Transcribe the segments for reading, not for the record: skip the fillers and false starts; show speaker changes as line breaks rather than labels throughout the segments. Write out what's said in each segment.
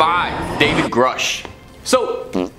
5, David Grush. So,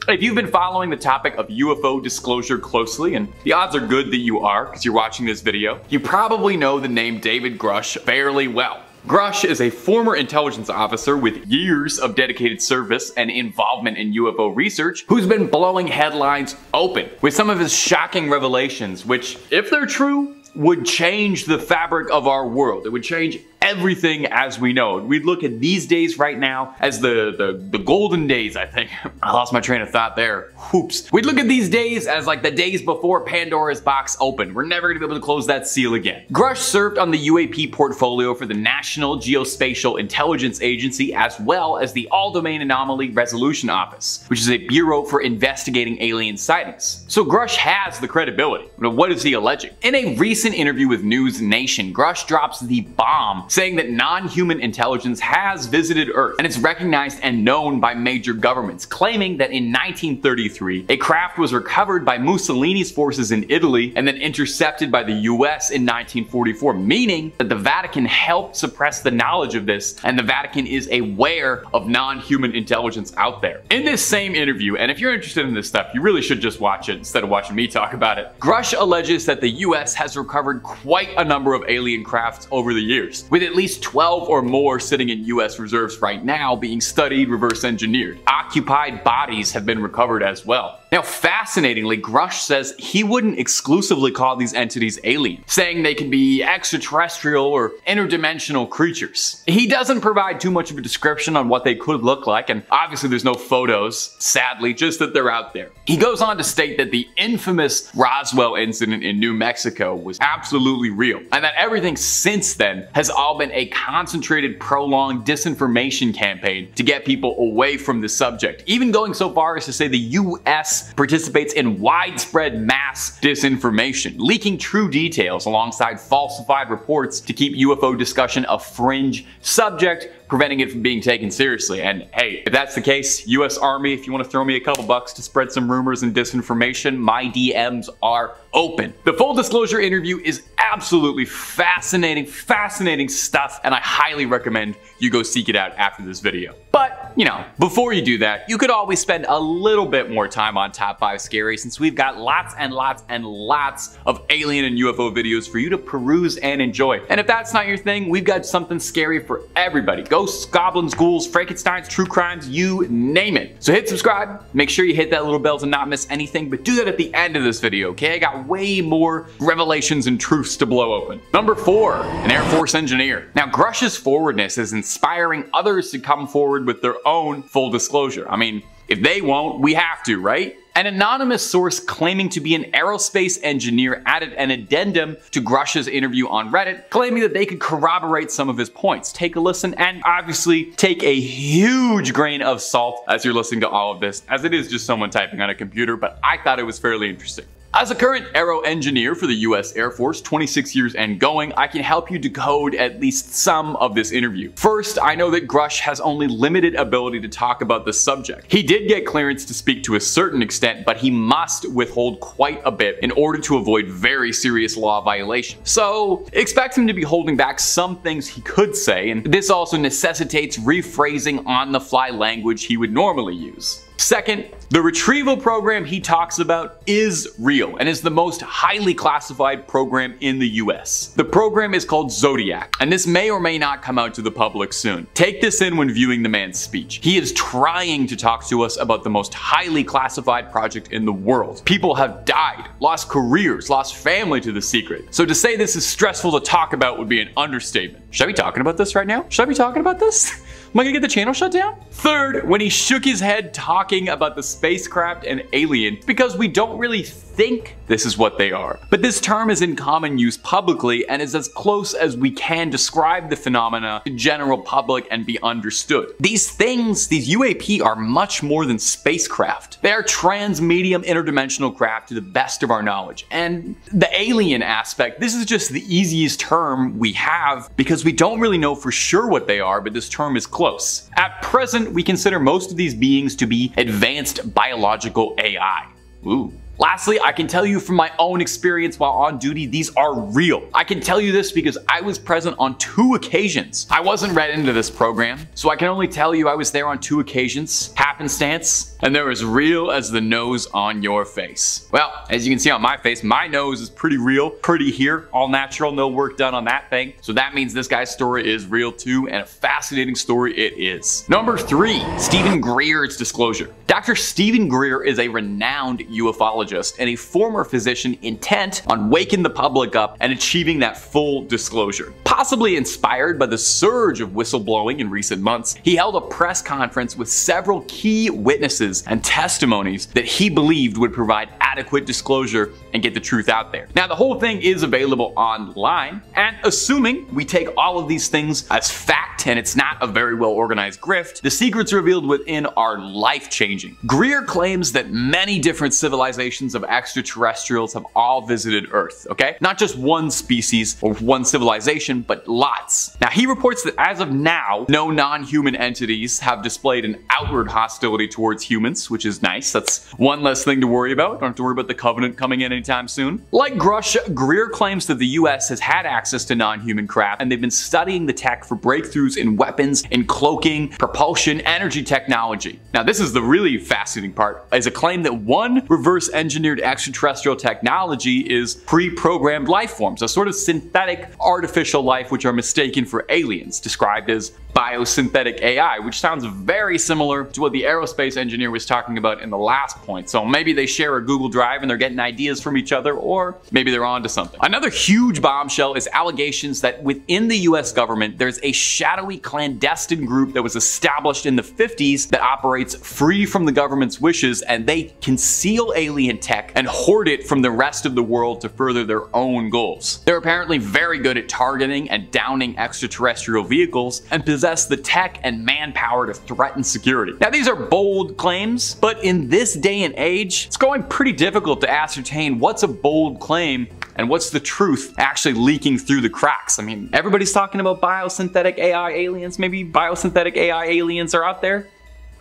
if you've been following the topic of UFO disclosure closely, and the odds are good that you are because you're watching this video, you probably know the name David Grush fairly well. Grush is a former intelligence officer with years of dedicated service and involvement in UFO research who's been blowing headlines open with some of his shocking revelations, which, if they're true, would change the fabric of our world. It would change everything as we know it. We'd look at these days right now as the golden days, I think. I lost my train of thought there. Whoops. We'd look at these days as like the days before Pandora's box opened. We're never gonna be able to close that seal again. Grush served on the UAP portfolio for the National Geospatial Intelligence Agency as well as the All-Domain Anomaly Resolution Office, which is a bureau for investigating alien sightings. So Grush has the credibility. But what is he alleging? In a recent interview with News Nation, Grush drops the bomb saying that non-human intelligence has visited Earth and it's recognized and known by major governments, claiming that in 1933 a craft was recovered by Mussolini's forces in Italy and then intercepted by the US in 1944, meaning that the Vatican helped suppress the knowledge of this and the Vatican is aware of non-human intelligence out there. In this same interview, and if you're interested in this stuff, you really should just watch it instead of watching me talk about it, Grush alleges that the US has recovered quite a number of alien crafts over the years, with at least 12 or more sitting in US reserves right now being studied, reverse engineered. Occupied bodies have been recovered as well. Now, fascinatingly, Grush says he wouldn't exclusively call these entities alien, saying they can be extraterrestrial or interdimensional creatures. He doesn't provide too much of a description on what they could look like, and obviously there's no photos, sadly, just that they're out there. He goes on to state that the infamous Roswell incident in New Mexico was absolutely real, and that everything since then has all been a concentrated, prolonged disinformation campaign to get people away from the subject, even going so far as to say the US participates in widespread mass disinformation, leaking true details alongside falsified reports to keep UFO discussion a fringe subject, preventing it from being taken seriously. And hey, if that's the case, US Army, if you want to throw me a couple bucks to spread some rumors and disinformation, my DMs are open. The full disclosure interview is absolutely fascinating stuff, and I highly recommend you go seek it out after this video. But, you know, before you do that, you could always spend a little bit more time on Top 5 Scary, since we've got lots and lots of alien and UFO videos for you to peruse and enjoy. And if that's not your thing, we've got something scary for everybody. Ghosts, goblins, ghouls, Frankensteins, true crimes, you name it. So hit subscribe, make sure you hit that little bell to not miss anything, but do that at the end of this video, okay? I got way more revelations and truths to blow open. Number 4, an Air Force engineer. Now, Grush's forwardness is inspiring others to come forward with their own full disclosure. I mean, if they won't, we have to, right? An anonymous source claiming to be an aerospace engineer added an addendum to Grush's interview on Reddit, claiming that they could corroborate some of his points. Take a listen, and obviously take a huge grain of salt as you're listening to all of this, as it is just someone typing on a computer, but I thought it was fairly interesting. As a current aero engineer for the US Air Force, 26 years and going, I can help you decode at least some of this interview. First, I know that Grush has only limited ability to talk about the subject. He did get clearance to speak to a certain extent, but he must withhold quite a bit in order to avoid very serious law violations. So, expect him to be holding back some things he could say, and this also necessitates rephrasing on-the-fly language he would normally use. Second, the retrieval program he talks about is real and is the most highly classified program in the US. The program is called Zodiac, and this may or may not come out to the public soon. Take this in when viewing the man's speech. He is trying to talk to us about the most highly classified project in the world. People have died, lost careers, lost family to the secret. So to say this is stressful to talk about would be an understatement. Should I be talking about this right now? Should I be talking about this? Am I gonna get the channel shut down? Third, when he shook his head talking about the spacecraft and aliens, because we don't really think this is what they are. But this term is in common use publicly and is as close as we can describe the phenomena to general public and be understood. These things, these UAP, are much more than spacecraft. They are trans-medium interdimensional craft to the best of our knowledge. And the alien aspect, this is just the easiest term we have because we don't really know for sure what they are, but this term is close. At present, we consider most of these beings to be advanced biological AI. Ooh. Lastly, I can tell you from my own experience while on duty, these are real. I can tell you this because I was present on 2 occasions. I wasn't read into this program, so I can only tell you I was there on 2 occasions, happenstance, and they're as real as the nose on your face. Well, as you can see on my face, my nose is pretty real, pretty here, all natural, no work done on that thing. So that means this guy's story is real too, and a fascinating story it is. Number 3, Stephen Greer's disclosure. Dr. Stephen Greer is a renowned ufologist and a former physician intent on waking the public up and achieving that full disclosure. Possibly inspired by the surge of whistleblowing in recent months, he held a press conference with several key witnesses and testimonies that he believed would provide adequate disclosure and get the truth out there. Now, the whole thing is available online, and assuming we take all of these things as fact and it's not a very well organized grift, the secrets revealed within are life-changing. Greer claims that many different civilizations of extraterrestrials have all visited Earth, okay? Not just one species or one civilization, but lots. Now, he reports that as of now, no non-human entities have displayed an outward hostility towards humans, which is nice. That's one less thing to worry about. Don't have to worry about the Covenant coming in anytime soon. Like Grush, Greer claims that the US has had access to non-human craft, and they've been studying the tech for breakthroughs in weapons, in cloaking, propulsion, energy technology. Now, this is the really fascinating part, is a claim that one reverse-engineered extraterrestrial technology is pre-programmed life forms, a sort of synthetic artificial life which are mistaken for aliens, described as biosynthetic AI, which sounds very similar to what the aerospace engineer was talking about in the last point. So maybe they share a Google Drive and they're getting ideas from each other, or maybe they're onto something. Another huge bombshell is allegations that within the US government, there's a shadowy clandestine group that was established in the 50s that operates free from the government's wishes, and they conceal alien tech and hoard it from the rest of the world to further their own goals. They're apparently very good at targeting and downing extraterrestrial vehicles and possess the tech and manpower to threaten security. Now, these are bold claims, but in this day and age, it's going pretty difficult to ascertain what's a bold claim and what's the truth actually leaking through the cracks. I mean, everybody's talking about biosynthetic AI aliens. Maybe biosynthetic AI aliens are out there.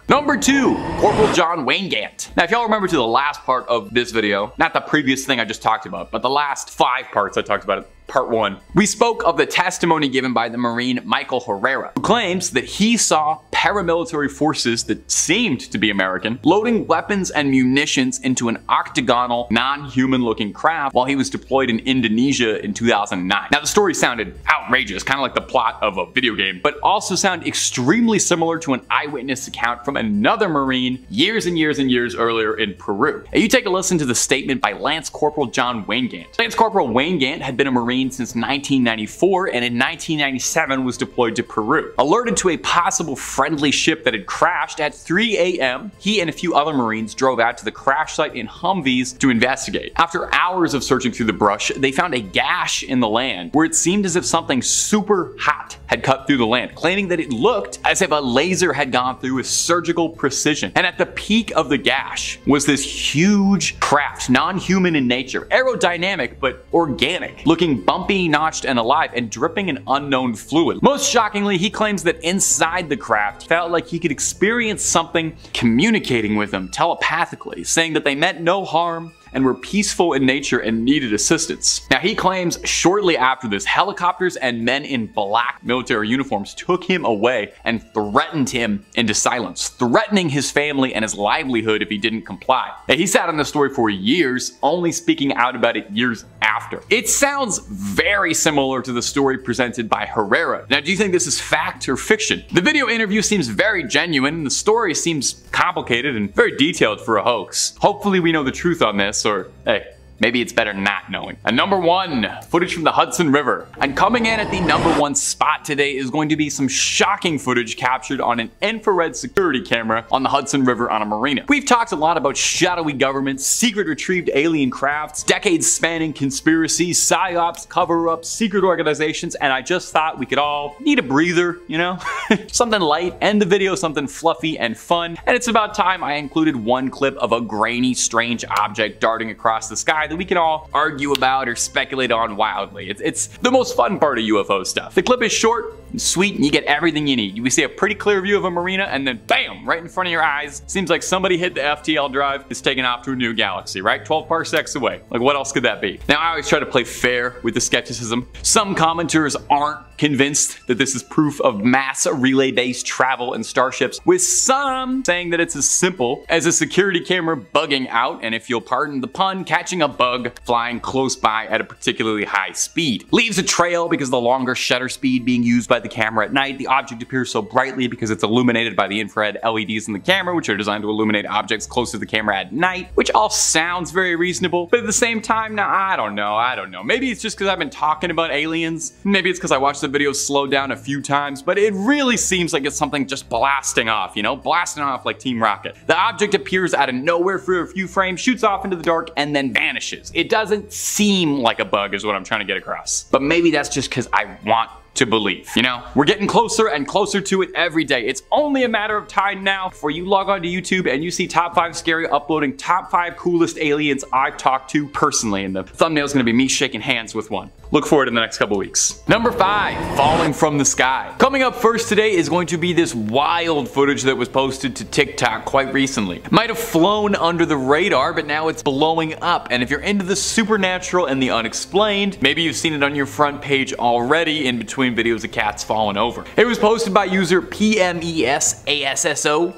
Number 2, Corporal John Wayant. Now, if y'all remember to the last part of this video, not the previous thing I just talked about, but the last 5 parts I talked about it. Part 1. We spoke of the testimony given by the Marine Michael Herrera, who claims that he saw paramilitary forces that seemed to be American loading weapons and munitions into an octagonal, non-human looking craft while he was deployed in Indonesia in 2009. Now, the story sounded outrageous, kind of like the plot of a video game, but also sounded extremely similar to an eyewitness account from another Marine years and years and years earlier in Peru. Now, you take a listen to the statement by Lance Corporal John Wayant. Lance Corporal Wayant had been a Marine since 1994, and in 1997 was deployed to Peru. Alerted to a possible friendly ship that had crashed at 3 a.m., he and a few other Marines drove out to the crash site in Humvees to investigate. After hours of searching through the brush, they found a gash in the land where it seemed as if something super hot had cut through the land, claiming that it looked as if a laser had gone through with surgical precision. And at the peak of the gash was this huge craft, non-human in nature, aerodynamic but organic, looking bumpy, notched, and alive, and dripping an unknown fluid. Most shockingly, he claims that inside the craft felt like he could experience something communicating with him telepathically, saying that they meant no harm and were peaceful in nature and needed assistance. Now, he claims shortly after this, helicopters and men in black military uniforms took him away and threatened him into silence, threatening his family and his livelihood if he didn't comply. Now, he sat on the story for years, only speaking out about it years after. It sounds very similar to the story presented by Herrera. Now, do you think this is fact or fiction? The video interview seems very genuine, and the story seems complicated and very detailed for a hoax. Hopefully we know the truth on this, or hey, maybe it's better not knowing. And number 1, footage from the Hudson River. And coming in at the number 1 spot today is going to be some shocking footage captured on an infrared security camera on the Hudson River on a marina. We've talked a lot about shadowy governments, secret retrieved alien crafts, decades spanning conspiracies, psyops, cover-ups, secret organizations, and I just thought we could all need a breather, you know? Something light, end the video something fluffy and fun, and it's about time I included one clip of a grainy, strange object darting across the sky that we can all argue about or speculate on wildly. It's the most fun part of UFO stuff. The clip is short, and sweet, and you get everything you need. You see a pretty clear view of a marina, and then bam, right in front of your eyes. Seems like somebody hit the FTL drive, is taken off to a new galaxy, right? 12 parsecs away. Like, what else could that be? Now, I always try to play fair with the skepticism. Some commenters aren't convinced that this is proof of mass relay-based travel in starships, with some saying that it's as simple as a security camera bugging out, and if you'll pardon the pun, catching a bug flying close by at a particularly high speed. Leaves a trail because the longer shutter speed being used by the camera at night, the object appears so brightly because it's illuminated by the infrared LEDs in the camera, which are designed to illuminate objects close to the camera at night, which all sounds very reasonable, but at the same time, now I don't know. Maybe it's just because I've been talking about aliens. Maybe it's because I watched the video slowed down a few times, but it really seems like it's something just blasting off, you know? Blasting off like Team Rocket. The object appears out of nowhere for a few frames, shoots off into the dark, and then vanishes. It doesn't seem like a bug is what I'm trying to get across. But maybe that's just because I want to believe, you know? We're getting closer and closer to it every day. It's only a matter of time now before you log on to YouTube and you see Top 5 Scary uploading top 5 coolest aliens I've talked to personally, and the thumbnail's gonna be me shaking hands with one. Look for it in the next couple weeks. Number 5, falling from the sky. Coming up first today is going to be this wild footage that was posted to TikTok quite recently. It might have flown under the radar, but now it's blowing up, and if you're into the supernatural and the unexplained, maybe you've seen it on your front page already in between videos of cats falling over. It was posted by user PMESASSO,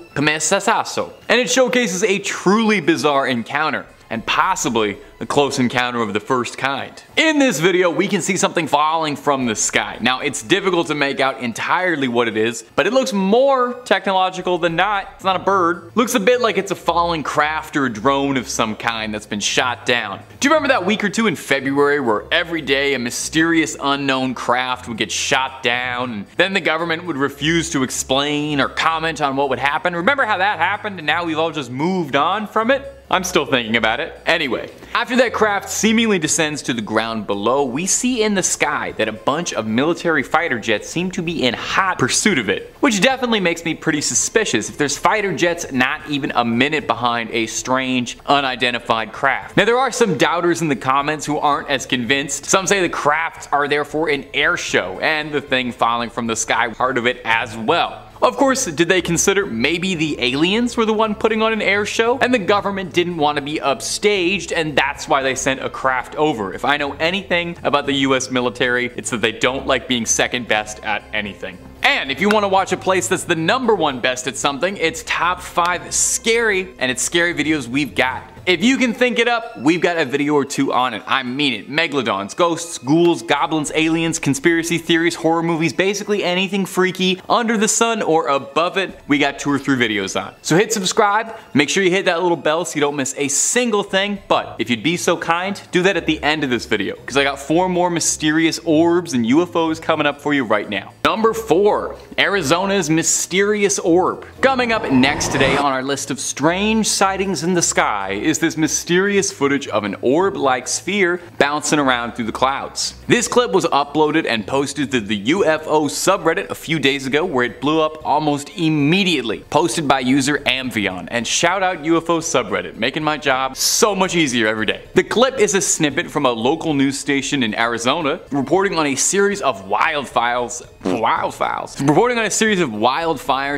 and it showcases a truly bizarre encounter, and possibly a close encounter of the first kind. In this video, we can see something falling from the sky. Now, it's difficult to make out entirely what it is, but it looks more technological than not. It's not a bird. Looks a bit like it's a falling craft or a drone of some kind that's been shot down. Do you remember that week or two in February where every day a mysterious unknown craft would get shot down, and then the government would refuse to explain or comment on what would happen? Remember how that happened and now we've all just moved on from it? I'm still thinking about it. Anyway, after that craft seemingly descends to the ground below, we see in the sky that a bunch of military fighter jets seem to be in hot pursuit of it, which definitely makes me pretty suspicious if there's fighter jets not even a minute behind a strange, unidentified craft. Now, there are some doubters in the comments who aren't as convinced. Some say the crafts are therefore an air show, and the thing falling from the sky part of it as well. Of course, did they consider maybe the aliens were the one putting on an air show and the government didn't want to be upstaged and that's why they sent a craft over? If I know anything about the US military, it's that they don't like being second best at anything. And if you want to watch a place that's the #1 best at something, it's Top 5 Scary, and it's scary videos we've got. If you can think it up, we've got a video or two on it. I mean it. Megalodons, ghosts, ghouls, goblins, aliens, conspiracy theories, horror movies, basically anything freaky under the sun or above it, we got 2 or 3 videos on. So hit subscribe, make sure you hit that little bell so you don't miss a single thing, but if you'd be so kind, do that at the end of this video, because I got 4 more mysterious orbs and UFOs coming up for you right now. Number 4, Arizona's mysterious orb. Coming up next today on our list of strange sightings in the sky is this mysterious footage of an orb-like sphere bouncing around through the clouds. This clip was uploaded and posted to the UFO subreddit a few days ago, where it blew up almost immediately. Posted by user Amvion, and shout out UFO subreddit, making my job so much easier every day. The clip is a snippet from a local news station in Arizona reporting on a series of wildfires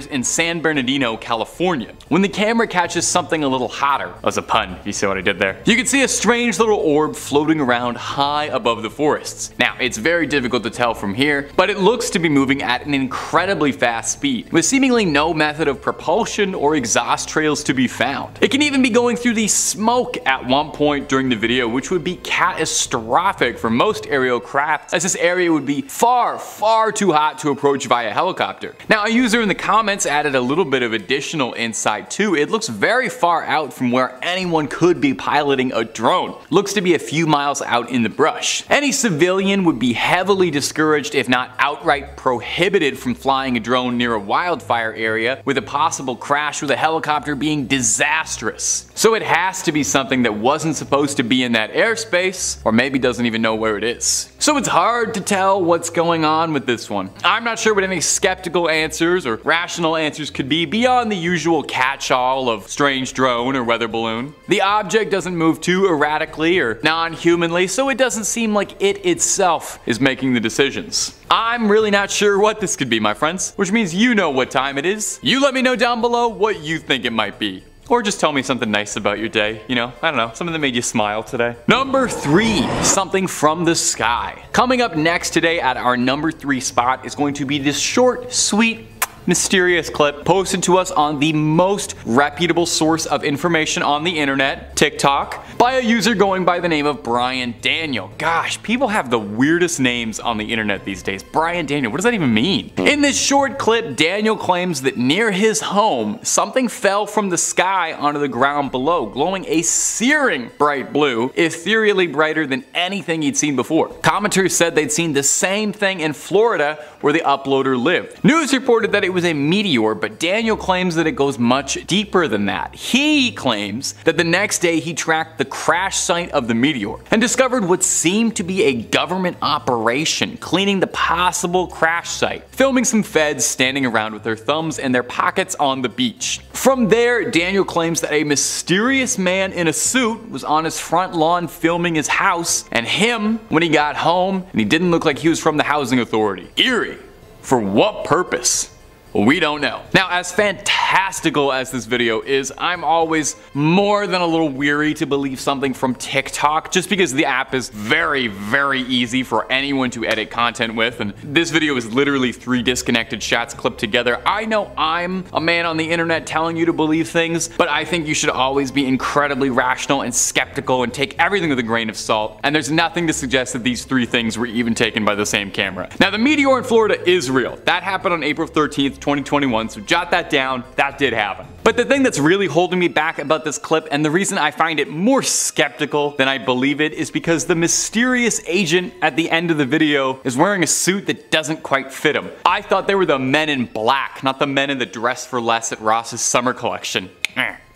in San Bernardino, California. When the camera catches something a little hotter, as a pun, if you see what I did there, you can see a strange little orb floating around high above the forests. Now, it's very difficult to tell from here, but it looks to be moving at an incredibly fast speed, with seemingly no method of propulsion or exhaust trails to be found. It can even be going through the smoke at one point during the video, which would be catastrophic for most aerial craft, as this area would be far, far too hot to approach via helicopter. Now, a user in the comments added a little bit of additional insight too. It looks very far out from where anyone could be piloting a drone. Looks to be a few miles out in the brush. Any civilian would be heavily discouraged, if not outright prohibited, from flying a drone near a wildfire area, with a possible crash with a helicopter being disastrous. So it has to be something that wasn't supposed to be in that airspace, or maybe doesn't even know where it is. So it's hard to tell what's going on with this one. I'm not sure what any skeptical answers or rational answers could be beyond the usual catch-all of strange drone or weather balloon. The object doesn't move too erratically or non-humanly, so it doesn't seem like it itself is making the decisions. I'm really not sure what this could be, my friends, which means you know what time it is. You let me know down below what you think it might be. Or just tell me something nice about your day, you know, I don't know, something that made you smile today. Number 3, something from the sky. Coming up next today at our number 3 spot is going to be this short, sweet, mysterious clip posted to us on the most reputable source of information on the internet, TikTok, by a user going by the name of Brian Daniel. Gosh, people have the weirdest names on the internet these days. Brian Daniel, what does that even mean? In this short clip, Daniel claims that near his home, something fell from the sky onto the ground below, glowing a searing bright blue, ethereally brighter than anything he'd seen before. Commenters said they'd seen the same thing in Florida where the uploader lived. News reported that it was a meteor, but Daniel claims that it goes much deeper than that. He claims that the next day he tracked the crash site of the meteor and discovered what seemed to be a government operation cleaning the possible crash site, filming some feds standing around with their thumbs in their pockets on the beach. From there, Daniel claims that a mysterious man in a suit was on his front lawn filming his house and him when he got home, and he didn't look like he was from the housing authority. Eerie. For what purpose? We don't know. Now, as fantastical as this video is, I'm always more than a little weary to believe something from TikTok just because the app is very, very easy for anyone to edit content with, and this video is literally 3 disconnected shots clipped together. I know I'm a man on the internet telling you to believe things, but I think you should always be incredibly rational and skeptical and take everything with a grain of salt, and there's nothing to suggest that these 3 things were even taken by the same camera. Now, the meteor in Florida is real. That happened on April 13th, 2021, so jot that down, that did happen. But the thing that's really holding me back about this clip, and the reason I find it more skeptical than I believe it, is because the mysterious agent at the end of the video is wearing a suit that doesn't quite fit him. I thought they were the men in black, not the men in the dress for less at Ross's summer collection.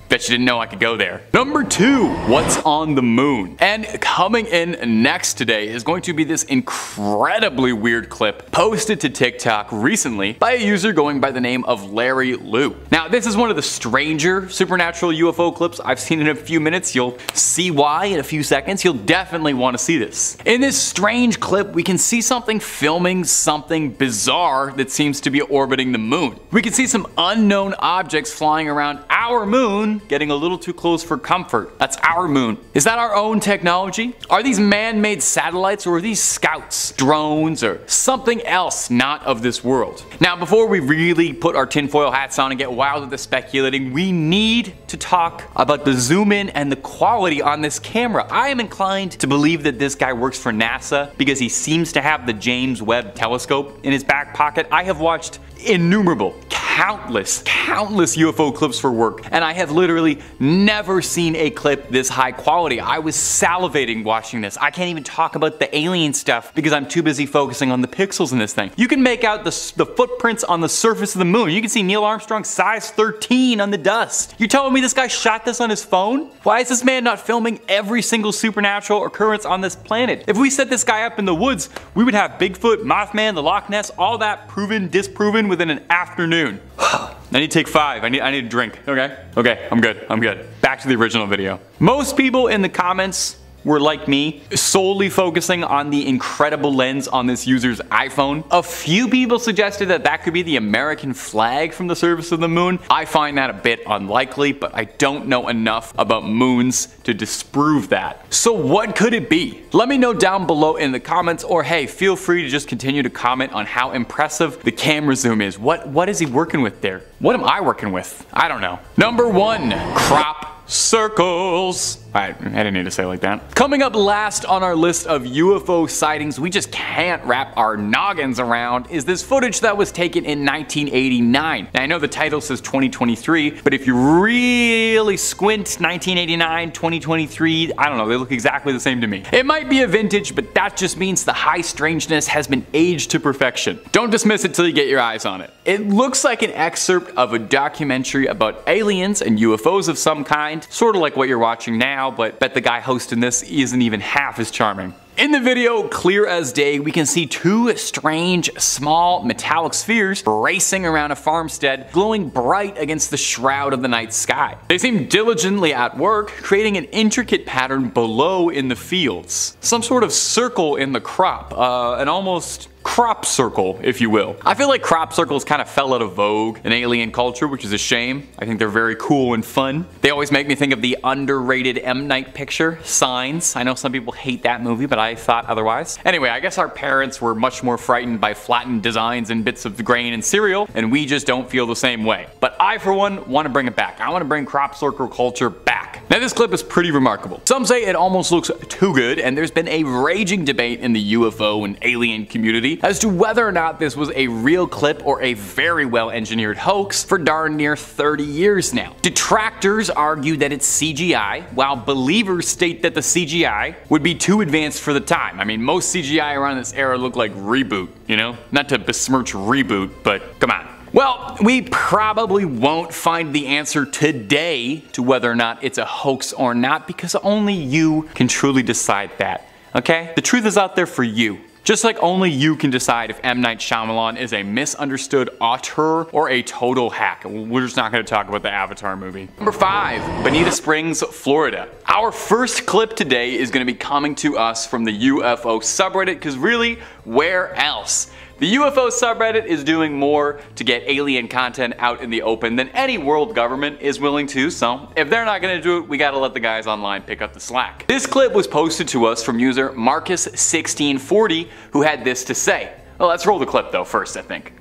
Bet you didn't know I could go there. Number 2, what's on the moon? And coming in next today is going to be this incredibly weird clip posted to TikTok recently by a user going by the name of Larry Liu. Now, this is one of the stranger supernatural UFO clips I've seen in a few minutes. You'll see why in a few seconds. You'll definitely want to see this. In this strange clip, we can see something filming something bizarre that seems to be orbiting the moon. We can see some unknown objects flying around our moon, getting a little too close for comfort. That's our moon. Is that our own technology? Are these man-made satellites, or are these scouts, drones, or something else not of this world? Now, before we really put our tinfoil hats on and get wild with the speculating, we need to talk about the zoom in and the quality on this camera. I am inclined to believe that this guy works for NASA because he seems to have the James Webb telescope in his back pocket. I have watched innumerable, countless UFO clips for work, and I have literally never seen a clip this high quality. I was salivating watching this. I can't even talk about the alien stuff because I'm too busy focusing on the pixels in this thing. You can make out the footprints on the surface of the moon. You can see Neil Armstrong's size 13 on the dust. You're telling me this guy shot this on his phone? Why is this man not filming every single supernatural occurrence on this planet? If we set this guy up in the woods, we would have Bigfoot, Mothman, the Loch Ness, all that proven, disproven within an afternoon. I need to take 5. I need a drink. Okay, I'm good. Back to the original video. Most people in the comments were like me, solely focusing on the incredible lens on this user's iPhone. A few people suggested that that could be the American flag from the surface of the moon. I find that a bit unlikely, but I don't know enough about moons to disprove that. So what could it be? Let me know down below in the comments, or hey, feel free to just continue to comment on how impressive the camera zoom is. What is he working with there? What am I working with? I don't know. Number 1, crop circles. I didn't need to say it like that. Coming up last on our list of UFO sightings we just can't wrap our noggins around is this footage that was taken in 1989. Now, I know the title says 2023, but if you really squint, 1989, 2023, I don't know, they look exactly the same to me. It might be a vintage, but that just means the high strangeness has been aged to perfection. Don't dismiss it till you get your eyes on it. It looks like an excerpt of a documentary about aliens and UFOs of some kind, sort of like what you're watching now, now, but bet the guy hosting this isn't even half as charming. In the video, clear as day, we can see two strange, small, metallic spheres racing around a farmstead, glowing bright against the shroud of the night sky. They seem diligently at work, creating an intricate pattern below in the fields. Some sort of circle in the crop, an almost crop circle, if you will. I feel like crop circles kind of fell out of vogue in alien culture, which is a shame. I think they're very cool and fun. They always make me think of the underrated M. Night picture, Signs. I know some people hate that movie, but I thought otherwise. Anyway, I guess our parents were much more frightened by flattened designs and bits of grain and cereal, and we just don't feel the same way. But I, for one, want to bring it back. I want to bring crop circle culture back. Now, this clip is pretty remarkable. Some say it almost looks too good, and there's been a raging debate in the UFO and alien community as to whether or not this was a real clip or a very well engineered hoax for darn near 30 years now. Detractors argue that it's CGI, while believers state that the CGI would be too advanced for the time. I mean, most CGI around this era looked like Reboot, you know? Not to besmirch Reboot, but come on. Well, we probably won't find the answer today to whether or not it's a hoax or not, because only you can truly decide that, okay? The truth is out there for you. Just like only you can decide if M. Night Shyamalan is a misunderstood auteur or a total hack. We're just not going to talk about the Avatar movie. Number 5, Bonita Springs, Florida. Our first clip today is going to be coming to us from the UFO subreddit, because really, where else? The UFO subreddit is doing more to get alien content out in the open than any world government is willing to, so if they're not gonna do it, we gotta let the guys online pick up the slack. This clip was posted to us from user Marcus1640, who had this to say. Well, let's roll the clip though first, I think.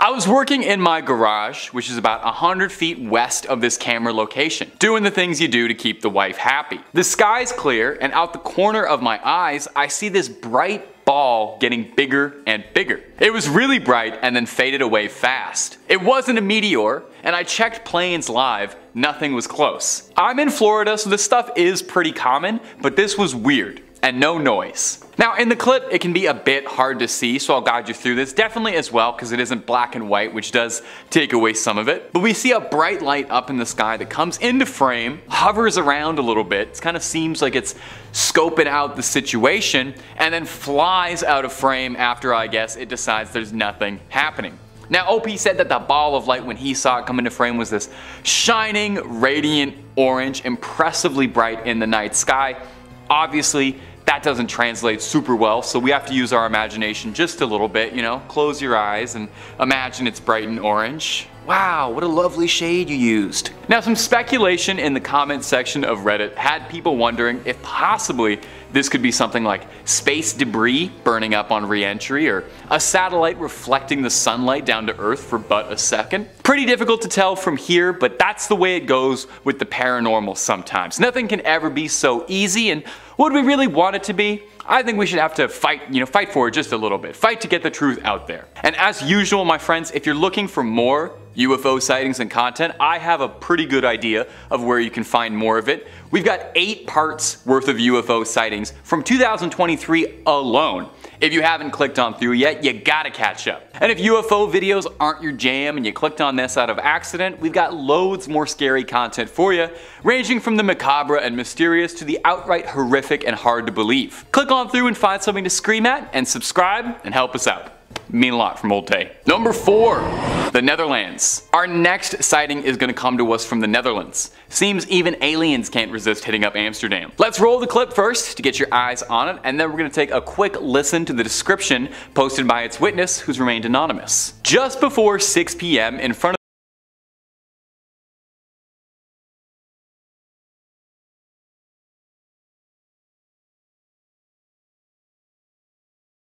I was working in my garage, which is about 100 feet west of this camera location, doing the things you do to keep the wife happy. The sky's clear, and out the corner of my eyes, I see this bright ball getting bigger and bigger. It was really bright and then faded away fast. It wasn't a meteor, and I checked planes live, nothing was close. I'm in Florida, so this stuff is pretty common, but this was weird, and no noise. Now in the clip it can be a bit hard to see, so I'll guide you through this, definitely as well because it isn't black and white, which does take away some of it. But we see a bright light up in the sky that comes into frame, hovers around a little bit, it kind of seems like it's scoping out the situation, and then flies out of frame after, I guess, it decides there's nothing happening. Now OP said that the ball of light when he saw it come into frame was this shining, radiant orange, impressively bright in the night sky. Obviously, that doesn't translate super well, so we have to use our imagination just a little bit, you know? Close your eyes and imagine it's bright and orange. Wow, what a lovely shade you used. Now, some speculation in the comment section of Reddit had people wondering if possibly this could be something like space debris burning up on re-entry, or a satellite reflecting the sunlight down to Earth for but a second. Pretty difficult to tell from here, but that's the way it goes with the paranormal sometimes. Nothing can ever be so easy, and would we really want it to be? I think we should have to fight for it just a little bit. Fight to get the truth out there. And as usual, my friends, if you're looking for more UFO sightings and content, I have a pretty good idea of where you can find more of it. We've got 8 parts worth of UFO sightings from 2023 alone. If you haven't clicked on through yet, you gotta catch up. And if UFO videos aren't your jam and you clicked on this out of accident, we've got loads more scary content for you, ranging from the macabre and mysterious to the outright horrific and hard to believe. Click on through and find something to scream at, and subscribe and help us out. Mean a lot from old Tay. Number 4, the Netherlands. Our next sighting is gonna come to us from the Netherlands. Seems even aliens can't resist hitting up Amsterdam. Let's roll the clip first to get your eyes on it, and then we're gonna take a quick listen to the description posted by its witness, who's remained anonymous. Just before 6 p.m. in front of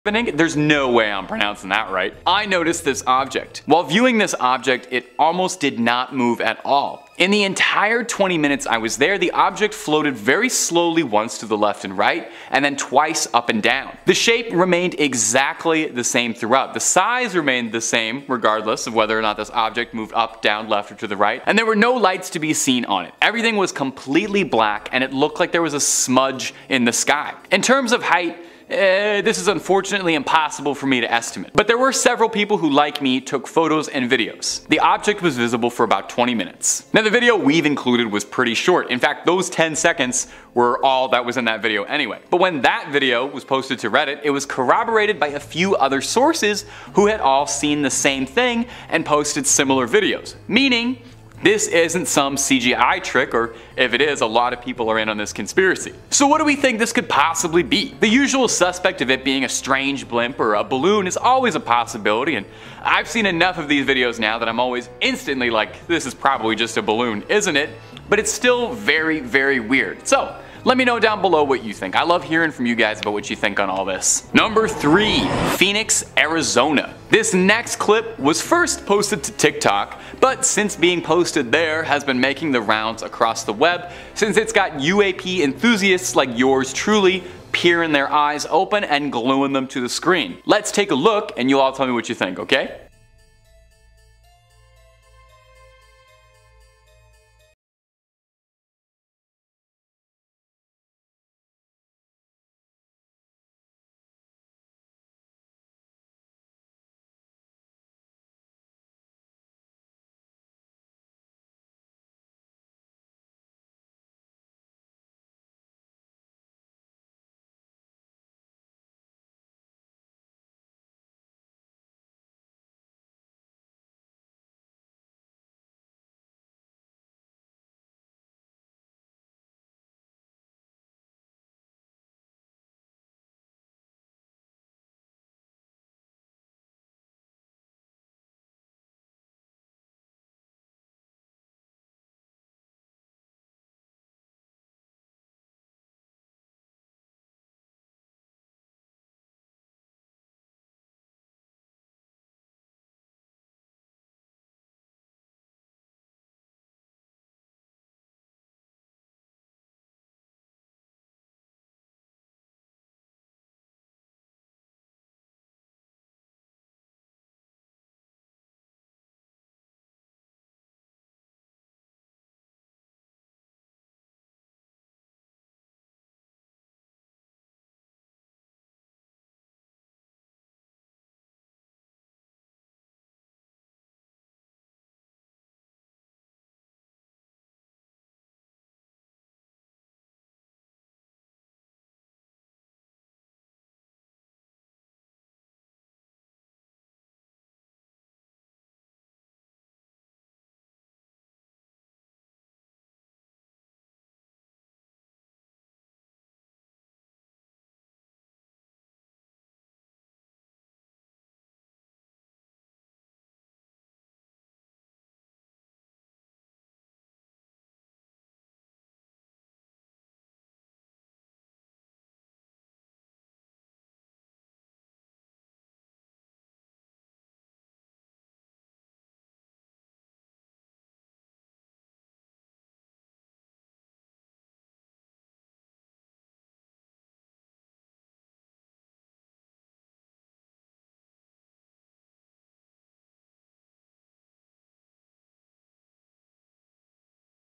there's no way I'm pronouncing that right. I noticed this object. While viewing this object, it almost did not move at all. In the entire 20 minutes I was there, the object floated very slowly once to the left and right, and then twice up and down. The shape remained exactly the same throughout. The size remained the same regardless of whether or not this object moved up, down, left, or to the right, and there were no lights to be seen on it. Everything was completely black, and it looked like there was a smudge in the sky. In terms of height, this is unfortunately impossible for me to estimate. But there were several people who, like me, took photos and videos. The object was visible for about 20 minutes. Now the video we've included was pretty short. In fact, those 10 seconds were all that was in that video anyway. But when that video was posted to Reddit, it was corroborated by a few other sources who had all seen the same thing and posted similar videos. Meaning, this isn't some CGI trick, or if it is, a lot of people are in on this conspiracy. So what do we think this could possibly be? The usual suspect of it being a strange blimp or a balloon is always a possibility, and I've seen enough of these videos now that I'm always instantly like, this is probably just a balloon, isn't it? But it's still very, very weird. So let me know down below what you think. I love hearing from you guys about what you think on all this. Number 3, Phoenix, Arizona. This next clip was first posted to TikTok, but since being posted there has been making the rounds across the web since it's got UAP enthusiasts like yours truly peering their eyes open and gluing them to the screen. Let's take a look and you'll all tell me what you think, okay?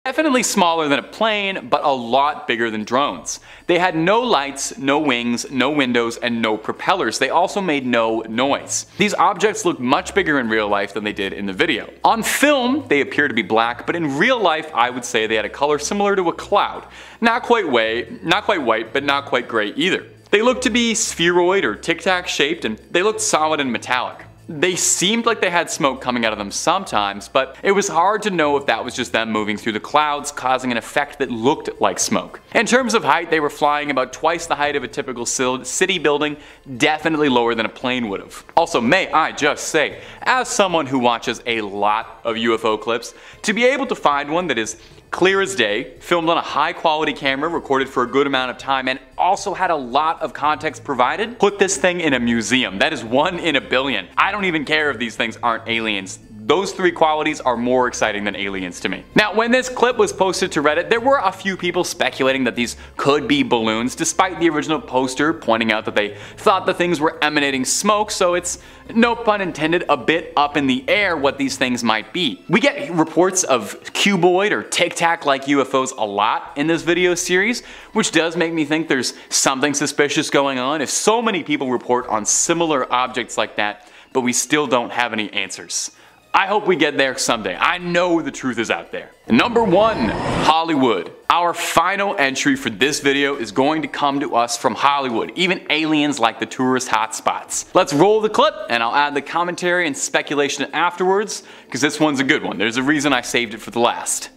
Definitely smaller than a plane, but a lot bigger than drones. They had no lights, no wings, no windows, and no propellers. They also made no noise. These objects looked much bigger in real life than they did in the video. On film, they appear to be black, but in real life, I would say they had a color similar to a cloud. Not quite white, but not quite gray either. They looked to be spheroid or tic-tac shaped, and they looked solid and metallic. They seemed like they had smoke coming out of them sometimes, but it was hard to know if that was just them moving through the clouds, causing an effect that looked like smoke. In terms of height, they were flying about twice the height of a typical city building, definitely lower than a plane would have. Also, may I just say, as someone who watches a lot of UFO clips, to be able to find one that is clear as day, filmed on a high quality camera, recorded for a good amount of time, and also had a lot of context provided, put this thing in a museum. That is 1 in a billion. I don't even care if these things aren't aliens. Those three qualities are more exciting than aliens to me. Now, when this clip was posted to Reddit, there were a few people speculating that these could be balloons, despite the original poster pointing out that they thought the things were emanating smoke, so it's, no pun intended, a bit up in the air what these things might be. We get reports of cuboid or tic-tac-like UFOs a lot in this video series, which does make me think there's something suspicious going on if so many people report on similar objects like that, but we still don't have any answers. I hope we get there someday. I know the truth is out there. Number 1, Hollywood. Our final entry for this video is going to come to us from Hollywood. Even aliens like the tourist hotspots. Let's roll the clip and I'll add the commentary and speculation afterwards, because this one's a good one. There's a reason I saved it for the last.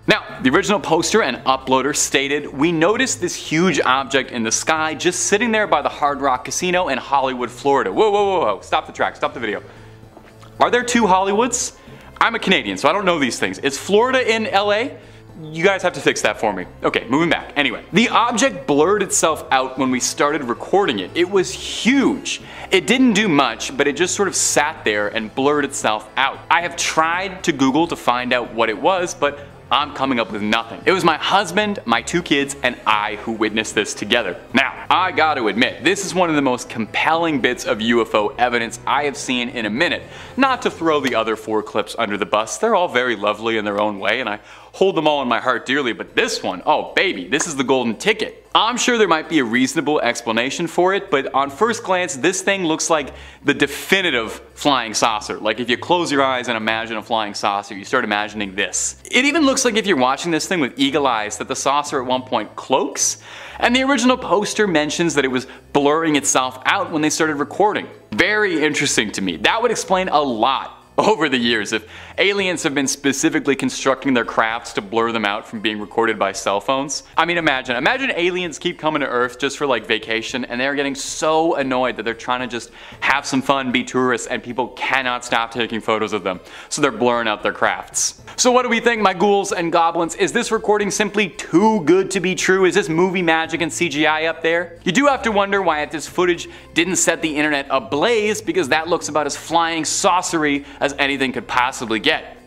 Now, the original poster and uploader stated, "We noticed this huge object in the sky just sitting there by the Hard Rock Casino in Hollywood, Florida." Whoa, whoa, whoa, whoa, stop the track, stop the video. Are there 2 Hollywoods? I'm a Canadian, so I don't know these things. Is Florida in LA? You guys have to fix that for me. Okay, moving back. Anyway, the object blurred itself out when we started recording it. It was huge. It didn't do much, but it just sort of sat there and blurred itself out. I have tried to Google to find out what it was, but I'm coming up with nothing. It was my husband, my 2 kids, and I who witnessed this together. Now, I gotta admit, this is one of the most compelling bits of UFO evidence I have seen in a minute. Not to throw the other 4 clips under the bus, they're all very lovely in their own way, and I hold them all in my heart dearly, but this one, oh baby, this is the golden ticket. I'm sure there might be a reasonable explanation for it, but on first glance, this thing looks like the definitive flying saucer. Like if you close your eyes and imagine a flying saucer, you start imagining this. It even looks like if you're watching this thing with eagle eyes that the saucer at one point cloaks, and the original poster mentions that it was blurring itself out when they started recording. Very interesting to me. That would explain a lot over the years if aliens have been specifically constructing their crafts to blur them out from being recorded by cell phones. I mean, imagine aliens keep coming to Earth just for like vacation and they're getting so annoyed that they're trying to just have some fun, be tourists, and people cannot stop taking photos of them, so they're blurring out their crafts. So what do we think, my ghouls and goblins? Is this recording simply too good to be true? Is this movie magic and CGI up there? You do have to wonder why this footage didn't set the internet ablaze, because that looks about as flying saucery as anything could possibly get.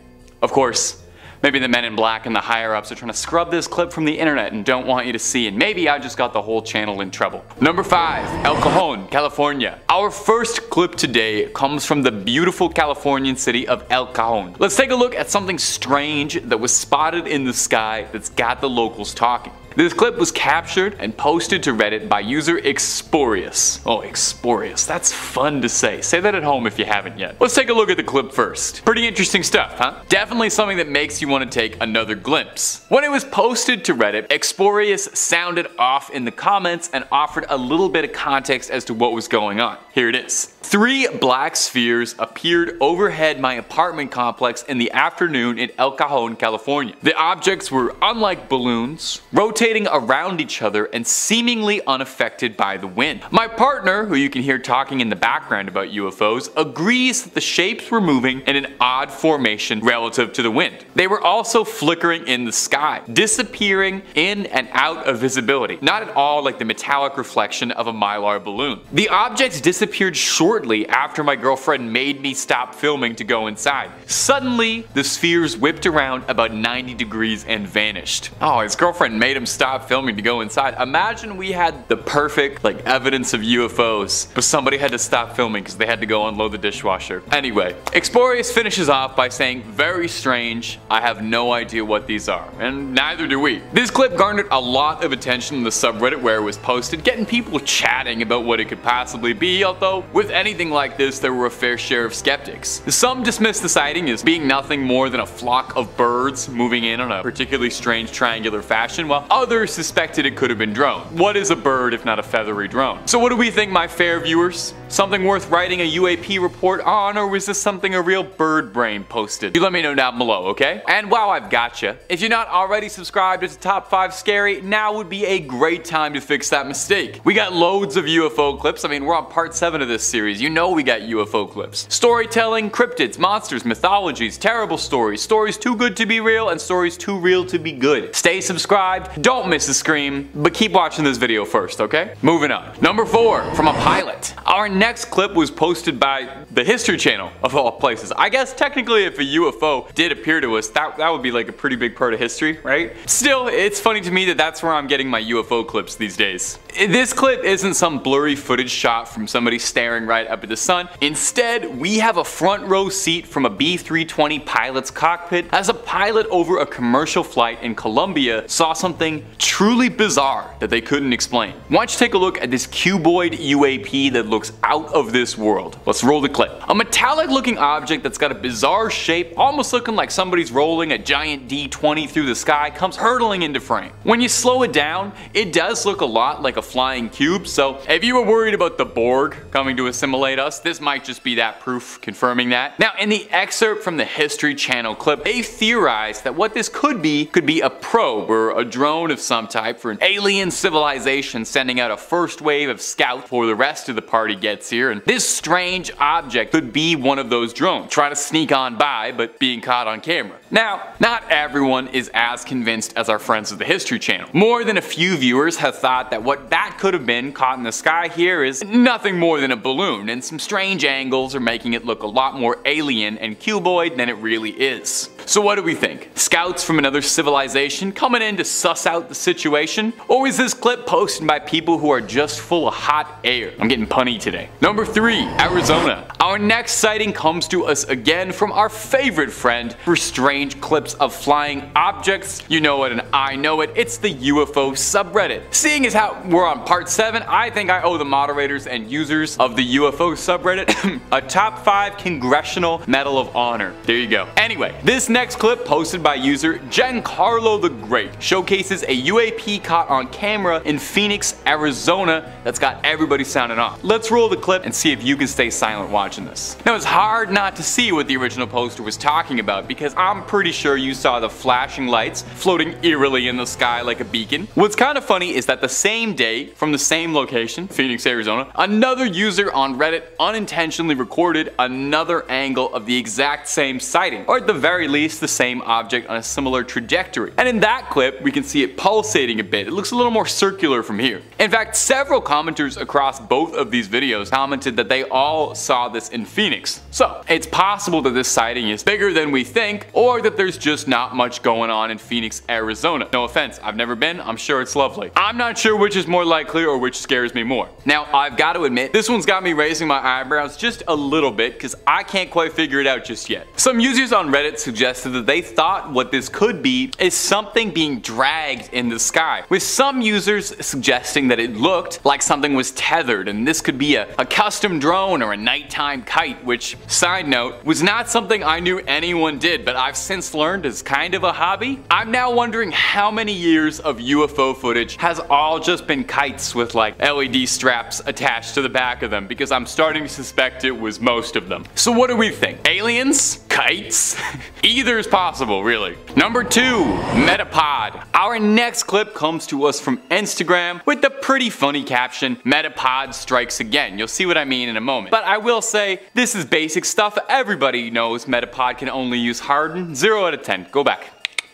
Of course, maybe the men in black and the higher ups are trying to scrub this clip from the internet and don't want you to see, and maybe I just got the whole channel in trouble. Number 5, El Cajon, California. Our first clip today comes from the beautiful Californian city of El Cajon. Let's take a look at something strange that was spotted in the sky that's got the locals talking. This clip was captured and posted to Reddit by user Exporius. Oh, Exporius, that's fun to say. Say that at home if you haven't yet. Let's take a look at the clip first. Pretty interesting stuff, huh? Definitely something that makes you want to take another glimpse. When it was posted to Reddit, Exporius sounded off in the comments and offered a little bit of context as to what was going on. Here it is. 3 black spheres appeared overhead my apartment complex in the afternoon in El Cajon, California. The objects were unlike balloons, rotating around each other and seemingly unaffected by the wind. My partner, who you can hear talking in the background about UFOs, agrees that the shapes were moving in an odd formation relative to the wind. They were also flickering in the sky, disappearing in and out of visibility, not at all like the metallic reflection of a mylar balloon. The objects disappeared shortly after my girlfriend made me stop filming to go inside. Suddenly, the spheres whipped around about 90 degrees and vanished. Oh, his girlfriend made him stop filming to go inside. Imagine we had the perfect evidence of UFOs, but somebody had to stop filming because they had to go unload the dishwasher. Anyway, Exporius finishes off by saying, "Very strange. I have no idea what these are." And neither do we. This clip garnered a lot of attention in the subreddit where it was posted, getting people chatting about what it could possibly be, although with anything like this there were a fair share of skeptics. Some dismissed the sighting as being nothing more than a flock of birds moving in on a particularly strange triangular fashion, while others suspected it could have been drone. What is a bird if not a feathery drone? So what do we think, my fair viewers? Something worth writing a UAP report on, or was this something a real bird brain posted? You let me know down below, okay? And while I've got you, if you're not already subscribed to Top 5 Scary, now would be a great time to fix that mistake. We got loads of UFO clips. I mean, we're on part 7 of this series. You know we got UFO clips. Storytelling, cryptids, monsters, mythologies, terrible stories, stories too good to be real, and stories too real to be good. Stay subscribed, don't miss a scream, but keep watching this video first, okay? Moving on. Number 4, from a pilot. Our next clip was posted by the History Channel, of all places. I guess technically if a UFO did appear to us, that would be like a pretty big part of history, right? Still, it's funny to me that that's where I'm getting my UFO clips these days. This clip isn't some blurry footage shot from somebody staring right up at the sun. Instead, we have a front row seat from a B-320 pilot's cockpit as a pilot over a commercial flight in Colombia saw something truly bizarre that they couldn't explain. Why don't you take a look at this cuboid UAP that looks out of this world. Let's roll the clip. A metallic looking object that's got a bizarre shape, almost looking like somebody's rolling a giant D20 through the sky, comes hurtling into frame. When you slow it down, it does look a lot like a flying cube, so if you were worried about the Borg coming to assimilate us, this might just be that proof confirming that. Now, in the excerpt from the History Channel clip, they theorized that what this could be a probe or a drone of some type for an alien civilization sending out a first wave of scouts before the rest of the party gets here, and this strange object could be one of those drones, trying to sneak on by but being caught on camera. Now, not everyone is as convinced as our friends of the History Channel. More than a few viewers have thought that what that could have been caught in the sky here is nothing more than a balloon, and some strange angles are making it look a lot more alien and cuboid than it really is. So what do we think? Scouts from another civilization coming in to suss out the situation? Or is this clip posted by people who are just full of hot air? I'm getting punny today. Number 3, Arizona. Our next sighting comes to us again from our favorite friend for strange clips of flying objects. You know it and I know it. It's the UFO subreddit. Seeing as how we're on part 7, I think I owe the moderators and users of the UFO subreddit a top 5 Congressional Medal of Honor. There you go. Anyway, this next clip posted by user Giancarlo the Great showcases a UAP caught on camera in Phoenix, Arizona that's got everybody sounding off. Let's roll the clip and see if you can stay silent watching this. Now, it's hard not to see what the original poster was talking about because I'm pretty sure you saw the flashing lights floating eerily in the sky like a beacon. What's kind of funny is that the same day, from the same location, Phoenix, Arizona, another user on Reddit unintentionally recorded another angle of the exact same sighting, or at the very least the same object on a similar trajectory. And in that clip, we can see it pulsating a bit. It looks a little more circular from here. In fact, several commenters across both of these videos commented that they all saw this in Phoenix. So, it's possible that this sighting is bigger than we think, or that there's just not much going on in Phoenix, Arizona. No offense, I've never been, I'm sure it's lovely. I'm not sure which is more likely or which scares me more. Now, I've got to admit, this one's got me raising my eyebrows just a little bit because I can't quite figure it out just yet. Some users on Reddit suggested that they thought what this could be is something being dragged in the sky, with some users suggesting that it looked like something was tethered and this could be a custom drone or a nighttime kite, which, side note, was not something I knew anyone did, but I've since learned is kind of a hobby. I'm now wondering how many years of UFO footage has all just been kites with like LED straps attached to the back of them, because I'm starting to suspect it was most of them. So what do we think? Aliens? Kites? Either is possible, really. Number 2, Metapod. Our next clip comes to us from Instagram with the pretty funny caption, "Metapod strikes again." You'll see what I mean in a moment. But I will say, this is basic stuff. Everybody knows Metapod can only use hardened. 0 out of 10. Go back.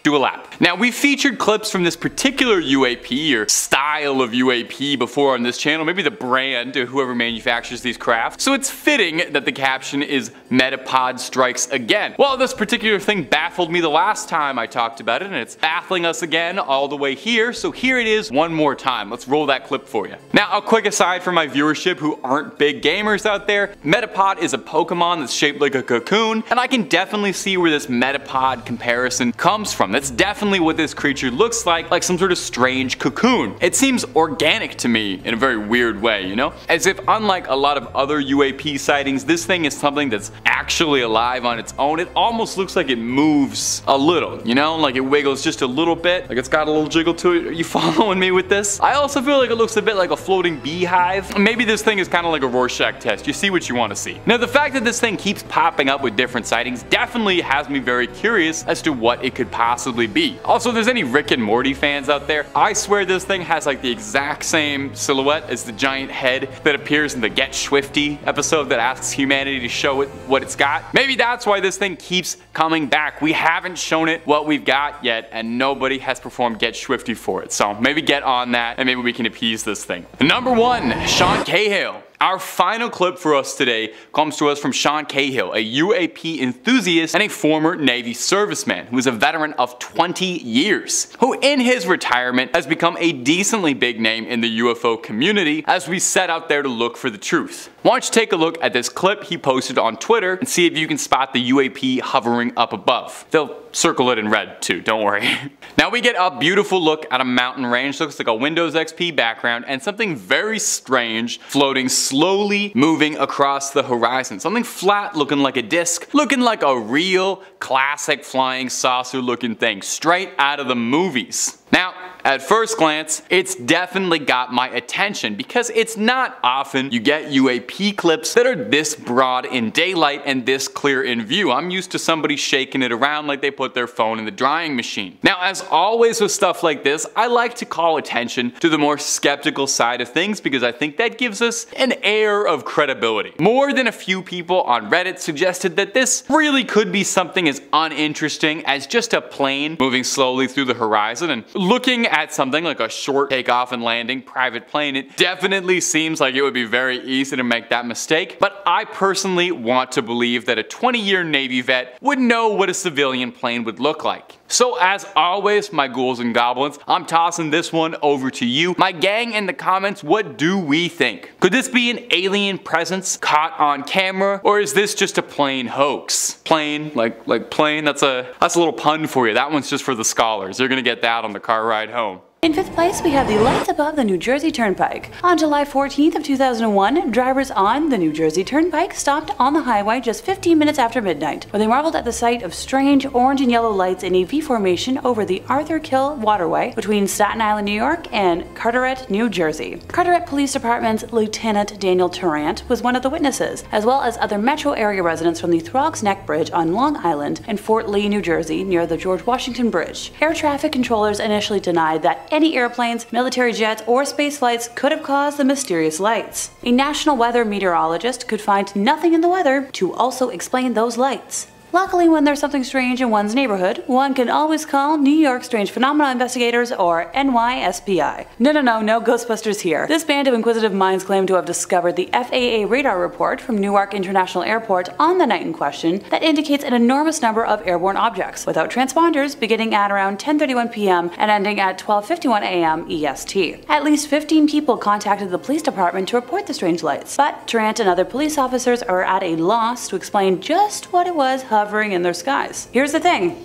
Do a lap. Now, we've featured clips from this particular UAP or style of UAP before on this channel, maybe the brand or whoever manufactures these crafts, so it's fitting that the caption is "Metapod strikes again." Well, this particular thing baffled me the last time I talked about it, and it's baffling us again all the way here, so here it is one more time. Let's roll that clip for you. Now, a quick aside for my viewership who aren't big gamers out there, Metapod is a Pokemon that's shaped like a cocoon, and I can definitely see where this Metapod comparison comes from. That's definitely what this creature looks like some sort of strange cocoon. It seems organic to me in a very weird way, you know? As if unlike a lot of other UAP sightings, this thing is something that's actually alive on its own. It almost looks like it moves a little, you know? Like it wiggles just a little bit, like it's got a little jiggle to it. Are you following me with this? I also feel like it looks a bit like a floating beehive. Maybe this thing is kind of like a Rorschach test. You see what you want to see. Now the fact that this thing keeps popping up with different sightings definitely has me very curious as to what it could possibly be. Also, if there's any Rick and Morty fans out there, I swear this thing has like the exact same silhouette as the giant head that appears in the Get Swifty episode that asks humanity to show it what it's got. Maybe that's why this thing keeps coming back. We haven't shown it what we've got yet, and nobody has performed Get Swifty for it. So maybe get on that and maybe we can appease this thing. Number 1, Sean Kahill. Our final clip for us today comes to us from Sean Kahill, a UAP enthusiast and a former Navy serviceman who is a veteran of 20 years, who in his retirement has become a decently big name in the UFO community as we set out there to look for the truth. Why don't you take a look at this clip he posted on Twitter and see if you can spot the UAP hovering up above. They'll circle it in red too, don't worry. Now we get a beautiful look at a mountain range, looks like a Windows XP background, and something very strange floating slowly moving across the horizon. Something flat looking like a disc, looking like a real classic flying saucer looking thing straight out of the movies. Now, at first glance, it's definitely got my attention because it's not often you get UAP clips that are this broad in daylight and this clear in view. I'm used to somebody shaking it around like they put their phone in the drying machine. Now, as always with stuff like this, I like to call attention to the more skeptical side of things because I think that gives us an air of credibility. More than a few people on Reddit suggested that this really could be something as uninteresting as just a plane moving slowly through the horizon, and looking at something like a short takeoff and landing private plane, it definitely seems like it would be very easy to make that mistake, but I personally want to believe that a 20-year Navy vet would know what a civilian plane would look like. So as always, my ghouls and goblins, I'm tossing this one over to you. My gang in the comments, what do we think? Could this be an alien presence caught on camera, or is this just a plain hoax? Plain, like plain, that's a little pun for you. That one's just for the scholars. You're gonna get that on the car ride home.
In 5th place, we have the lights above the New Jersey Turnpike. On July 14th of 2001, drivers on the New Jersey Turnpike stopped on the highway just 15 minutes after midnight, where they marveled at the sight of strange orange and yellow lights in a V formation over the Arthur Kill waterway between Staten Island, New York and Carteret, New Jersey. Carteret Police Department's Lieutenant Daniel Tarrant was one of the witnesses, as well as other metro area residents from the Throgs Neck Bridge on Long Island and Fort Lee, New Jersey, near the George Washington Bridge. Air traffic controllers initially denied that any airplanes, military jets, or space flights could have caused the mysterious lights. A national weather meteorologist could find nothing in the weather to also explain those lights. Luckily, when there's something strange in one's neighborhood, one can always call New York Strange Phenomena Investigators, or NYSPI. No Ghostbusters here. This band of inquisitive minds claim to have discovered the FAA radar report from Newark International Airport on the night in question that indicates an enormous number of airborne objects, without transponders, beginning at around 10:31 p.m. and ending at 12:51 a.m. EST. At least 15 people contacted the police department to report the strange lights, but Tarrant and other police officers are at a loss to explain just what it was hovering in their skies. Here's the thing.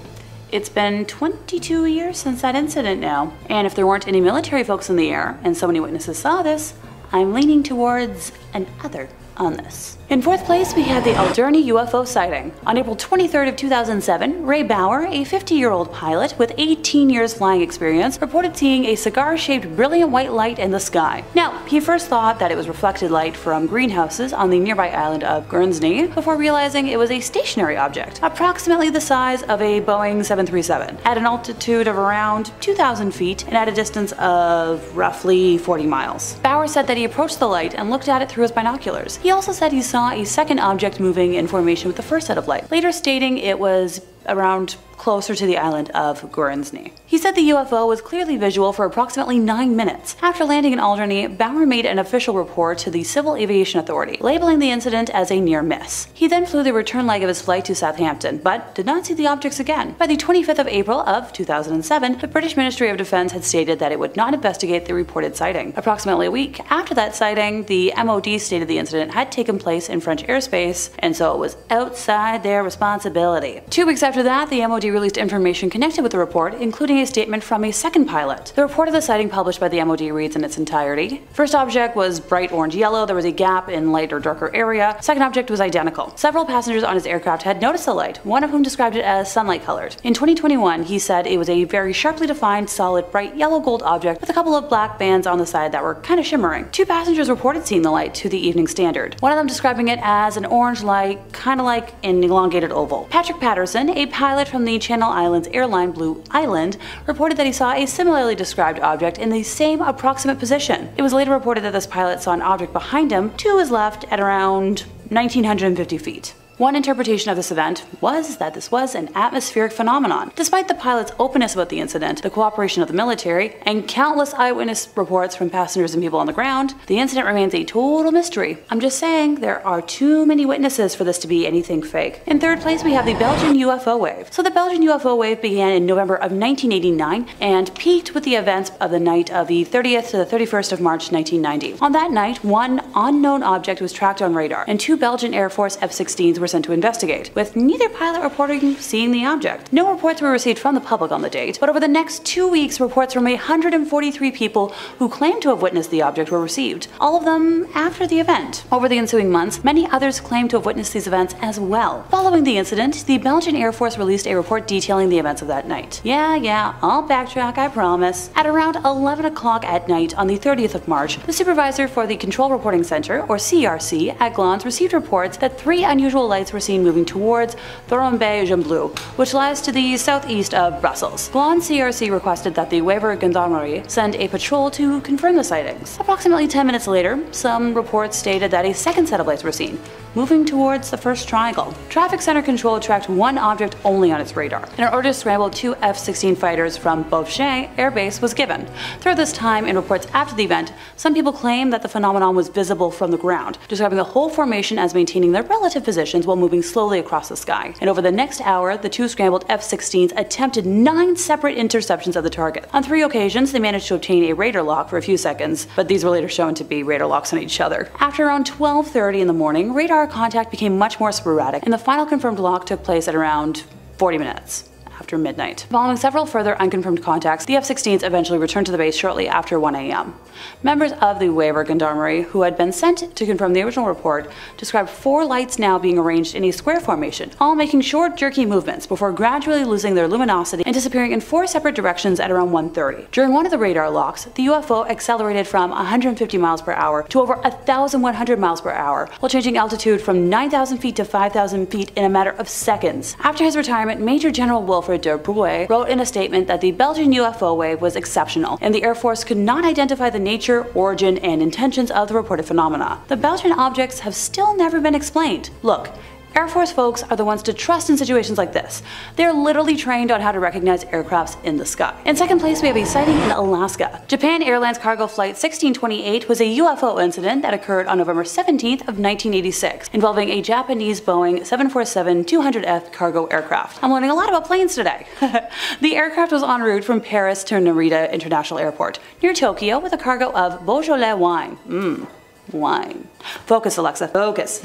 It's been 22 years since that incident now, and if there weren't any military folks in the air and so many witnesses saw this, I'm leaning towards an other on this. In 4th place, we have the Alder UFO Sighting. On April 23rd of 2007, Ray Bauer, a 50-year-old pilot with 18 years flying experience, reported seeing a cigar-shaped brilliant white light in the sky. Now, he first thought that it was reflected light from greenhouses on the nearby island of Guernsey, before realizing it was a stationary object, approximately the size of a Boeing 737, at an altitude of around 2,000 feet and at a distance of roughly 40 miles. Bauer said that he approached the light and looked at it through his binoculars. He also said he saw a second object moving in formation with the first set of light, later stating it was around closer to the island of Guernsey. He said the UFO was clearly visual for approximately 9 minutes. After landing in Alderney, Bauer made an official report to the Civil Aviation Authority, labeling the incident as a near miss. He then flew the return leg of his flight to Southampton, but did not see the objects again. By the 25th of April of 2007, the British Ministry of Defence had stated that it would not investigate the reported sighting. Approximately a week after that sighting, the MOD stated the incident had taken place in French airspace, and so it was outside their responsibility. 2 weeks after that, the MOD released information connected with the report, including a statement from a second pilot. The report of the sighting published by the MOD reads in its entirety. First object was bright orange-yellow, there was a gap in light or darker area. Second object was identical. Several passengers on his aircraft had noticed the light, one of whom described it as sunlight colored. In 2021, he said it was a very sharply defined, solid, bright yellow-gold object with a couple of black bands on the side that were kind of shimmering. 2 passengers reported seeing the light to the Evening Standard, one of them describing it as an orange light, kind of like an elongated oval. Patrick Patterson, a pilot from the Channel Islands airline Blue Island, reported that he saw a similarly described object in the same approximate position. It was later reported that this pilot saw an object behind him to his left at around 1950 feet. One interpretation of this event was that this was an atmospheric phenomenon. Despite the pilot's openness about the incident, the cooperation of the military, and countless eyewitness reports from passengers and people on the ground, the incident remains a total mystery. I'm just saying, there are too many witnesses for this to be anything fake. In third place, we have the Belgian UFO Wave. So the Belgian UFO Wave began in November of 1989 and peaked with the events of the night of the 30th to the 31st of March 1990. On that night, one unknown object was tracked on radar, and 2 Belgian Air Force F-16s were sent to investigate, with neither pilot reporting seeing the object. No reports were received from the public on the date, but over the next 2 weeks, reports from 143 people who claimed to have witnessed the object were received, all of them after the event. Over the ensuing months, many others claimed to have witnessed these events as well. Following the incident, the Belgian Air Force released a report detailing the events of that night. Yeah, I'll backtrack, I promise. At around 11 o'clock at night on the 30th of March, the supervisor for the Control Reporting Center, or CRC, at Glans received reports that 3 unusual lights were seen moving towards Thorenby-Gembloux, which lies to the southeast of Brussels. Glans CRC requested that the Waiver Gendarmerie send a patrol to confirm the sightings. Approximately 10 minutes later, some reports stated that a second set of lights were seen, moving towards the first triangle. Traffic Center Control tracked one object only on its radar, and an order to scramble 2 F-16 fighters from Beauvais Air Base was given. Throughout this time, in reports after the event, some people claimed that the phenomenon was visible from the ground, describing the whole formation as maintaining their relative positions while moving slowly across the sky. And over the next hour, the 2 scrambled F-16s attempted 9 separate interceptions of the target. On 3 occasions, they managed to obtain a radar lock for a few seconds, but these were later shown to be radar locks on each other. After around 12:30 in the morning, radar contact became much more sporadic, and the final confirmed lock took place at around 40 minutes. After midnight. Following several further unconfirmed contacts, the F-16s eventually returned to the base shortly after 1 a.m. Members of the Waiver Gendarmerie, who had been sent to confirm the original report, described 4 lights now being arranged in a square formation, all making short, jerky movements before gradually losing their luminosity and disappearing in 4 separate directions at around 1:30. During one of the radar locks, the UFO accelerated from 150 miles per hour to over 1,100 miles per hour, while changing altitude from 9,000 feet to 5,000 feet in a matter of seconds. After his retirement, Major General Wilfred de Bruy wrote in a statement that the Belgian UFO wave was exceptional, and the Air Force could not identify the nature, origin, and intentions of the reported phenomena. The Belgian objects have still never been explained. Look, Air Force folks are the ones to trust in situations like this. They're literally trained on how to recognize aircrafts in the sky. In second place, we have a sighting in Alaska. Japan Airlines cargo flight 1628 was a UFO incident that occurred on November 17th of 1986, involving a Japanese Boeing 747-200F cargo aircraft. I'm learning a lot about planes today. The aircraft was en route from Paris to Narita International Airport, near Tokyo, with a cargo of Beaujolais wine. Wine. Focus, Alexa, focus.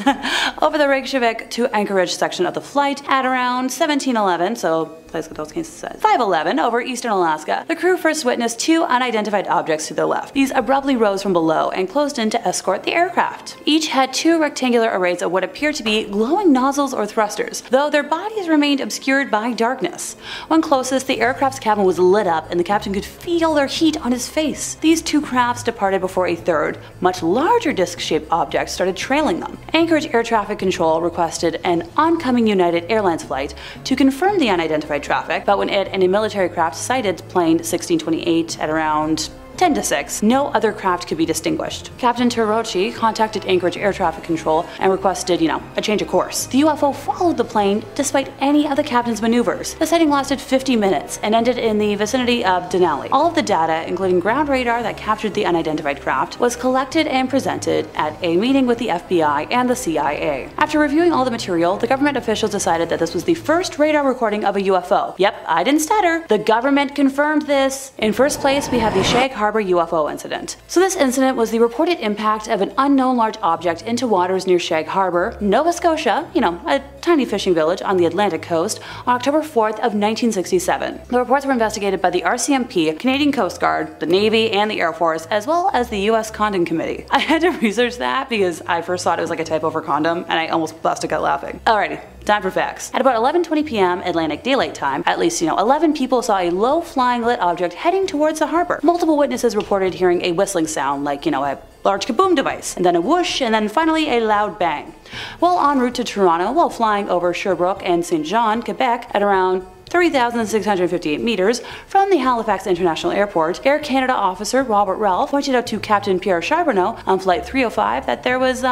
Over the Reykjavik to Anchorage section of the flight at around 1711, so please get those cases 511 over eastern Alaska, the crew first witnessed 2 unidentified objects to their left. These abruptly rose from below and closed in to escort the aircraft. Each had 2 rectangular arrays of what appeared to be glowing nozzles or thrusters, though their bodies remained obscured by darkness. When closest, the aircraft's cabin was lit up and the captain could feel their heat on his face. These 2 crafts departed before a third, much larger disc-shaped object started trailing them. Anchorage Air Traffic Control requested an oncoming United Airlines flight to confirm the unidentified traffic, but when it and a military craft sighted plane 1628 at around 10-6. No other craft could be distinguished. Captain Terauchi contacted Anchorage Air Traffic Control and requested, a change of course. The UFO followed the plane despite any of the captain's maneuvers. The sighting lasted 50 minutes and ended in the vicinity of Denali. All of the data, including ground radar that captured the unidentified craft, was collected and presented at a meeting with the FBI and the CIA. After reviewing all the material, the government officials decided that this was the first radar recording of a UFO. Yep, I didn't stutter. The government confirmed this. In first place, we have the Shag Harbor UFO incident. So this incident was the reported impact of an unknown large object into waters near Shag Harbor, Nova Scotia, a tiny fishing village on the Atlantic coast, on October 4th of 1967. The reports were investigated by the RCMP, Canadian Coast Guard, the Navy, and the Air Force, as well as the U.S. Condom Committee. I had to research that because I first thought it was like a typo for condom, and I almost busted out laughing. Alrighty. Time for facts. At about 11:20 p.m. Atlantic Daylight Time, at least 11 people saw a low-flying lit object heading towards the harbor. Multiple witnesses reported hearing a whistling sound like, a large kaboom device, and then a whoosh, and then finally a loud bang. While en route to Toronto, while flying over Sherbrooke and St. John, Quebec, at around 3,658 meters from the Halifax International Airport, Air Canada officer Robert Ralph pointed out to Captain Pierre Charbonneau on Flight 305 that there was,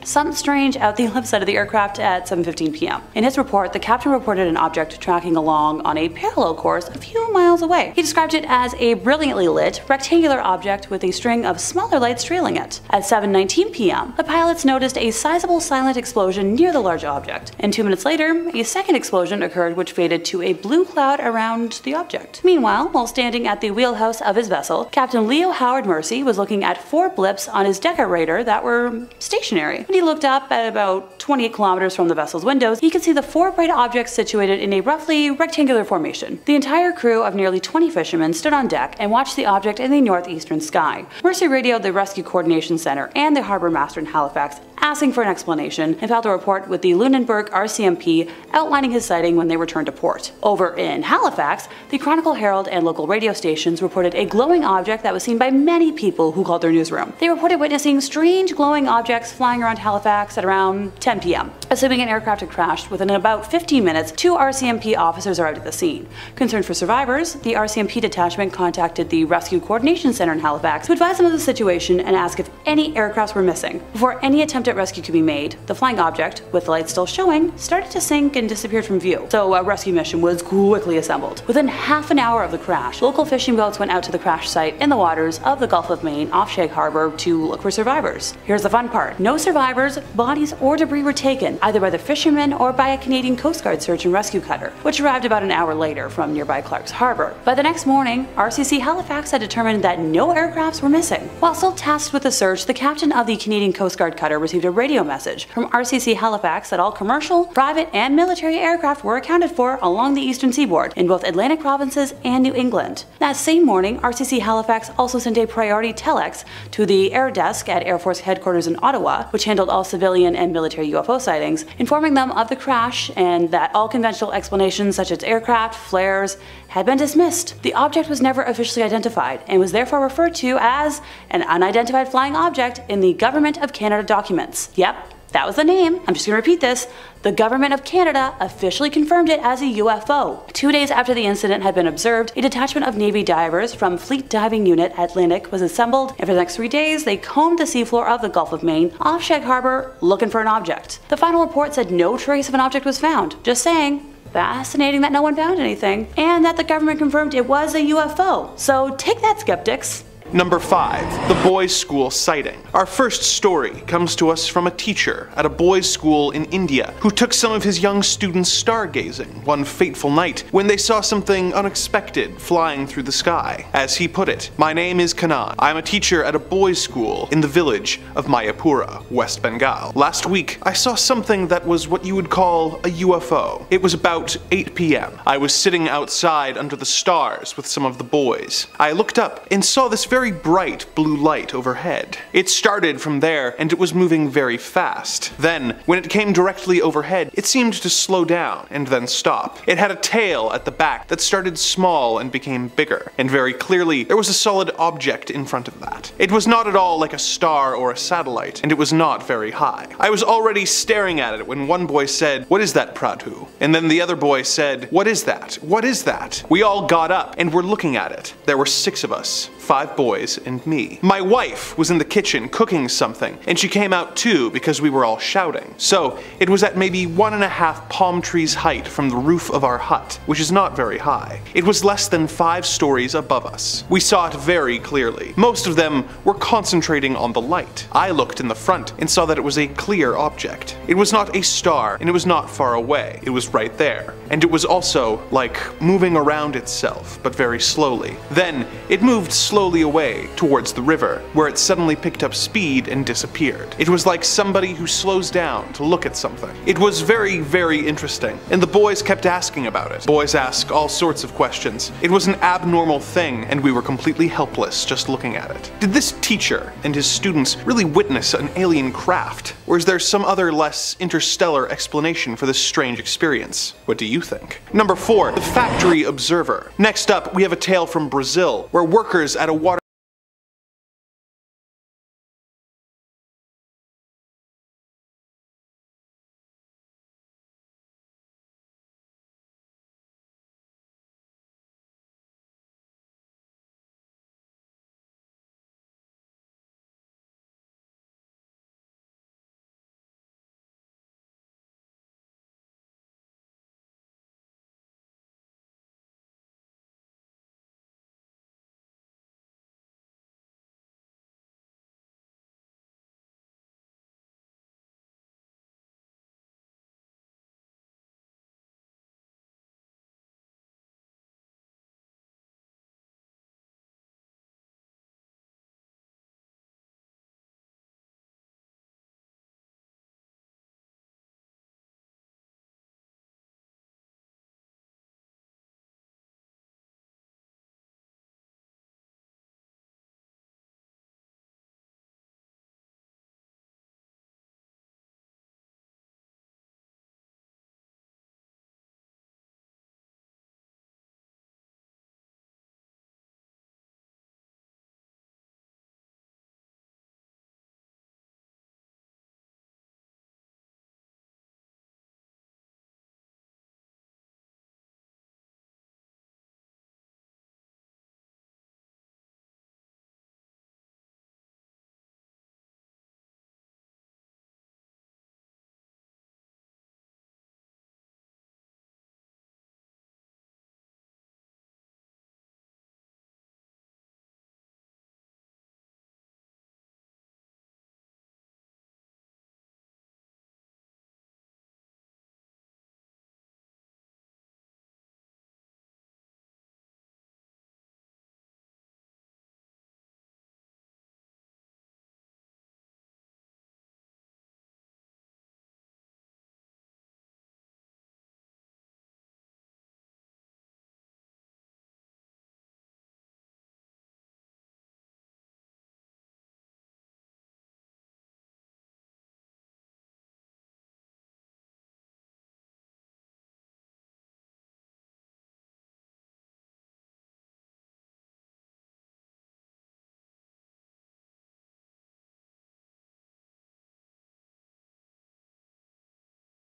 something strange out the left side of the aircraft at 7:15 p.m. In his report, the captain reported an object tracking along on a parallel course a few miles away. He described it as a brilliantly lit, rectangular object with a string of smaller lights trailing it. At 7:19 p.m., the pilots noticed a sizable silent explosion near the large object, and 2 minutes later, a second explosion occurred which faded to a blue cloud around the object. Meanwhile, while standing at the wheelhouse of his vessel, Captain Leo Howard Mercy was looking at 4 blips on his Decker radar that were stationary. When he looked up at about 28 kilometers from the vessel's windows, he could see the 4 bright objects situated in a roughly rectangular formation. The entire crew of nearly 20 fishermen stood on deck and watched the object in the northeastern sky. Mercy radioed the Rescue Coordination Center and the harbor master in Halifax, asking for an explanation, and filed a report with the Lunenburg RCMP outlining his sighting when they returned to port. Over in Halifax, the Chronicle Herald and local radio stations reported a glowing object that was seen by many people who called their newsroom. They reported witnessing strange glowing objects flying around Halifax at around 10 p.m. Assuming an aircraft had crashed, within about 15 minutes, 2 RCMP officers arrived at the scene. Concerned for survivors, the RCMP detachment contacted the Rescue Coordination Center in Halifax to advise them of the situation and ask if any aircrafts were missing. Before any attempt at rescue could be made, the flying object, with the light still showing, started to sink and disappeared from view, so a rescue mission was quickly assembled. Within half an hour of the crash, local fishing boats went out to the crash site in the waters of the Gulf of Maine off Shag Harbor to look for survivors. Here's the fun part. No survivors, bodies, or debris were taken, either by the fishermen or by a Canadian Coast Guard search and rescue cutter, which arrived about an hour later from nearby Clark's Harbor. By the next morning, RCC Halifax had determined that no aircrafts were missing. While still tasked with the search, the captain of the Canadian Coast Guard cutter received a radio message from RCC Halifax that all commercial, private, and military aircraft were accounted for along the eastern seaboard in both Atlantic provinces and New England. That same morning, RCC Halifax also sent a priority telex to the air desk at Air Force headquarters in Ottawa, which handled all civilian and military UFO sightings, informing them of the crash and that all conventional explanations such as aircraft, flares, had been dismissed. The object was never officially identified and was therefore referred to as an unidentified flying object in the Government of Canada documents. Yep, that was the name. I'm just gonna repeat this. The Government of Canada officially confirmed it as a UFO. 2 days after the incident had been observed, a detachment of Navy divers from Fleet Diving Unit Atlantic was assembled, and for the next 3 days, they combed the seafloor of the Gulf of Maine off Shag Harbor looking for an object. The final report said no trace of an object was found. Just saying. Fascinating that no one found anything, and that the government confirmed it was a UFO. So take that, skeptics.
Number 5. The Boys' School Sighting. Our first story comes to us from a teacher at a boys' school in India who took some of his young students stargazing one fateful night when they saw something unexpected flying through the sky. As he put it, "My name is Kanan. I'm a teacher at a boys' school in the village of Mayapura, West Bengal. Last week, I saw something that was what you would call a UFO. It was about 8 p.m. I was sitting outside under the stars with some of the boys. I looked up and saw this very bright blue light overhead. It started from there and it was moving very fast. Then, when it came directly overhead, it seemed to slow down and then stop. It had a tail at the back that started small and became bigger, and very clearly there was a solid object in front of that. It was not at all like a star or a satellite, and it was not very high. I was already staring at it when one boy said, 'What is that, Pradhu?' And then the other boy said, 'What is that? What is that?' We all got up and were looking at it. There were 6 of us, 5 boys boys and me. My wife was in the kitchen cooking something, and she came out too because we were all shouting. So it was at maybe 1.5 palm trees height from the roof of our hut, which is not very high. It was less than 5 stories above us. We saw it very clearly. Most of them were concentrating on the light. I looked in the front and saw that it was a clear object. It was not a star, and it was not far away. It was right there. And it was also, like, moving around itself, but very slowly. Then, it moved slowly away towards the river, where it suddenly picked up speed and disappeared. It was like somebody who slows down to look at something. It was very, very interesting, and the boys kept asking about it. Boys ask all sorts of questions. It was an abnormal thing, and we were completely helpless just looking at it. Did this teacher and his students really witness an alien craft? Or is there some other less interstellar explanation for this strange experience? What do you think? Number 4, the factory observer. Next up, we have a tale from Brazil, where workers at a water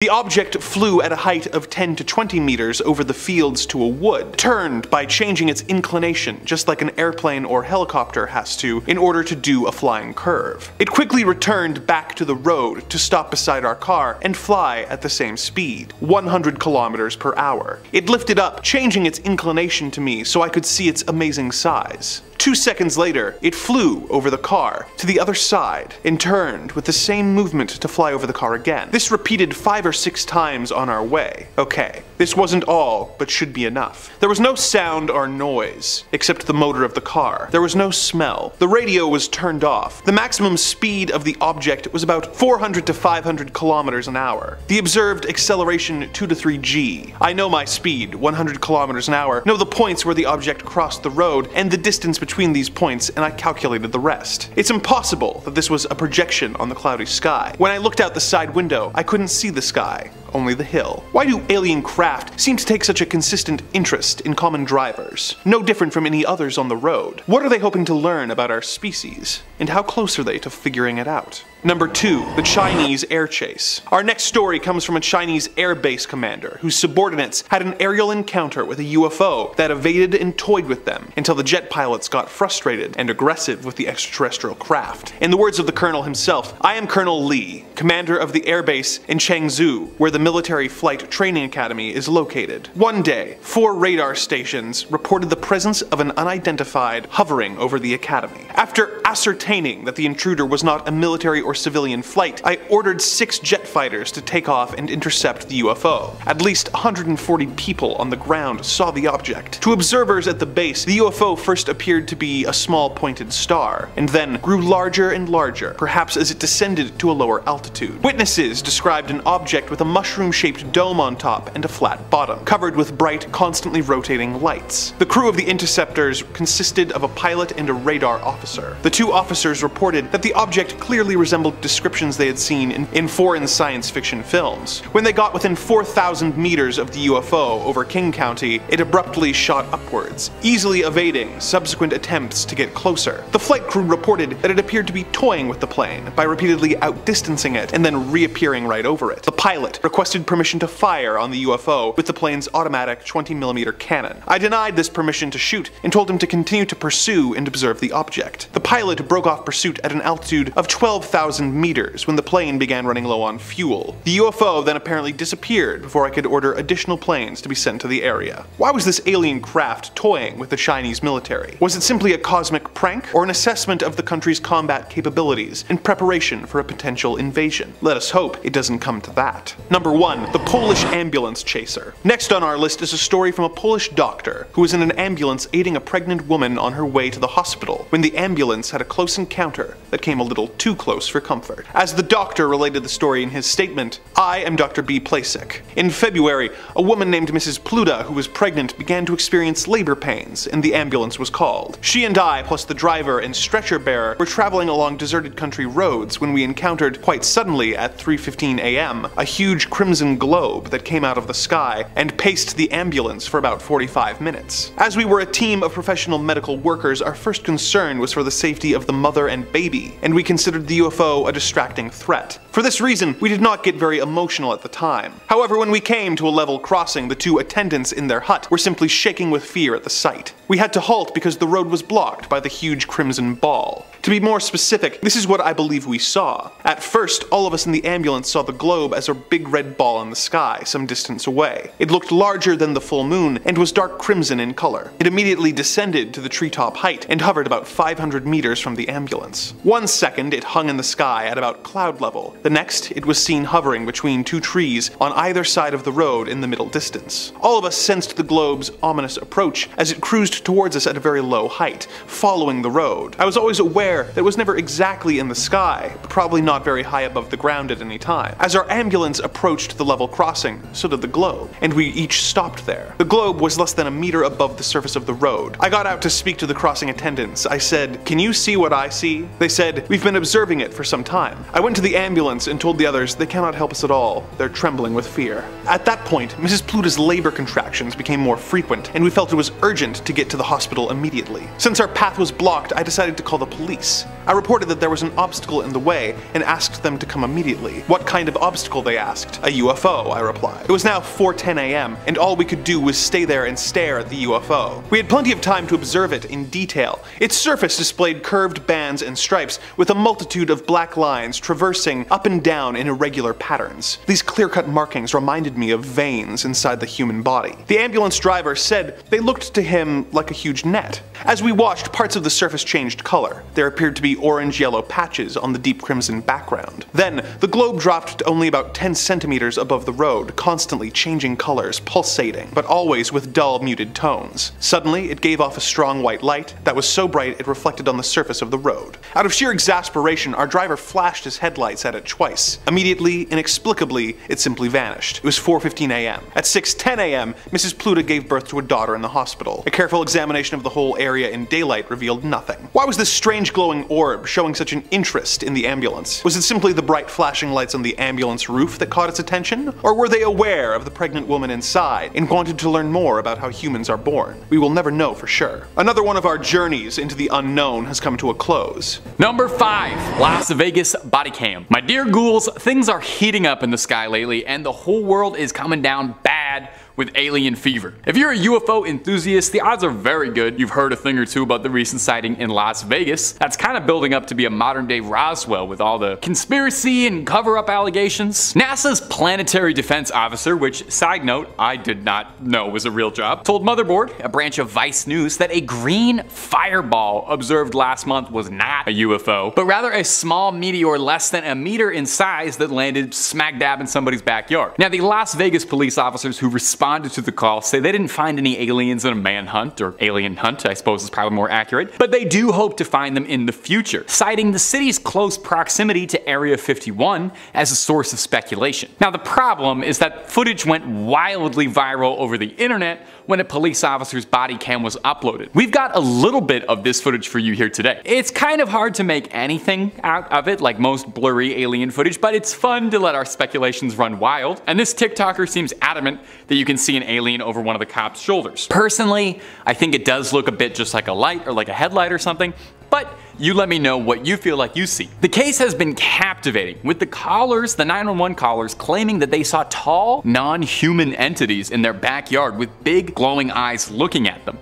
The object flew at a height of 10 to 20 meters over the fields to a wood, turned by changing its inclination, just like an airplane or helicopter has to, in order to do a flying curve. It quickly returned back to the road to stop beside our car and fly at the same speed, 100 kilometers per hour. It lifted up, changing its inclination to me so I could see its amazing size. 2 seconds later, it flew over the car to the other side and turned with the same movement to fly over the car again. This repeated 5 or 6 times on our way. Okay, this wasn't all, but should be enough. There was no sound or noise, except the motor of the car. There was no smell. The radio was turned off. The maximum speed of the object was about 400 to 500 kilometers an hour. The observed acceleration 2 to 3 G. I know my speed, 100 kilometers an hour, know the points where the object crossed the road and the distance between these points, and I calculated the rest. It's impossible that this was a projection on the cloudy sky. When I looked out the side window, I couldn't see the sky, only the hill. Why do alien craft seem to take such a consistent interest in common drivers? No different from any others on the road. What are they hoping to learn about our species? And how close are they to figuring it out? Number 2. The Chinese air chase. Our next story comes from a Chinese air base commander whose subordinates had an aerial encounter with a UFO that evaded and toyed with them until the jet pilots got frustrated and aggressive with the extraterrestrial craft. In the words of the colonel himself, "I am Colonel Li, commander of the air base in Chengdu, where the Military Flight Training Academy is located. One day, 4 radar stations reported the presence of an unidentified hovering over the academy. After ascertaining that the intruder was not a military or civilian flight, I ordered 6 jet fighters to take off and intercept the UFO. At least 140 people on the ground saw the object. To observers at the base, the UFO first appeared to be a small pointed star, and then grew larger and larger, perhaps as it descended to a lower altitude. Witnesses described an object with a mushroom-shaped dome on top and a flat bottom, covered with bright, constantly rotating lights. The crew of the interceptors consisted of a pilot and a radar officer. The 2 officers reported that the object clearly resembled descriptions they had seen in foreign science fiction films. When they got within 4,000 meters of the UFO over King County, it abruptly shot upwards, easily evading subsequent attempts to get closer. The flight crew reported that it appeared to be toying with the plane by repeatedly outdistancing it and then reappearing right over it. The pilot requested permission to fire on the UFO with the plane's automatic 20mm cannon. I denied this permission to shoot and told him to continue to pursue and observe the object. The pilot broke off pursuit at an altitude of 12,000 meters when the plane began running low on fuel. The UFO then apparently disappeared before I could order additional planes to be sent to the area. Why was this alien craft toying with the Chinese military? Was it simply a cosmic prank, or an assessment of the country's combat capabilities in preparation for a potential invasion? Let us hope it doesn't come to that. Number 1. The Polish ambulance chaser. Next on our list is a story from a Polish doctor who was in an ambulance aiding a pregnant woman on her way to the hospital when the ambulance had a close encounter that came a little too close for comfort. As the doctor related the story in his statement, "I am Dr. B. Plasek. In February, a woman named Mrs. Pluta who was pregnant began to experience labor pains and the ambulance was called. She and I, plus the driver and stretcher bearer, were traveling along deserted country roads when we encountered, quite suddenly at 3:15 a.m., a huge crimson globe that came out of the sky and paced the ambulance for about 45 minutes. As we were a team of professional medical workers, our first concern was for the safety of the mother and baby, and we considered the UFO a distracting threat. For this reason, we did not get very emotional at the time. However, when we came to a level crossing, the 2 attendants in their hut were simply shaking with fear at the sight. We had to halt because the road was blocked by the huge crimson ball. To be more specific, this is what I believe we saw. At first, all of us in the ambulance saw the globe as a big red ball in the sky, some distance away. It looked larger than the full moon and was dark crimson in color. It immediately descended to the treetop height and hovered about 500 meters from the ambulance. 1 second, it hung in the sky at about cloud level. The next, it was seen hovering between 2 trees on either side of the road in the middle distance. All of us sensed the globe's ominous approach as it cruised towards us at a very low height, following the road. I was always aware that it was never exactly in the sky, but probably not very high above the ground at any time. As our ambulance approached the level crossing, so did the globe, and we each stopped there. The globe was less than a meter above the surface of the road. I got out to speak to the crossing attendants. I said, "Can you see what I see?" They said, "We've been observing it for some time." I went to the ambulance and told the others they cannot help us at all. They're trembling with fear. At that point, Mrs. Pluta's labor contractions became more frequent, and we felt it was urgent to get to the hospital immediately. Since our path was blocked, I decided to call the police. I reported that there was an obstacle in the way and asked them to come immediately. What kind of obstacle, they asked. A UFO, I replied. It was now 4:10 a.m., and all we could do was stay there and stare at the UFO. We had plenty of time to observe it in detail. Its surface displayed curved bands and stripes with a multitude of black lines traversing up and down in irregular patterns. These clear-cut markings reminded me of veins inside the human body. The ambulance driver said they looked to him like a huge net. As we watched, parts of the surface changed color. There appeared to be orange-yellow patches on the deep crimson background. Then, the globe dropped to only about 10 centimeters above the road, constantly changing colors, pulsating, but always with dull, muted tones. Suddenly, it gave off a strong white light that was so bright it reflected on the surface of the road. Out of sheer exasperation, our driver flashed his headlights at it twice. Immediately, inexplicably, it simply vanished. It was 4:15 a.m. At 6:10 a.m., Mrs. Pluta gave birth to a daughter in the hospital. A careful examination of the whole area in daylight revealed nothing. Why was this strange glowing orb showing such an interest in the ambulance? Was it simply the bright flashing lights on the ambulance roof that caught its attention? Or were they aware of the pregnant woman inside and wanted to learn more about how humans are born? We will never know for sure. Another one of our journeys into the unknown has come to a close.
Number 5. Las Vegas body cam. My dear ghouls, things are heating up in the sky lately and the whole world is coming down bad with alien fever. If you're a UFO enthusiast, the odds are very good you've heard a thing or two about the recent sighting in Las Vegas. That's kind of building up to be a modern day Roswell with all the conspiracy and cover-up allegations. NASA's planetary defense officer, which, side note, I did not know was a real job, told Motherboard, a branch of Vice News, that a green fireball observed last month was not a UFO, but rather a small meteor less than a meter in size that landed smack dab in somebody's backyard. Now, the Las Vegas police officers who responded to the call say they didn't find any aliens in a manhunt, or alien hunt I suppose is probably more accurate, but they do hope to find them in the future, citing the city's close proximity to Area 51 as a source of speculation. Now the problem is that footage went wildly viral over the internet when a police officer's body cam was uploaded. We've got a little bit of this footage for you here today. It's kind of hard to make anything out of it like most blurry alien footage, but it's fun to let our speculations run wild, and this TikToker seems adamant that you can see an alien over one of the cops' shoulders. Personally, I think it does look a bit just like a light or like a headlight or something, but you let me know what you feel like you see. The case has been captivating, with the callers, the 911 callers, claiming that they saw tall, non-human entities in their backyard with big glowing eyes looking at them.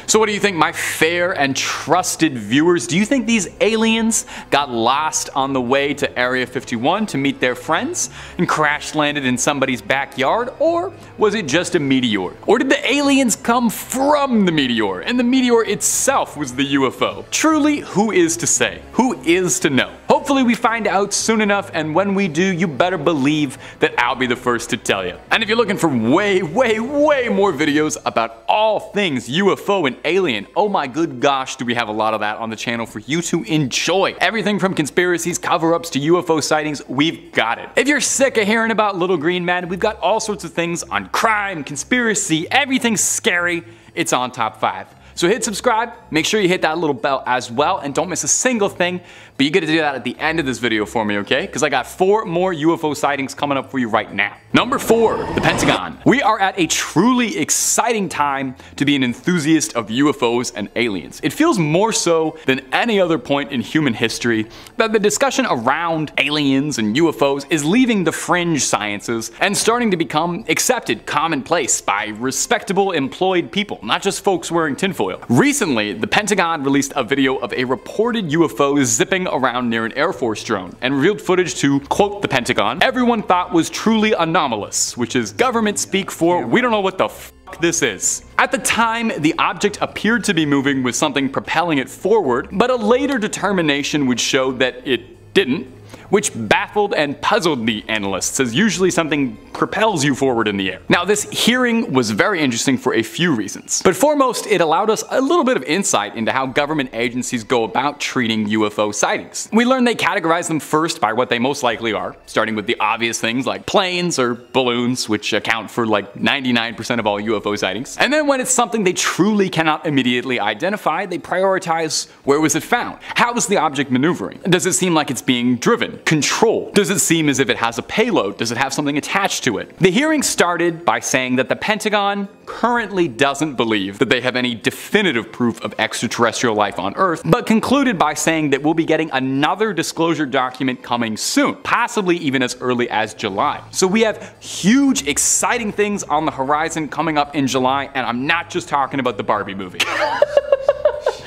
So what do you think, my fair and trusted viewers? Do you think these aliens got lost on the way to Area 51 to meet their friends and crash landed in somebody's backyard? Or was it just a meteor? Or did the aliens come from the meteor and the meteor itself was the UFO? Truly, who is to say? Who is to know? Hopefully we find out soon enough, and when we do, you better believe that I'll be the first to tell you. And if you're looking for way more videos about all things UFO and alien, oh my good gosh, do we have a lot of that on the channel for you to enjoy. Everything from conspiracies, cover-ups to UFO sightings, we've got it. If you're sick of hearing about little green men, we've got all sorts of things on crime, conspiracy, everything scary. It's on Top 5. So hit subscribe, make sure you hit that little bell as well, and don't miss a single thing, but you get to do that at the end of this video for me, okay? Because I got 4 more UFO sightings coming up for you right now. Number 4, the Pentagon. We are at a truly exciting time to be an enthusiast of UFOs and aliens. It feels more so than any other point in human history that the discussion around aliens and UFOs is leaving the fringe sciences and starting to become accepted, commonplace by respectable employed people, not just folks wearing tinfoil. Recently, the Pentagon released a video of a reported UFO zipping around near an Air Force drone and revealed footage to, quote the Pentagon, everyone thought was truly anomalous, which is government speak for we don't know what the f this is. At the time, the object appeared to be moving with something propelling it forward, but a later determination would show that it didn't, which baffled and puzzled the analysts, as usually something propels you forward in the air. Now, this hearing was very interesting for a few reasons, but foremost, it allowed us a little bit of insight into how government agencies go about treating UFO sightings. We learned they categorize them first by what they most likely are, starting with the obvious things like planes or balloons, which account for like 99% of all UFO sightings. And then when it's something they truly cannot immediately identify, they prioritize where was it found? How is the object maneuvering? Does it seem like it's being driven? Control. Does it seem as if it has a payload? Does it have something attached to it? The hearing started by saying that the Pentagon currently doesn't believe that they have any definitive proof of extraterrestrial life on Earth, but concluded by saying that we'll be getting another disclosure document coming soon, possibly even as early as July. So we have huge, exciting things on the horizon coming up in July, and I'm not just talking about the Barbie movie.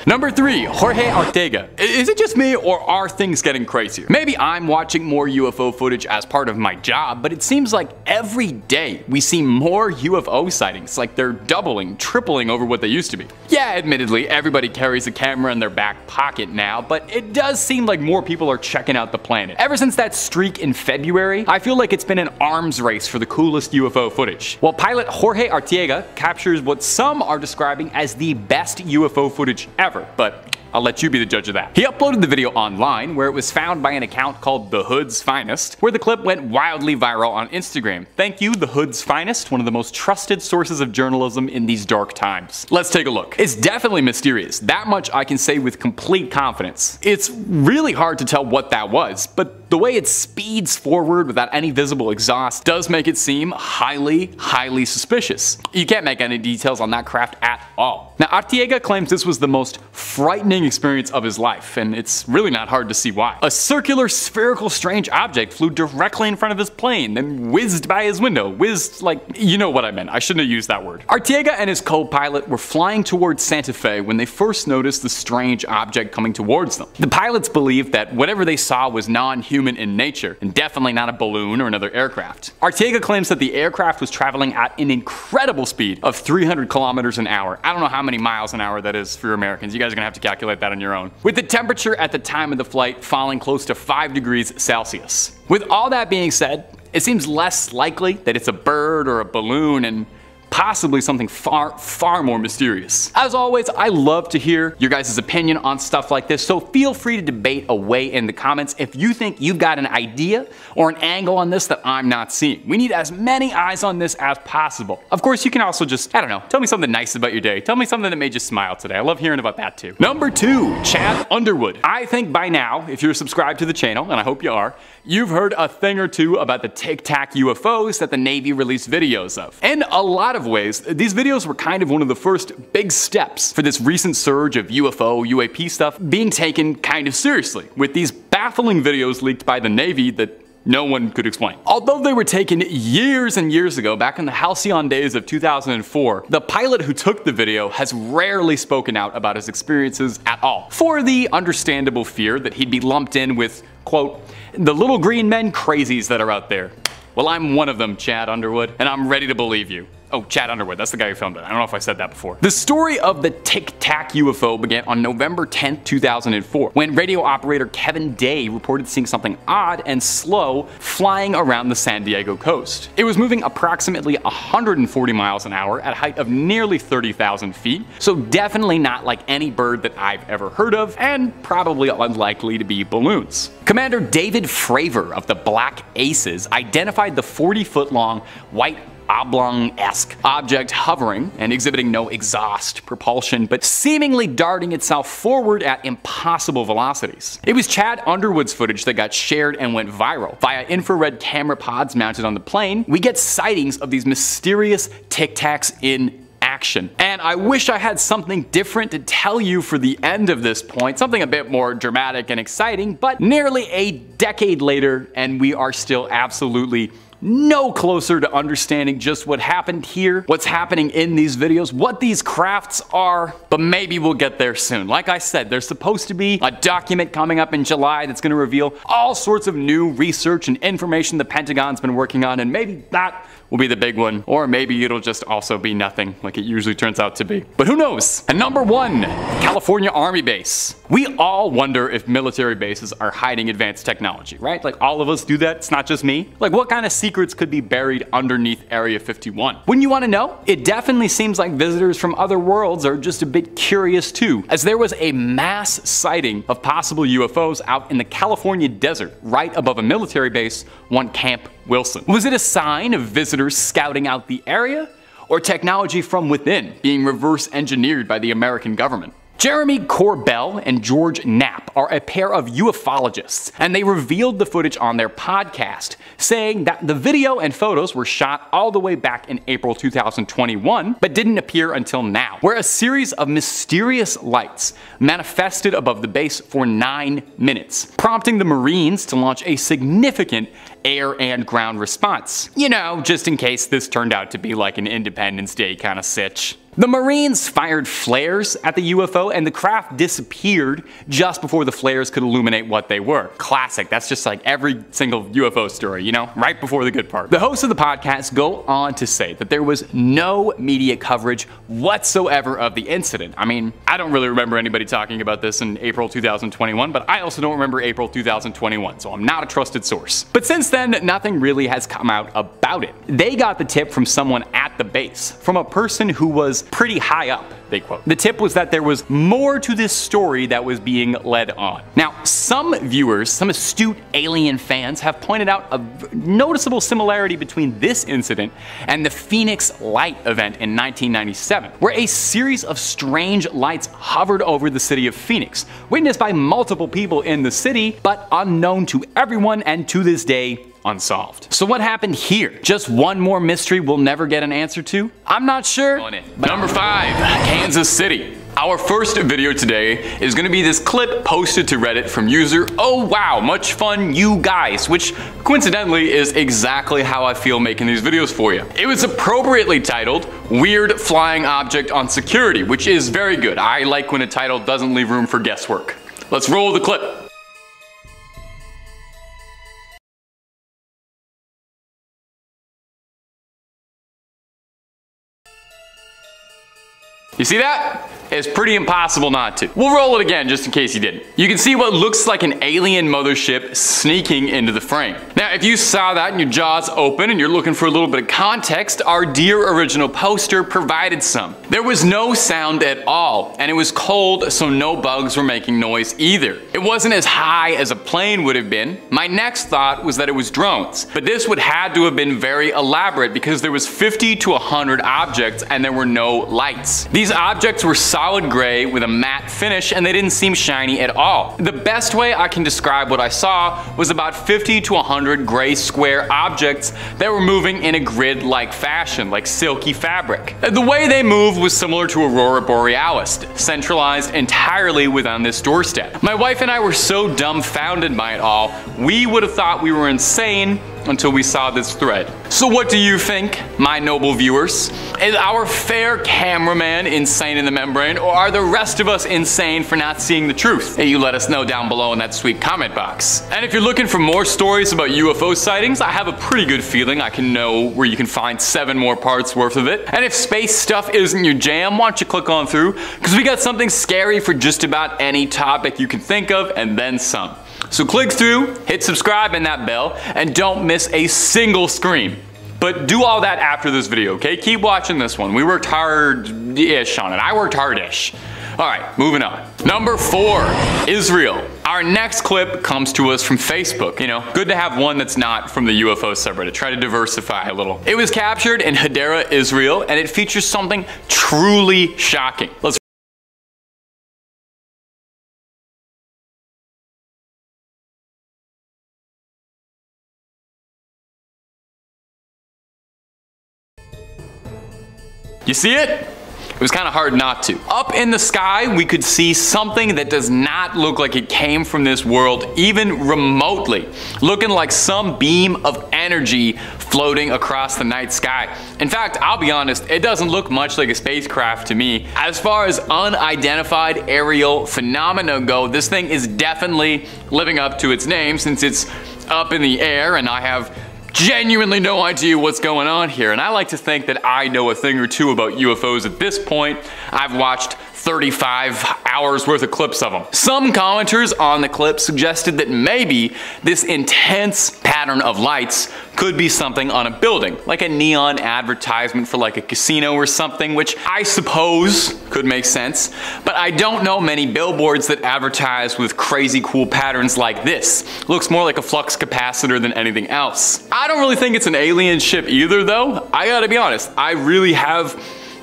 Number 3, Jorge Ortega. Is it just me, or are things getting crazier? Maybe I'm watching more UFO footage as part of my job, but it seems like every day we see more UFO sightings, like they're doubling, tripling over what they used to be. Yeah, admittedly, everybody carries a camera in their back pocket now, but it does seem like more people are checking out the planet. Ever since that streak in February, I feel like it's been an arms race for the coolest UFO footage. While pilot Jorge Ortega captures what some are describing as the best UFO footage ever, forever, but I'll let you be the judge of that. He uploaded the video online, where it was found by an account called The Hood's Finest, where the clip went wildly viral on Instagram. Thank you, The Hood's Finest, one of the most trusted sources of journalism in these dark times. Let's take a look. It's definitely mysterious. That much I can say with complete confidence. It's really hard to tell what that was, but the way it speeds forward without any visible exhaust does make it seem highly suspicious. You can't make any details on that craft at all. Now, Arteaga claims this was the most frightening experience of his life, and it's really not hard to see why. A circular, spherical, strange object flew directly in front of his plane, then whizzed by his window. Whizzed, like, you know what I meant. I shouldn't have used that word. Arteaga and his co-pilot were flying towards Santa Fe when they first noticed the strange object coming towards them. The pilots believed that whatever they saw was non-human in nature, and definitely not a balloon or another aircraft. Arteaga claims that the aircraft was traveling at an incredible speed of 300 kilometers an hour. I don't know how many miles an hour that is for Americans. You guys are gonna have to calculate that on your own. With the temperature at the time of the flight falling close to 5 degrees Celsius. With all that being said, it seems less likely that it's a bird or a balloon, and possibly something far more mysterious. As always, I love to hear your guys' opinion on stuff like this, so feel free to debate away in the comments if you think you've got an idea or an angle on this that I'm not seeing. We need as many eyes on this as possible. Of course, you can also just, I don't know, tell me something nice about your day. Tell me something that made you smile today. I love hearing about that too. Number 2, Chad Underwood. I think by now, if you're subscribed to the channel, and I hope you are, you've heard a thing or two about the Tic Tac UFOs that the Navy released videos of. In a lot of ways, these videos were kind of one of the first big steps for this recent surge of UFO, UAP stuff being taken kind of seriously, with these baffling videos leaked by the Navy that no one could explain. Although they were taken years and years ago, back in the halcyon days of 2004, the pilot who took the video has rarely spoken out about his experiences at all, for the understandable fear that he'd be lumped in with, quote, the little green men crazies that are out there. Well, I'm one of them, Chad Underwood, and I'm ready to believe you. Oh, Chad Underwood, that's the guy who filmed it. I don't know if I said that before. The story of the Tic Tac UFO began on November 10th, 2004, when radio operator Kevin Day reported seeing something odd and slow flying around the San Diego coast. It was moving approximately 140 miles an hour at a height of nearly 30,000 feet, so definitely not like any bird that I've ever heard of, and probably unlikely to be balloons. Commander David Fravor of the Black Aces identified the 40-foot-long white oblong-esque object hovering and exhibiting no exhaust, propulsion, but seemingly darting itself forward at impossible velocities. It was Chad Underwood's footage that got shared and went viral. Via infrared camera pods mounted on the plane, we get sightings of these mysterious Tic Tacs in action. And I wish I had something different to tell you for the end of this point, something a bit more dramatic and exciting, but nearly a decade later, and we are still absolutely no closer to understanding just what happened here, what's happening in these videos, what these crafts are, but maybe we'll get there soon. Like I said, there's supposed to be a document coming up in July that's going to reveal all sorts of new research and information the Pentagon's been working on, and maybe that will be the big one, or maybe it'll just also be nothing like it usually turns out to be. But who knows? And number 1, California Army Base. We all wonder if military bases are hiding advanced technology, right? Like all of us do that, it's not just me. Like what kind of secrets could be buried underneath Area 51? Wouldn't you want to know? It definitely seems like visitors from other worlds are just a bit curious too, as there was a mass sighting of possible UFOs out in the California desert, right above a military base, one Camp Wilson. Was it a sign of visitors scouting out the area, or technology from within being reverse engineered by the American government? Jeremy Corbell and George Knapp are a pair of ufologists, and they revealed the footage on their podcast, saying that the video and photos were shot all the way back in April 2021, but didn't appear until now, where a series of mysterious lights manifested above the base for 9 minutes, prompting the Marines to launch a significant air and ground response. You know, just in case this turned out to be like an Independence Day kind of sitch. The Marines fired flares at the UFO, and the craft disappeared just before the flares could illuminate what they were. Classic, that's just like every single UFO story, you know, right before the good part. The hosts of the podcast go on to say that there was no media coverage whatsoever of the incident. I mean, I don't really remember anybody talking about this in April 2021, but I also don't remember April 2021, so I'm not a trusted source. But since then, nothing really has come out about it. They got the tip from someone at the base, from a person who was pretty high up. they quote. The tip was that there was more to this story that was being led on. Now, some viewers, some astute alien fans have pointed out a noticeable similarity between this incident and the Phoenix Light event in 1997, where a series of strange lights hovered over the city of Phoenix, witnessed by multiple people in the city, but unknown to everyone and to this day, unsolved. So what happened here? Just one more mystery we'll never get an answer to? I'm not sure. Number 5, Kansas City. Our first video today is going to be this clip posted to Reddit from user "Oh wow, much fun you guys," which coincidentally is exactly how I feel making these videos for you. It was appropriately titled "Weird Flying Object on Security," which is very good. I like when a title doesn't leave room for guesswork. Let's roll the clip. You see that? It's pretty impossible not to. We'll roll it again just in case you didn't. You can see what looks like an alien mothership sneaking into the frame. Now, if you saw that and your jaw's open and you're looking for a little bit of context, our dear original poster provided some. There was no sound at all, and it was cold, so no bugs were making noise either. It wasn't as high as a plane would have been. My next thought was that it was drones, but this would have to have been very elaborate because there was 50 to 100 objects and there were no lights. These objects were solid gray with a matte finish and they didn't seem shiny at all. The best way I can describe what I saw was about 50 to 100 gray square objects that were moving in a grid-like fashion, like silky fabric. The way they moved was similar to Aurora Borealis, centralized entirely within this doorstep. My wife and I were so dumbfounded by it all, we would have thought we were insane until we saw this thread. So what do you think, my noble viewers? Is our fair cameraman insane in the membrane, or are the rest of us insane for not seeing the truth? Hey, you let us know down below in that sweet comment box. And if you're looking for more stories about UFO sightings, I have a pretty good feeling I can know where you can find 7 more parts worth of it. And if space stuff isn't your jam, why don't you click on through, because we got something scary for just about any topic you can think of, and then some. So click through, hit subscribe and that bell, and don't miss a single scream. But do all that after this video, okay? Keep watching this one. We worked hard-ish on it. I worked hard-ish. All right, moving on. Number 4, Israel. Our next clip comes to us from Facebook. You know, good to have one that's not from the UFO subreddit. Try to diversify a little. It was captured in Hadera, Israel, and it features something truly shocking. Let's You see it? It was kind of hard not to. Up in the sky, we could see something that does not look like it came from this world, even remotely. Looking like some beam of energy floating across the night sky. In fact, I'll be honest, it doesn't look much like a spacecraft to me. As far as unidentified aerial phenomena go, this thing is definitely living up to its name since it's up in the air and I have genuinely no idea what's going on here, and I like to think that I know a thing or two about UFOs at this point. I've watched 35 hours worth of clips of them. Some commenters on the clip suggested that maybe this intense pattern of lights could be something on a building, like a neon advertisement for like a casino or something, which I suppose could make sense, but I don't know many billboards that advertise with crazy cool patterns like this. Looks more like a flux capacitor than anything else. I don't really think it's an alien ship either though. I gotta be honest, I really have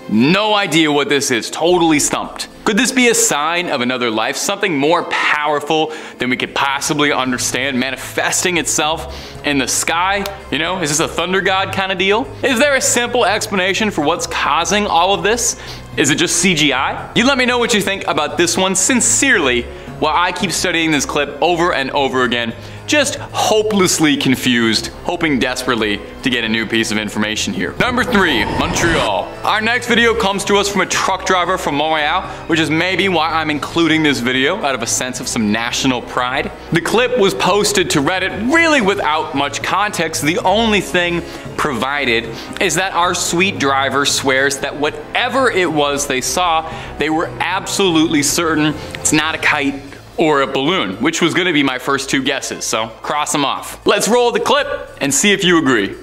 no idea what this is, totally stumped. Could this be a sign of another life, something more powerful than we could possibly understand manifesting itself in the sky? You know, is this a thunder god kind of deal? Is there a simple explanation for what's causing all of this? Is it just CGI? You let me know what you think about this one sincerely while I keep studying this clip over and over again, just hopelessly confused, hoping desperately to get a new piece of information here. Number 3, Montreal. Our next video comes to us from a truck driver from Montreal, which is maybe why I'm including this video out of a sense of some national pride. The clip was posted to Reddit really without much context. The only thing provided is that our sweet driver swears that whatever it was they saw, they were absolutely certain it's not a kite or a balloon, which was gonna be my first 2 guesses, so cross them off. Let's roll the clip and see if you agree.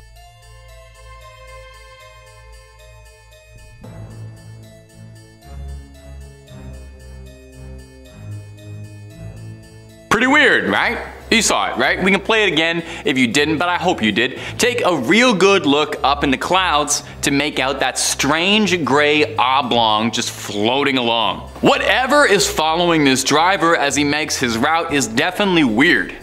Pretty weird, right? You saw it, right? We can play it again if you didn't, but I hope you did. Take a real good look up in the clouds to make out that strange gray oblong just floating along. Whatever is following this driver as he makes his route is definitely weird.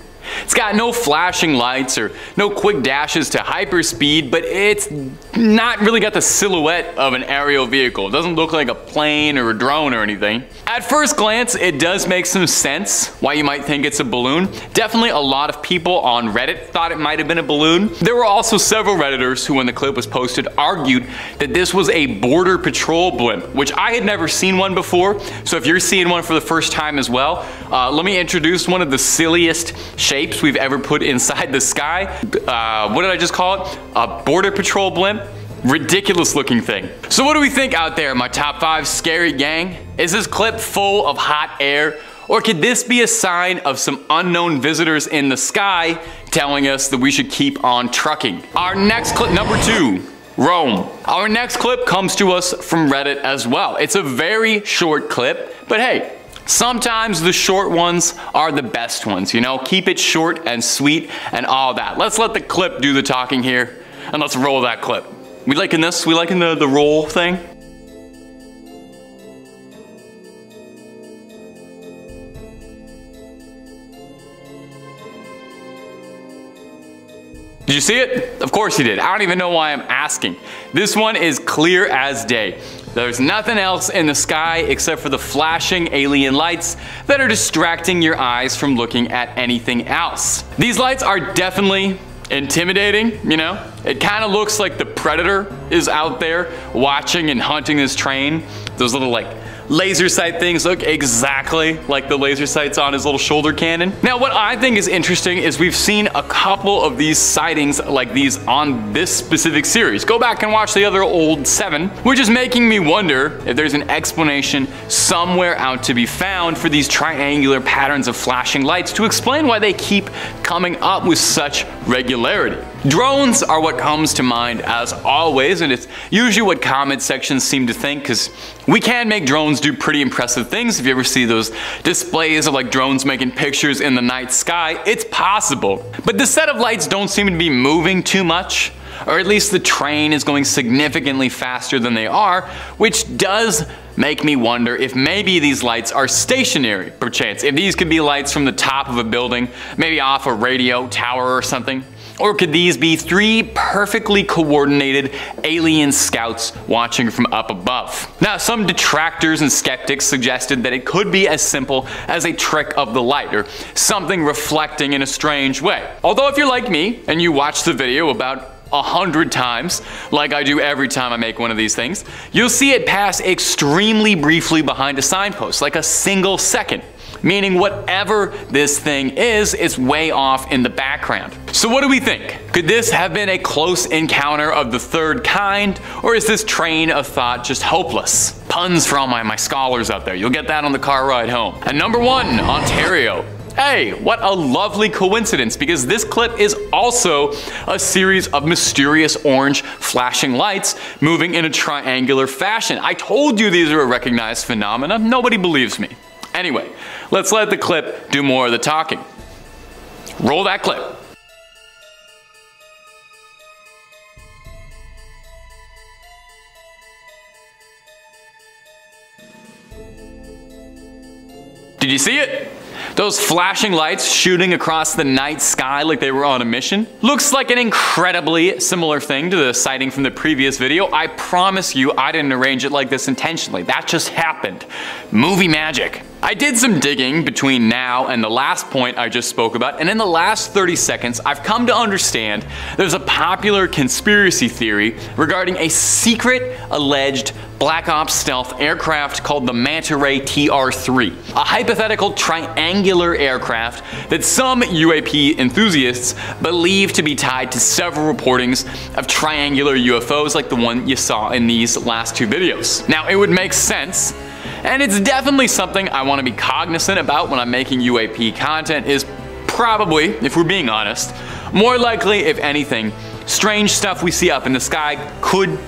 It's got no flashing lights or no quick dashes to hyperspeed, but it's not really got the silhouette of an aerial vehicle. It doesn't look like a plane or a drone or anything. At first glance, it does make some sense why you might think it's a balloon. Definitely a lot of people on Reddit thought it might have been a balloon. There were also several Redditors who, when the clip was posted, argued that this was a border patrol blimp, which I had never seen one before. So if you're seeing one for the first time as well, let me introduce one of the silliest shapes we've ever put inside the sky. What did I just call it? A border patrol blimp? Ridiculous looking thing. So what do we think out there, my top 5 scary gang? Is this clip full of hot air? Or could this be a sign of some unknown visitors in the sky telling us that we should keep on trucking? Our next clip, number 2. Rome. Our next clip comes to us from Reddit as well. It's a very short clip, but hey, sometimes the short ones are the best ones, you know? Keep it short and sweet and all that. Let's let the clip do the talking here, and let's roll that clip. We liking this? We liking the roll thing? Did you see it? Of course you did. I don't even know why I'm asking. This one is clear as day. There's nothing else in the sky except for the flashing alien lights that are distracting your eyes from looking at anything else. These lights are definitely intimidating, you know? It kind of looks like the Predator is out there watching and hunting this train. Those little like laser sight things look exactly like the laser sights on his little shoulder cannon. Now what I think is interesting is we've seen a couple of these sightings like these on this specific series. Go back and watch the other old 7, which is making me wonder if there's an explanation somewhere out to be found for these triangular patterns of flashing lights to explain why they keep coming up with such regularity. Drones are what comes to mind as always, and it's usually what comment sections seem to think, because we can make drones do pretty impressive things. If you ever see those displays of like drones making pictures in the night sky, it's possible. But the set of lights don't seem to be moving too much, or at least the train is going significantly faster than they are, which does make me wonder if maybe these lights are stationary, perchance. If these could be lights from the top of a building, maybe off a radio tower or something. Or could these be 3 perfectly coordinated alien scouts watching from up above? Now, some detractors and skeptics suggested that it could be as simple as a trick of the light, or something reflecting in a strange way. Although if you're like me and you watch the video about 100 times, like I do every time I make one of these things, you'll see it pass extremely briefly behind a signpost, like a single second. Meaning whatever this thing is, it's way off in the background. So what do we think? Could this have been a close encounter of the 3rd kind, or is this train of thought just hopeless? Puns for all my scholars out there. You'll get that on the car ride home. And number 1, Ontario. Hey, what a lovely coincidence, because this clip is also a series of mysterious orange flashing lights moving in a triangular fashion. I told you these are a recognized phenomena. Nobody believes me. Anyway, let's let the clip do more of the talking. Roll that clip. Did you see it? Those flashing lights shooting across the night sky like they were on a mission? Looks like an incredibly similar thing to the sighting from the previous video. I promise you I didn't arrange it like this intentionally. That just happened. Movie magic. I did some digging between now and the last point I just spoke about, and in the last 30 seconds, I've come to understand there's a popular conspiracy theory regarding a secret alleged Black Ops stealth aircraft called the Manta Ray TR-3, a hypothetical triangular aircraft that some UAP enthusiasts believe to be tied to several reportings of triangular UFOs like the one you saw in these last 2 videos. Now, it would make sense, and it's definitely something I want to be cognizant about when I'm making UAP content, is probably, if we're being honest, more likely, if anything, strange stuff we see up in the sky could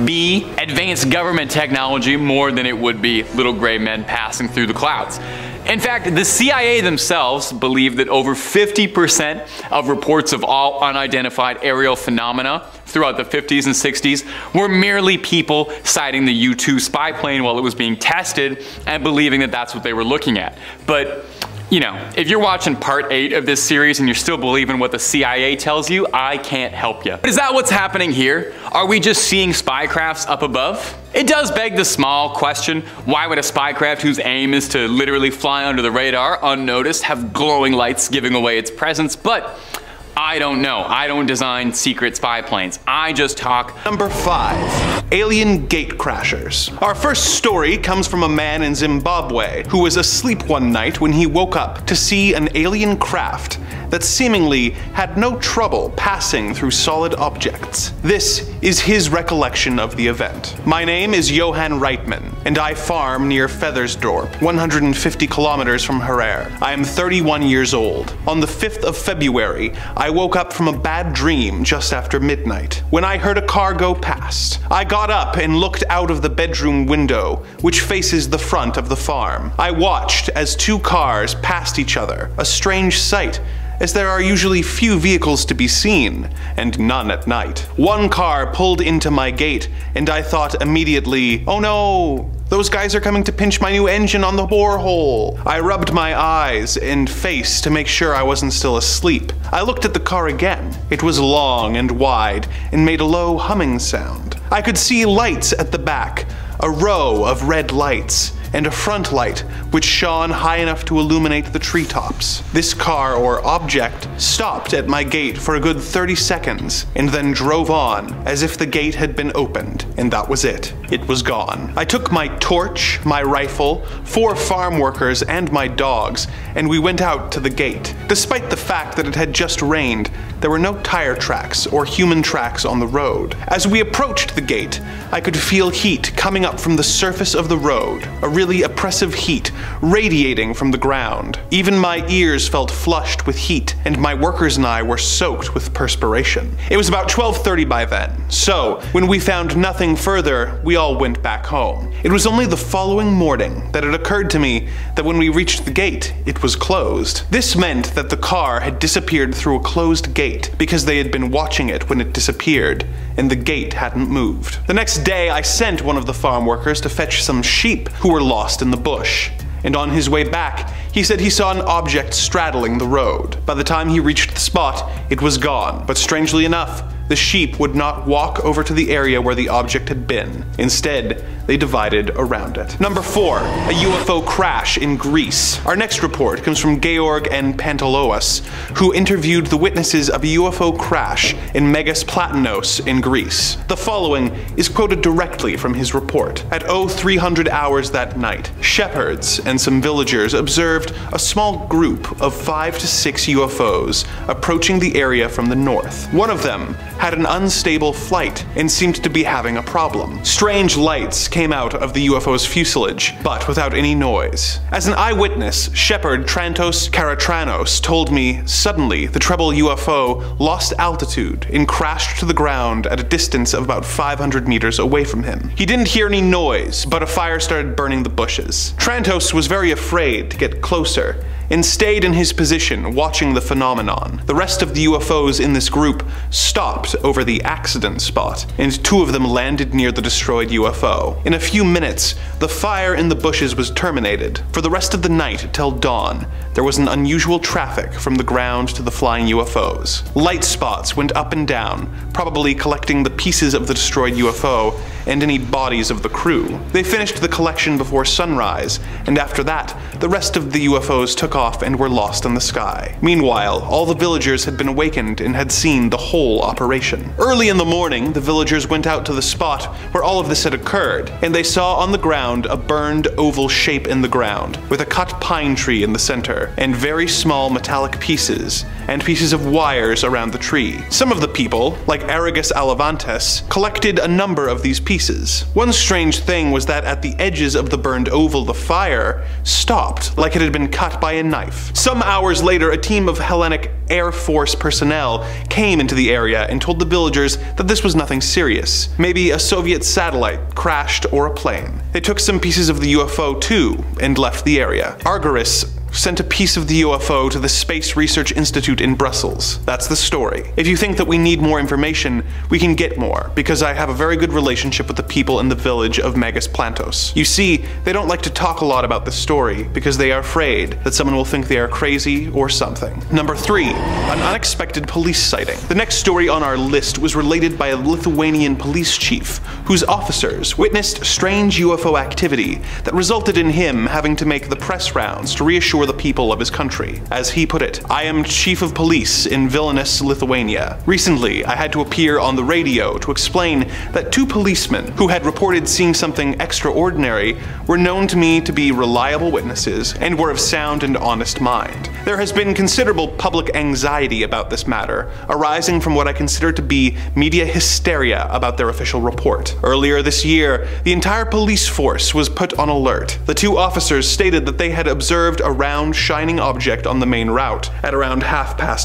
be advanced government technology more than it would be little gray men passing through the clouds. In fact, the CIA themselves believe that over 50% of reports of all unidentified aerial phenomena throughout the 50s and 60s were merely people sighting the U-2 spy plane while it was being tested and believing that that's what they were looking at. But you know, if you're watching part 8 of this series and you're still believing what the CIA tells you, I can't help you. But is that what's happening here? Are we just seeing spy crafts up above? It does beg the small question, why would a spy craft whose aim is to literally fly under the radar unnoticed have glowing lights giving away its presence? But I don't know. I don't design secret spy planes. I just talk.
Number 5. Alien gate crashers. Our first story comes from a man in Zimbabwe who was asleep one night when he woke up to see an alien craft that seemingly had no trouble passing through solid objects. This is his recollection of the event. My name is Johan Reitman, and I farm near Feathersdorp, 150 kilometers from Harar. I am 31 years old. On the 5th of February, I woke up from a bad dream just after midnight, when I heard a car go past. I got up and looked out of the bedroom window, which faces the front of the farm. I watched as 2 cars passed each other, a strange sight, as there are usually few vehicles to be seen, and none at night. One car pulled into my gate, and I thought immediately, oh no, those guys are coming to pinch my new engine on the borehole. I rubbed my eyes and face to make sure I wasn't still asleep. I looked at the car again. It was long and wide, and made a low humming sound. I could see lights at the back, a row of red lights, and a front light which shone high enough to illuminate the treetops. This car or object stopped at my gate for a good 30 seconds and then drove on as if the gate had been opened, and that was it. It was gone. I took my torch, my rifle, 4 farm workers, and my dogs, and we went out to the gate. Despite the fact that it had just rained, there were no tire tracks or human tracks on the road. As we approached the gate, I could feel heat coming up from the surface of the road, a really oppressive heat radiating from the ground. Even my ears felt flushed with heat, and my workers and I were soaked with perspiration. It was about 12:30 by then, so when we found nothing further, we all went back home. It was only the following morning that it occurred to me that when we reached the gate, it was closed. This meant that the car had disappeared through a closed gate because they had been watching it when it disappeared, and the gate hadn't moved. The next day, I sent one of the farm workers to fetch some sheep who were lost in the bush, and on his way back, he said he saw an object straddling the road. By the time he reached the spot, it was gone, but strangely enough, the sheep would not walk over to the area where the object had been. Instead, they divided around it. Number 4, a UFO crash in Greece. Our next report comes from Georg and Panteloas, who interviewed the witnesses of a UFO crash in Megas Platanos in Greece. The following is quoted directly from his report. At 0300 hours that night, shepherds and some villagers observed a small group of 5 to 6 UFOs approaching the area from the north. One of them had an unstable flight and seemed to be having a problem. Strange lights came out of the UFO's fuselage, but without any noise. As an eyewitness, Shepherd Trantos Karatranos told me suddenly the treble UFO lost altitude and crashed to the ground at a distance of about 500 meters away from him. He didn't hear any noise, but a fire started burning the bushes. Trantos was very afraid to get closer and stayed in his position watching the phenomenon. The rest of the UFOs in this group stopped over the accident spot, and 2 of them landed near the destroyed UFO. In a few minutes, the fire in the bushes was terminated. For the rest of the night till dawn, there was an unusual traffic from the ground to the flying UFOs. Light spots went up and down, probably collecting the pieces of the destroyed UFO and any bodies of the crew. They finished the collection before sunrise, and after that, the rest of the UFOs took off and were lost in the sky. Meanwhile, all the villagers had been awakened and had seen the whole operation. Early in the morning, the villagers went out to the spot where all of this had occurred, and they saw on the ground a burned oval shape in the ground, with a cut pine tree in the center, and very small metallic pieces, and pieces of wires around the tree. Some of the people, like Aragus Alavantes, collected a number of these pieces pieces. One strange thing was that at the edges of the burned oval, the fire stopped like it had been cut by a knife. Some hours later, a team of Hellenic Air Force personnel came into the area and told the villagers that this was nothing serious. Maybe a Soviet satellite crashed or a plane. They took some pieces of the UFO too and left the area. Argyris sent a piece of the UFO to the Space Research Institute in Brussels. That's the story. If you think that we need more information, we can get more, because I have a very good relationship with the people in the village of Megas Plantos. You see, they don't like to talk a lot about the story because they are afraid that someone will think they are crazy or something. Number 3, an unexpected police sighting. The next story on our list was related by a Lithuanian police chief whose officers witnessed strange UFO activity that resulted in him having to make the press rounds to reassure the people of his country. As he put it, "I am chief of police in Vilnius, Lithuania. Recently, I had to appear on the radio to explain that 2 policemen who had reported seeing something extraordinary were known to me to be reliable witnesses and were of sound and honest mind. There has been considerable public anxiety about this matter, arising from what I consider to be media hysteria about their official report. Earlier this year, the entire police force was put on alert. The 2 officers stated that they had observed a round shining object on the main route at around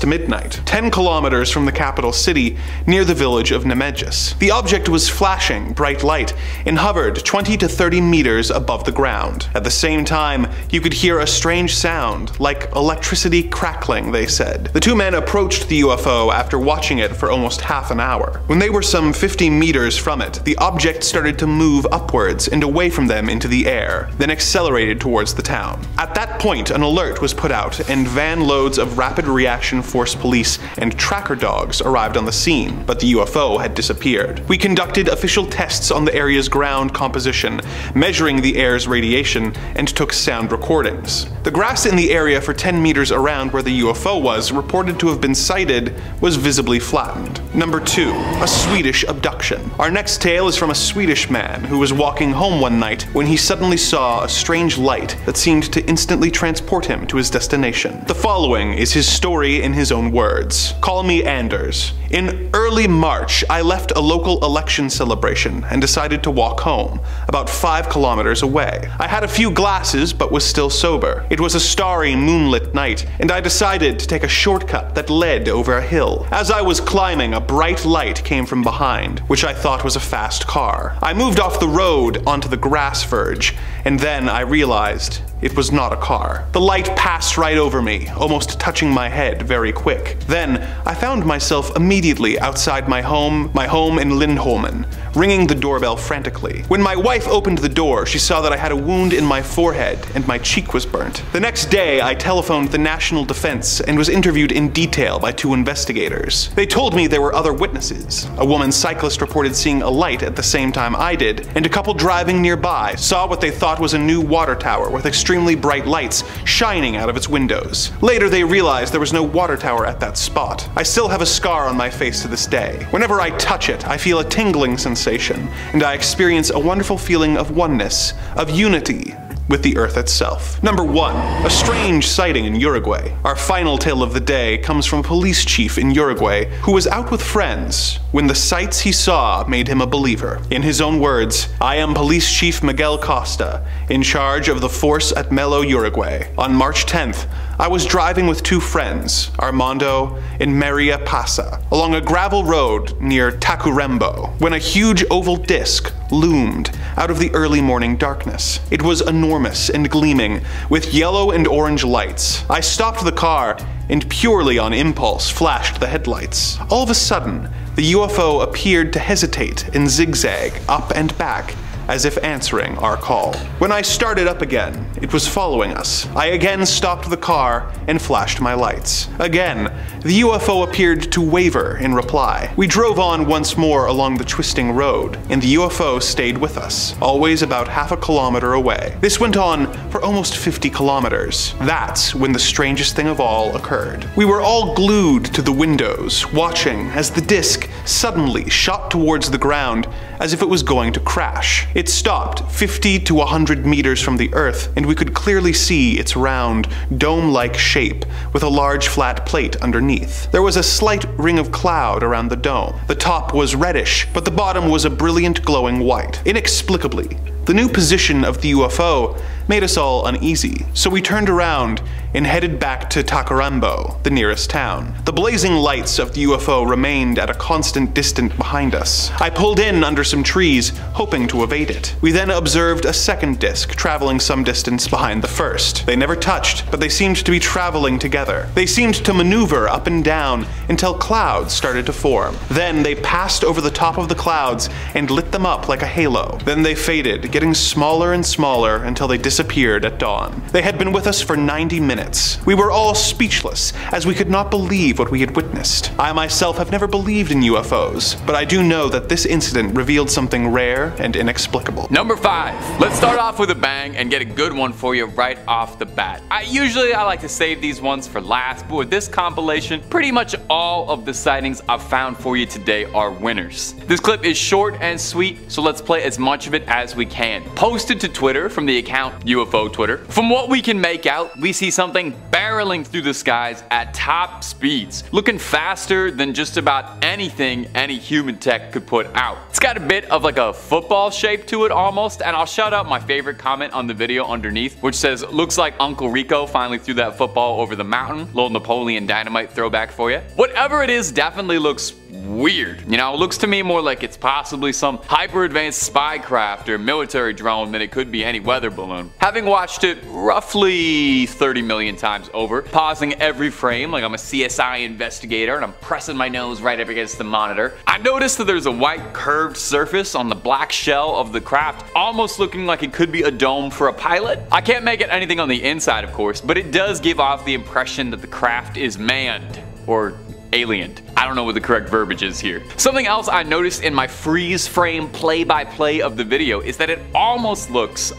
midnight, 10 kilometers from the capital city near the village of Nemedjus. The object was flashing bright light and hovered 20 to 30 meters above the ground. At the same time, you could hear a strange sound, like electricity crackling, they said. The 2 men approached the UFO after watching it for almost half an hour. When they were some 50 meters from it, the object started to move upwards and away from them into the air, then accelerated towards the town. At that point, an alert was put out and van loads of Rapid Reaction Force police and tracker dogs arrived on the scene, but the UFO had disappeared. We conducted official tests on the area's ground composition, measuring the air's radiation, and took sound recordings. The grass in the area for 10 meters around where the UFO was reported to have been sighted was visibly flattened. Number 2, a Swedish abduction. Our next tale is from a Swedish man who was walking home one night when he suddenly saw a strange light that seemed to instantly transport him to his destination. The following is his story in his own words. Call me Anders. In early March, I left a local election celebration and decided to walk home, about 5 kilometers away. I had a few glasses but was still sober. It was a starry, moonlit night, and I decided to take a shortcut that led over a hill. As I was climbing, a bright light came from behind, which I thought was a fast car. I moved off the road onto the grass verge, and then I realized it was not a car. The light passed right over me, almost touching my head very quick. Then, I found myself immediately outside my home in Lindholmen, ringing the doorbell frantically. When my wife opened the door, she saw that I had a wound in my forehead and my cheek was burnt. The next day, I telephoned the National Defense and was interviewed in detail by 2 investigators. They told me there were other witnesses. A woman cyclist reported seeing a light at the same time I did, and a couple driving nearby saw what they thought was a new water tower with extremely bright lights shining out of its windows. Later, they realized there was no water tower at that spot. I still have a scar on my face to this day. Whenever I touch it, I feel a tingling sensation, and I experience a wonderful feeling of oneness, of unity with the earth itself. Number 1, a strange sighting in Uruguay. Our final tale of the day comes from a police chief in Uruguay who was out with friends when the sights he saw made him a believer. In his own words, "I am Police Chief Miguel Costa, in charge of the force at Melo, Uruguay. On March 10th, I was driving with 2 friends, Armando and Maria Pasa, along a gravel road near Tacurembo, when a huge oval disc loomed out of the early morning darkness. It was enormous and gleaming, with yellow and orange lights. I stopped the car and purely on impulse flashed the headlights. All of a sudden, the UFO appeared to hesitate and zigzag up and back, as if answering our call. When I started up again, it was following us. I again stopped the car and flashed my lights. Again, the UFO appeared to waver in reply. We drove on once more along the twisting road, and the UFO stayed with us, always about half a kilometer away. This went on for almost 50 kilometers. That's when the strangest thing of all occurred. We were all glued to the windows, watching as the disc suddenly shot towards the ground as if it was going to crash. It stopped 50 to 100 meters from the Earth, and we could clearly see its round, dome-like shape with a large flat plate underneath. There was a slight ring of cloud around the dome. The top was reddish, but the bottom was a brilliant glowing white. Inexplicably, the new position of the UFO made us all uneasy, so we turned around and headed back to Tacuarembó, the nearest town. The blazing lights of the UFO remained at a constant distance behind us. I pulled in under some trees, hoping to evade it. We then observed a second disc traveling some distance behind the first. They never touched, but they seemed to be traveling together. They seemed to maneuver up and down until clouds started to form. Then they passed over the top of the clouds and lit them up like a halo. Then they faded, getting smaller and smaller until they disappeared at dawn. They had been with us for 90 minutes. We were all speechless, as we could not believe what we had witnessed. I myself have never believed in UFOs, but I do know that this incident revealed something rare and inexplicable.
Number 5. Let's start off with a bang and get a good one for you right off the bat. Usually I like to save these ones for last, but with this compilation, pretty much all of the sightings I've found for you today are winners. This clip is short and sweet, so let's play as much of it as we can. Posted to Twitter from the account UFO Twitter. From what we can make out, we see something barreling through the skies at top speeds, looking faster than just about anything any human tech could put out. It's got a bit of like a football shape to it almost, and I'll shout out my favorite comment on the video underneath, which says, "Looks like Uncle Rico finally threw that football over the mountain." Little Napoleon Dynamite throwback for you. Whatever it is definitely looks weird. You know, it looks to me more like it's possibly some hyper-advanced spy craft or military drone than it could be any weather balloon. Having watched it roughly 30 million times over, pausing every frame like I'm a CSI investigator and I'm pressing my nose right up against the monitor, I noticed that there's a white curved surface on the black shell of the craft, almost looking like it could be a dome for a pilot. I can't make it anything on the inside, of course, but it does give off the impression that the craft is manned, or alien. I don't know what the correct verbiage is here. Something else I noticed in my freeze frame play-by-play of the video is that it almost looks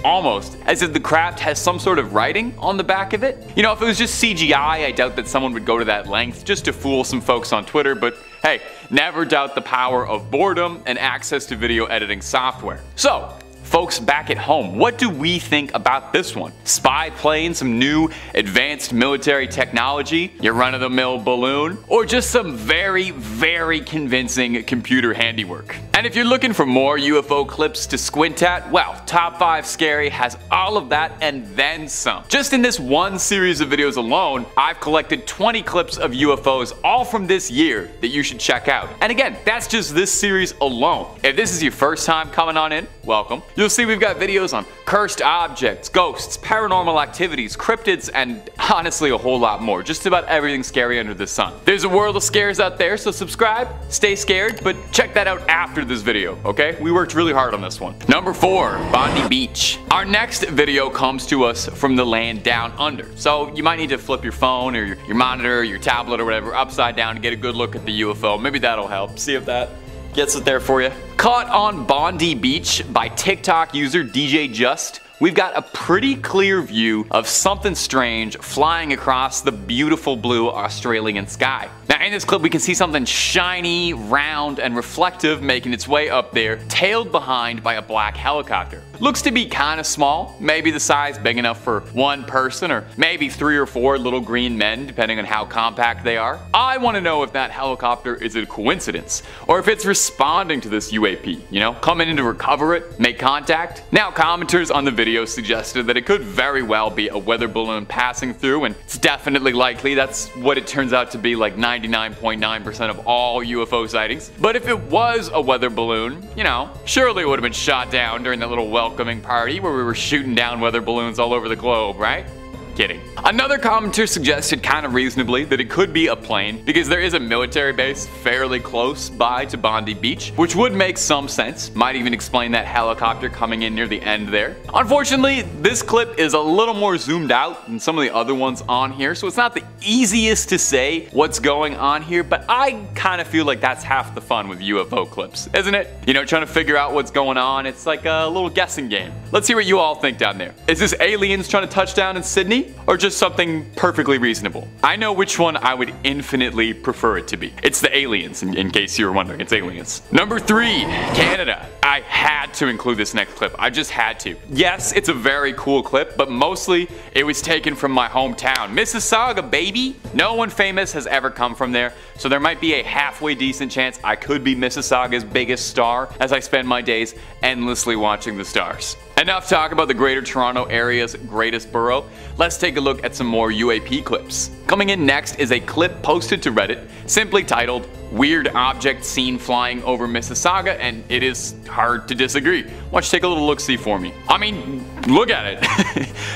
as if the craft has some sort of writing on the back of it. You know, if it was just CGI, I doubt that someone would go to that length just to fool some folks on Twitter, but hey, never doubt the power of boredom and access to video editing software. So, folks back at home, what do we think about this one? Spy plane, some new advanced military technology, your run-of-the-mill balloon, or just some very, very convincing computer handiwork? And if you're looking for more UFO clips to squint at, well, Top 5 Scary has all of that and then some. Just in this one series of videos alone, I've collected 20 clips of UFOs, all from this year, that you should check out. And again, that's just this series alone. If this is your first time coming on in, welcome. You'll see we've got videos on cursed objects, ghosts, paranormal activities, cryptids, and honestly a whole lot more. Just about everything scary under the sun. There's a world of scares out there, so subscribe, stay scared, but check that out after this video, okay? We worked really hard on this one. Number 4, Bondi Beach. Our next video comes to us from the land down under. So you might need to flip your phone or your monitor, your tablet or whatever upside down to get a good look at the UFO. Maybe that'll help. See if that gets it there for you. Caught on Bondi Beach by TikTok user DJ Just, we've got a pretty clear view of something strange flying across the beautiful blue Australian sky. Now in this clip we can see something shiny, round, and reflective making its way up there, tailed behind by a black helicopter. Looks to be kinda small, maybe the size big enough for one person or maybe 3 or 4 little green men depending on how compact they are. I want to know if that helicopter is a coincidence or if it's responding to this UAP, you know, coming in to recover it, make contact. Now commenters on the video suggested that it could very well be a weather balloon passing through, and it's definitely likely. That's what it turns out to be, like 99.9% of all UFO sightings. But if it was a weather balloon, you know, surely it would have been shot down during that little welcoming party where we were shooting down weather balloons all over the globe, right? Kidding. Another commenter suggested kind of reasonably that it could be a plane because there is a military base fairly close by to Bondi Beach, which would make some sense. Might even explain that helicopter coming in near the end there. Unfortunately, this clip is a little more zoomed out than some of the other ones on here, so it's not the easiest to say what's going on here, but I kind of feel like that's half the fun with UFO clips, isn't it? You know, trying to figure out what's going on. It's like a little guessing game. Let's see what you all think down there. Is this aliens trying to touch down in Sydney? fake or just something perfectly reasonable? I know which one I would infinitely prefer it to be. It's the aliens, in case you were wondering. It's aliens. Number 3, Canada. I had to include this next clip. I just had to. Yes, it's a very cool clip, but mostly it was taken from my hometown. Mississauga, baby! No one famous has ever come from there, so there might be a halfway decent chance I could be Mississauga's biggest star as I spend my days endlessly watching the stars. Enough talk about the Greater Toronto Area's greatest borough. Let's take a look at some more UAP clips. Coming in next is a clip posted to Reddit, simply titled, "Weird Object Seen Flying Over Mississauga," and it is hard to disagree. Why don't you take a little look-see for me? I mean, look at it.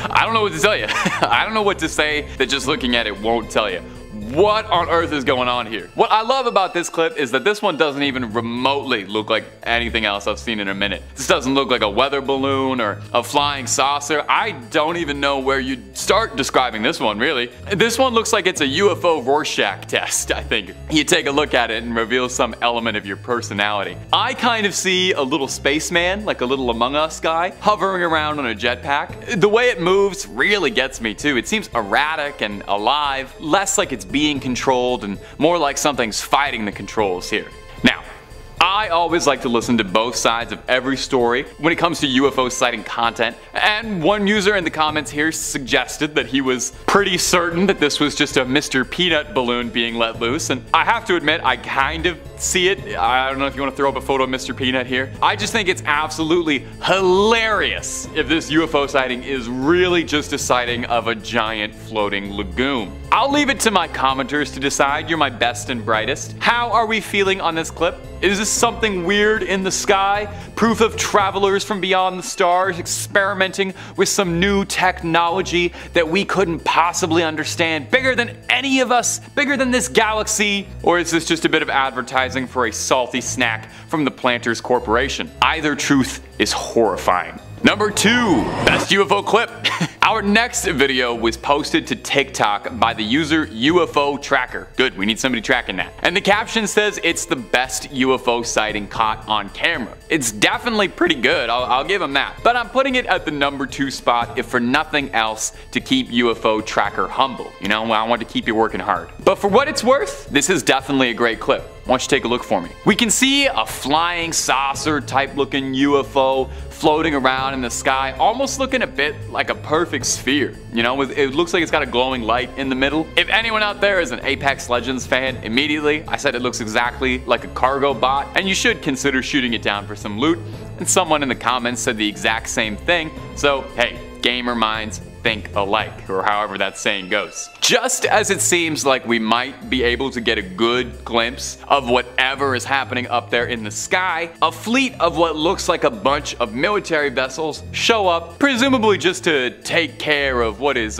I don't know what to tell you. I don't know what to say that just looking at it won't tell you. What on earth is going on here? What I love about this clip is that this one doesn't even remotely look like anything else I've seen in a minute. This doesn't look like a weather balloon or a flying saucer. I don't even know where you'd start describing this one, really. This one looks like it's a UFO Rorschach test, I think. You take a look at it and reveal some element of your personality. I kind of see a little spaceman, like a little Among Us guy, hovering around on a jetpack. The way it moves really gets me too. It seems erratic and alive, less like it's being controlled and more like something's fighting the controls here. Now, I always like to listen to both sides of every story when it comes to UFO sighting content, and one user in the comments here suggested that he was pretty certain that this was just a Mr. Peanut balloon being let loose, and I have to admit I kind of see it. I don't know if you want to throw up a photo of Mr. Peanut here. I just think it's absolutely hilarious if this UFO sighting is really just a sighting of a giant floating lagoon. I'll leave it to my commenters to decide. You're my best and brightest. How are we feeling on this clip? Is this something weird in the sky? Proof of travelers from beyond the stars experimenting with some new technology that we couldn't possibly understand? Bigger than any of us? Bigger than this galaxy? Or is this just a bit of advertising for a salty snack from the Planters Corporation? Either truth is horrifying. Number 2, best UFO clip. Our next video was posted to TikTok by the user UFO Tracker. Good, we need somebody tracking that. And the caption says it's the best UFO sighting caught on camera. It's definitely pretty good, I'll give him that. But I'm putting it at the number 2 spot if for nothing else to keep UFO Tracker humble. You know, I want to keep you working hard. But for what it's worth, this is definitely a great clip. Why don't you take a look for me? We can see a flying saucer type looking UFO floating around in the sky, almost looking a bit like a perfect sphere. You know, it looks like it's got a glowing light in the middle. If anyone out there is an Apex Legends fan, immediately I said it looks exactly like a cargo bot, and you should consider shooting it down for some loot. And someone in the comments said the exact same thing, so hey, gamer minds think alike, or however that saying goes. Just as it seems like we might be able to get a good glimpse of whatever is happening up there in the sky, a fleet of what looks like a bunch of military vessels show up, presumably just to take care of what is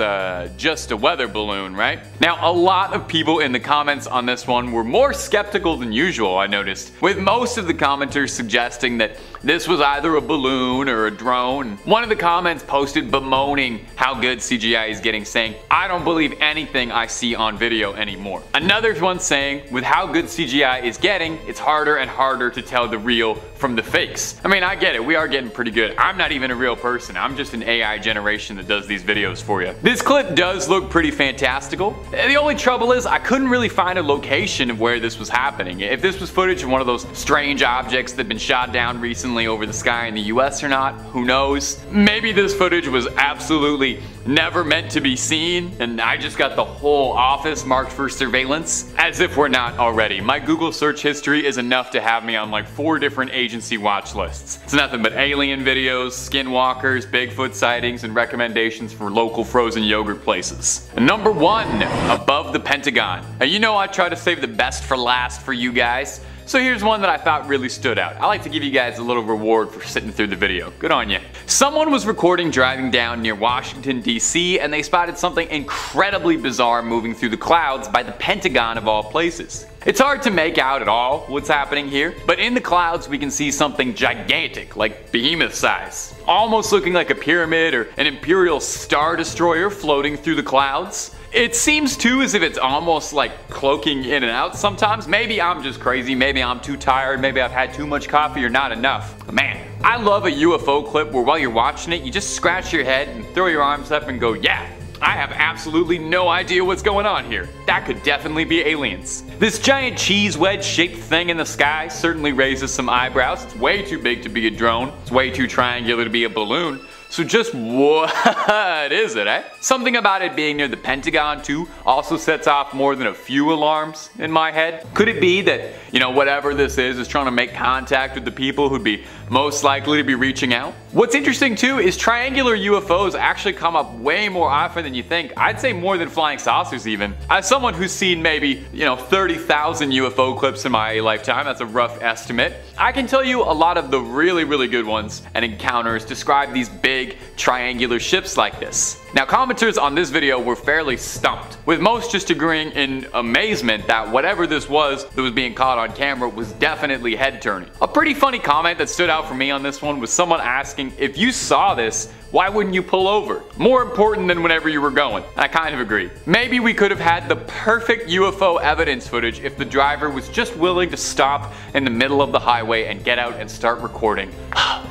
just a weather balloon, right? Now, a lot of people in the comments on this one were more skeptical than usual, I noticed, with most of the commenters suggesting that this was either a balloon or a drone. One of the comments posted bemoaning how good CGI is getting, saying, "I don't believe anything I see on video anymore." Another one saying, with how good CGI is getting, it's harder and harder to tell the real from the fakes. I mean, I get it, we are getting pretty good. I'm not even a real person, I'm just an AI generation that does these videos for you. This clip does look pretty fantastical. The only trouble is I couldn't really find a location of where this was happening. If this was footage of one of those strange objects that have been shot down recently over the sky in the US or not, who knows? Maybe this footage was absolutely never meant to be seen, and I just got the whole office marked for surveillance, as if we're not already. My Google search history is enough to have me on like 4 different agency watch lists. It's nothing but alien videos, skinwalkers, Bigfoot sightings, and recommendations for local frozen yogurt places. And number 1, above the Pentagon. And you know I try to save the best for last for you guys. So here's one that I thought really stood out. I like to give you guys a little reward for sitting through the video. Good on you. Someone was recording driving down near Washington, D.C., and they spotted something incredibly bizarre moving through the clouds by the Pentagon of all places. It's hard to make out at all what's happening here, but in the clouds we can see something gigantic, like behemoth size. Almost looking like a pyramid or an Imperial Star Destroyer floating through the clouds. It seems too as if it's almost like cloaking in and out sometimes. Maybe I'm just crazy, maybe I'm too tired, maybe I've had too much coffee or not enough. But man, I love a UFO clip where while you're watching it, you just scratch your head and throw your arms up and go, yeah, I have absolutely no idea what's going on here. That could definitely be aliens. This giant cheese wedge shaped thing in the sky certainly raises some eyebrows. It's way too big to be a drone. It's way too triangular to be a balloon. So just what is it, eh? Something about it being near the Pentagon too also sets off more than a few alarms in my head. Could it be that, whatever this is trying to make contact with the people who'd be most likely to be reaching out? What's interesting too is triangular UFOs actually come up way more often than you think. I'd say more than flying saucers even. As someone who's seen maybe, 30,000 UFO clips in my lifetime, that's a rough estimate, I can tell you a lot of the really, really good ones and encounters describe these big triangular ships like this. Now, commenters on this video were fairly stumped, with most just agreeing in amazement that whatever this was that was being caught on camera was definitely head-turning. A pretty funny comment that stood out for me on this one was someone asking, if you saw this, why wouldn't you pull over? More important than whenever you were going. And I kind of agree. Maybe we could have had the perfect UFO evidence footage if the driver was just willing to stop in the middle of the highway and get out and start recording.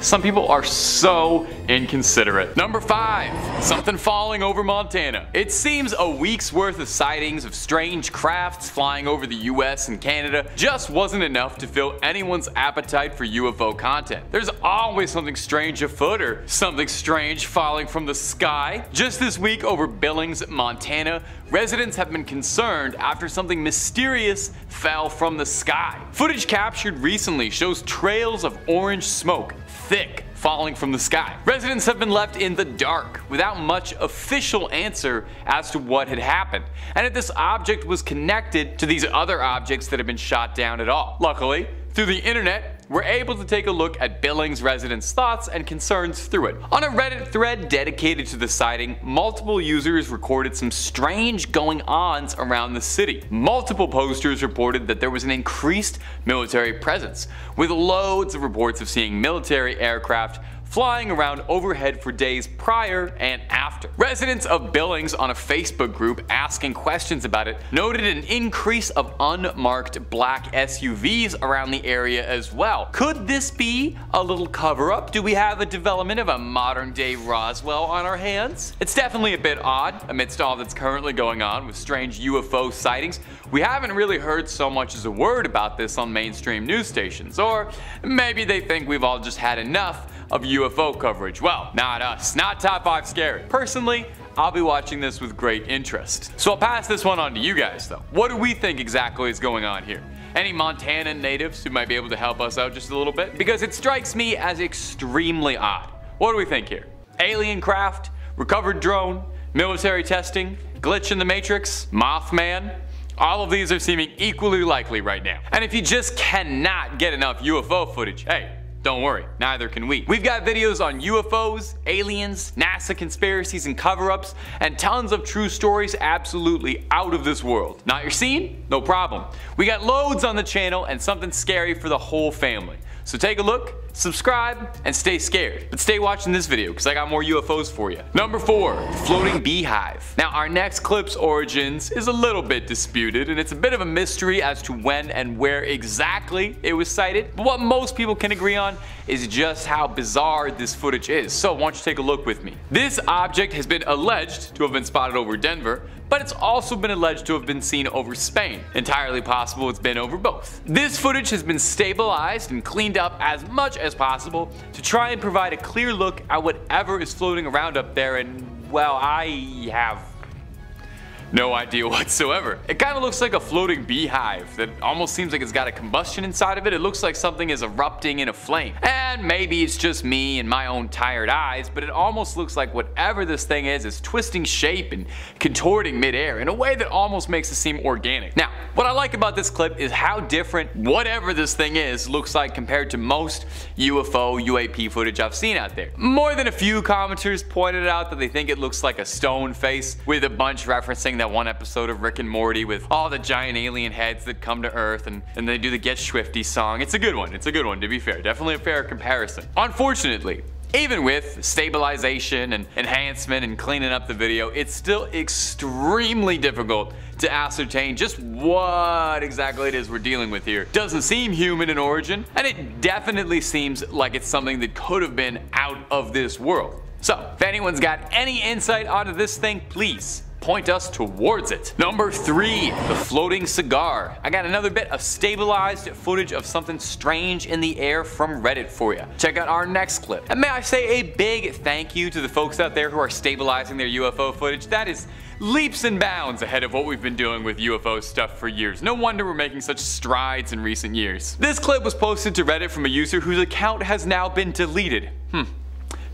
Some people are so inconsiderate. Number 5. Something falling over Montana. It seems a week's worth of sightings of strange crafts flying over the US and Canada just wasn't enough to fill anyone's appetite for UFO content. There's always something strange afoot or something strange falling from the sky. Just this week over Billings, Montana, residents have been concerned after something mysterious fell from the sky. Footage captured recently shows trails of orange smoke, thick, falling from the sky. Residents have been left in the dark without much official answer as to what had happened, and if this object was connected to these other objects that have been shot down at all. Luckily, through the internet, we're able to take a look at Billings residents' thoughts and concerns through it. On a Reddit thread dedicated to the sighting, multiple users recorded some strange going-ons around the city. Multiple posters reported that there was an increased military presence, with loads of reports of seeing military aircraft flying around overhead for days prior and after. Residents of Billings on a Facebook group asking questions about it noted an increase of unmarked black SUVs around the area as well. Could this be a little cover-up? Do we have a development of a modern-day Roswell on our hands? It's definitely a bit odd amidst all that's currently going on with strange UFO sightings. We haven't really heard so much as a word about this on mainstream news stations, or maybe they think we've all just had enough of UFO coverage. Well, not us, not Top 5 Scary. Personally, I'll be watching this with great interest. So I'll pass this one on to you guys though. What do we think exactly is going on here? Any Montana natives who might be able to help us out just a little bit? Because it strikes me as extremely odd. What do we think here? Alien craft? Recovered drone? Military testing? Glitch in the Matrix? Mothman? All of these are seeming equally likely right now. And if you just cannot get enough UFO footage, hey, don't worry, neither can we. We've got videos on UFOs, aliens, NASA conspiracies and cover-ups, and tons of true stories absolutely out of this world. Not your scene? No problem. We got loads on the channel and something scary for the whole family. So take a look, subscribe, and stay scared. But stay watching this video because I got more UFOs for you. Number 4, floating beehive. Now our next clip's origins is a little bit disputed, and it's a bit of a mystery as to when and where exactly it was sighted. But what most people can agree on is just how bizarre this footage is. So why don't you take a look with me. This object has been alleged to have been spotted over Denver, but it's also been alleged to have been seen over Spain. Entirely possible it's been over both. This footage has been stabilized and cleaned up as much as possible to try and provide a clear look at whatever is floating around up there, and well, I have no idea whatsoever. It kind of looks like a floating beehive that almost seems like it's got a combustion inside of it. It looks like something is erupting in a flame. And maybe it's just me and my own tired eyes, but it almost looks like whatever this thing is twisting shape and contorting midair in a way that almost makes it seem organic. Now, what I like about this clip is how different whatever this thing is looks like compared to most UFO, UAP footage I've seen out there. More than a few commenters pointed out that they think it looks like a stone face, with a bunch referencing that one episode of Rick and Morty with all the giant alien heads that come to Earth and they do the Get Swifty song. It's a good one, to be fair. Definitely a fair comparison. Unfortunately, even with stabilization and enhancement and cleaning up the video, it's still extremely difficult to ascertain just what exactly it is we're dealing with here. Doesn't seem human in origin, and it definitely seems like it's something that could have been out of this world. So if anyone's got any insight onto this thing, please point us towards it. Number 3, the floating cigar. I got another bit of stabilized footage of something strange in the air from Reddit for you. Check out our next clip. And may I say a big thank you to the folks out there who are stabilizing their UFO footage. That is leaps and bounds ahead of what we've been doing with UFO stuff for years. No wonder we're making such strides in recent years. This clip was posted to Reddit from a user whose account has now been deleted.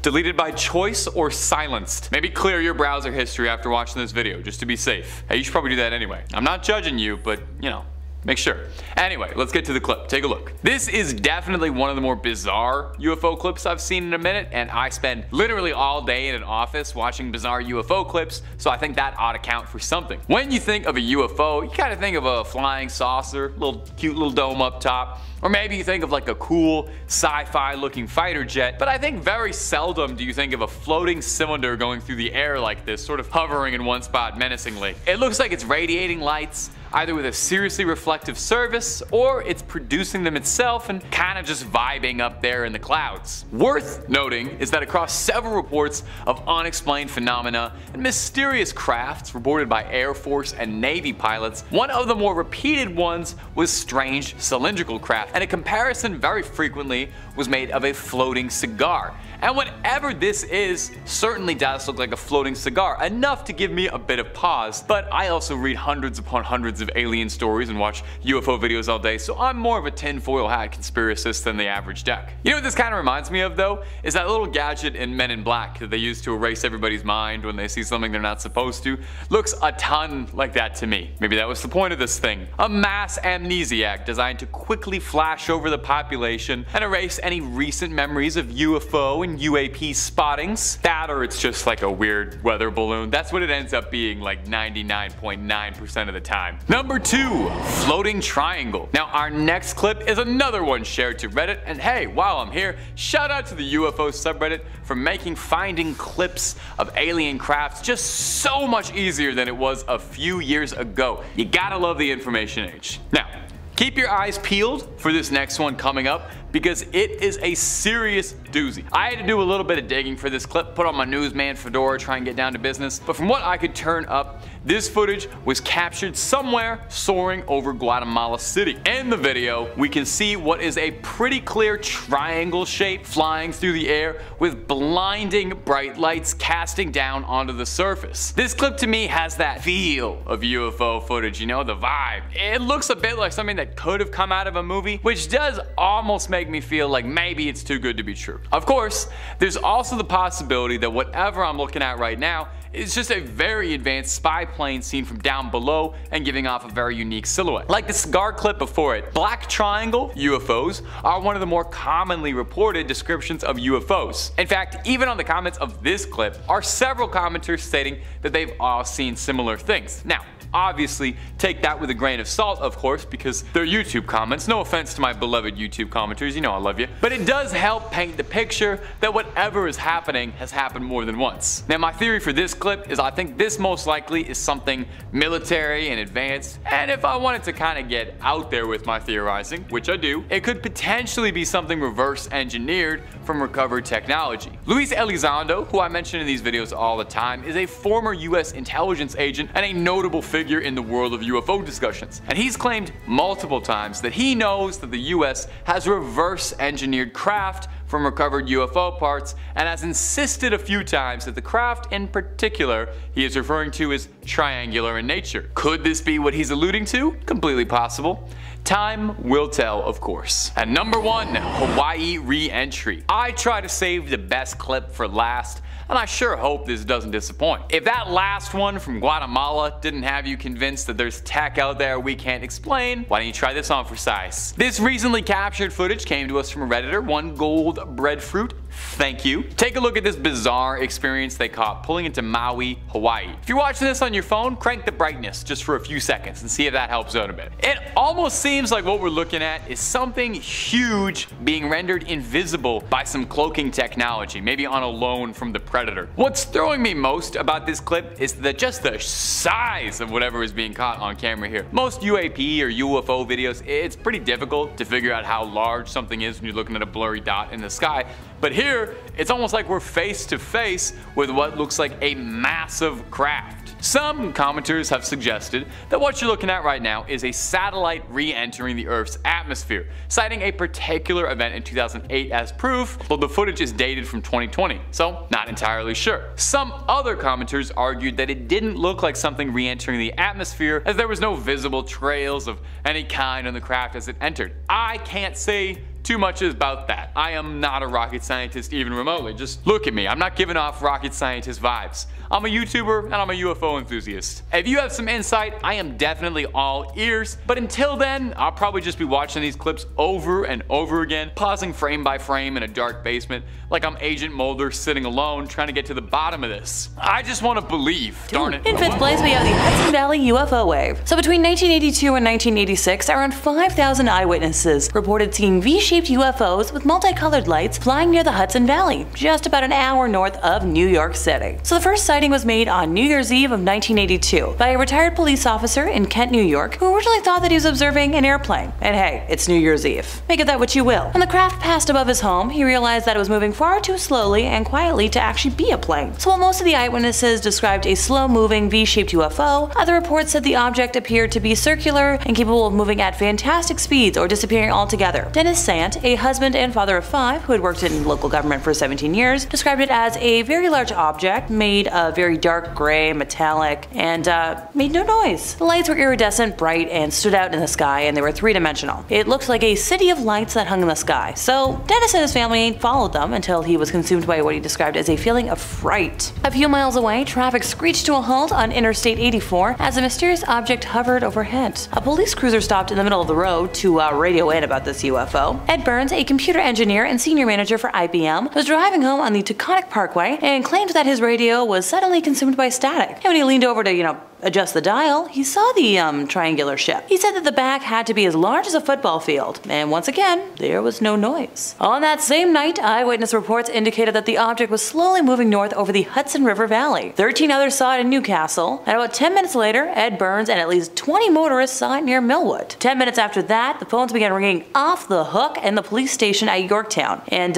Deleted by choice or silenced. Maybe clear your browser history after watching this video, just to be safe. Hey, you should probably do that anyway. I'm not judging you, but you know, make sure. Anyway, let's get to the clip. Take a look. This is definitely one of the more bizarre UFO clips I've seen in a minute, and I spend literally all day in an office watching bizarre UFO clips, so I think that ought to count for something. When you think of a UFO, you kind of think of a flying saucer, cute little dome up top. Or maybe you think of like a cool sci-fi looking fighter jet, but I think very seldom do you think of a floating cylinder going through the air like this, sort of hovering in one spot menacingly. It looks like it's radiating lights, either with a seriously reflective surface, or it's producing them itself and kind of just vibing up there in the clouds. Worth noting is that across several reports of unexplained phenomena and mysterious crafts reported by Air Force and Navy pilots, one of the more repeated ones was strange cylindrical craft, and a comparison very frequently was made of a floating cigar. And whatever this is certainly does look like a floating cigar, enough to give me a bit of pause, but I also read hundreds upon hundreds of alien stories and watch UFO videos all day, so I'm more of a tinfoil hat conspiracist than the average duck. You know what this kind of reminds me of though? Is that little gadget in Men in Black that they use to erase everybody's mind when they see something they're not supposed to. Looks a ton like that to me. Maybe that was the point of this thing. A mass amnesiac designed to quickly flash over the population and erase any recent memories of UFO and UAP spottings. That or it's just like a weird weather balloon. That's what it ends up being like 99.9% of the time. Number 2, floating triangle. Now our next clip is another one shared to Reddit, and hey, while I'm here, shout out to the UFO subreddit for making finding clips of alien crafts just so much easier than it was a few years ago. You gotta love the information age. Now, keep your eyes peeled for this next one coming up, because it is a serious doozy. I had to do a little bit of digging for this clip, put on my newsman fedora, try and get down to business, but from what I could turn up, this footage was captured somewhere soaring over Guatemala City. In the video, we can see what is a pretty clear triangle shape flying through the air with blinding bright lights casting down onto the surface. This clip to me has that feel of UFO footage, you know, the vibe. It looks a bit like something that could have come out of a movie, which does almost make me feel like maybe it's too good to be true. Of course, there's also the possibility that whatever I'm looking at right now is just a very advanced spy plane seen from down below and giving off a very unique silhouette. Like the cigar clip before it, black triangle UFOs are one of the more commonly reported descriptions of UFOs. In fact, even on the comments of this clip are several commenters stating that they've all seen similar things. Now, obviously, take that with a grain of salt, of course, because they're YouTube comments. No offense to my beloved YouTube commenters, you know I love you. But it does help paint the picture that whatever is happening has happened more than once. Now, my theory for this clip is I think this most likely is something military and advanced, and if I wanted to kind of get out there with my theorizing, which I do, it could potentially be something reverse engineered from recovered technology. Luis Elizondo, who I mention in these videos all the time, is a former US intelligence agent and a notable figure in the world of UFO discussions. And he's claimed multiple times that he knows that the US has reverse engineered craft from recovered UFO parts, and has insisted a few times that the craft in particular he is referring to is triangular in nature. Could this be what he's alluding to? Completely possible. Time will tell, of course. And number 1, Hawaii re-entry. I try to save the best clip for last, and I sure hope this doesn't disappoint. If that last one from Guatemala didn't have you convinced that there's tech out there we can't explain, why don't you try this on for size? This recently captured footage came to us from a Redditor, One Gold Breadfruit. Thank you. Take a look at this bizarre experience they caught pulling into Maui, Hawaii. If you're watching this on your phone, crank the brightness just for a few seconds and see if that helps out a bit. It almost seems like what we're looking at is something huge being rendered invisible by some cloaking technology, maybe on a loan from the Predator. What's throwing me most about this clip is just the size of whatever is being caught on camera here. Most UAP or UFO videos, it's pretty difficult to figure out how large something is when you're looking at a blurry dot in the sky, But here, it's almost like we're face to face with what looks like a massive craft. Some commenters have suggested that what you're looking at right now is a satellite re-entering the Earth's atmosphere, citing a particular event in 2008 as proof, though the footage is dated from 2020, so not entirely sure. Some other commenters argued that it didn't look like something re-entering the atmosphere, as there was no visible trails of any kind on the craft as it entered. I can't say too much about that. I am not a rocket scientist even remotely. Just look at me. I'm not giving off rocket scientist vibes. I'm a YouTuber and I'm a UFO enthusiast. If you have some insight, I am definitely all ears. But until then, I'll probably just be watching these clips over and over again, pausing frame by frame in a dark basement like I'm Agent Mulder sitting alone trying to get to the bottom of this. I just want to believe, darn it.
In 5th place, we have the Hudson Valley UFO Wave. So between 1982 and 1986, around 5,000 eyewitnesses reported seeing V-shaped UFOs with multicolored lights flying near the Hudson Valley, just about an hour north of New York City. So the first sighting was made on New Year's Eve of 1982 by a retired police officer in Kent, New York, who originally thought that he was observing an airplane. And hey, it's New Year's Eve. Make of that what you will. When the craft passed above his home, he realized that it was moving far too slowly and quietly to actually be a plane. So while most of the eyewitnesses described a slow-moving V-shaped UFO, other reports said the object appeared to be circular and capable of moving at fantastic speeds or disappearing altogether. Dennis Sant, a husband and father of 5 who had worked in local government for 17 years, described it as a very large object made of very dark gray, metallic, and made no noise. The lights were iridescent, bright, and stood out in the sky, and they were 3-dimensional. It looked like a city of lights that hung in the sky. So Dennis and his family followed them until he was consumed by what he described as a feeling of fright. A few miles away, traffic screeched to a halt on Interstate 84 as a mysterious object hovered overhead. A police cruiser stopped in the middle of the road to radio in about this UFO. Ed Burns, a computer engineer and senior manager for IBM, was driving home on the Taconic Parkway and claimed that his radio was suddenly consumed by static. And when he leaned over to, adjust the dial, he saw the triangular ship. He said that the back had to be as large as a football field, and once again, there was no noise. On that same night, eyewitness reports indicated that the object was slowly moving north over the Hudson River Valley. 13 others saw it in Newcastle, and about 10 minutes later, Ed Burns and at least 20 motorists saw it near Millwood. 10 minutes after that, the phones began ringing off the hook in the police station at Yorktown, and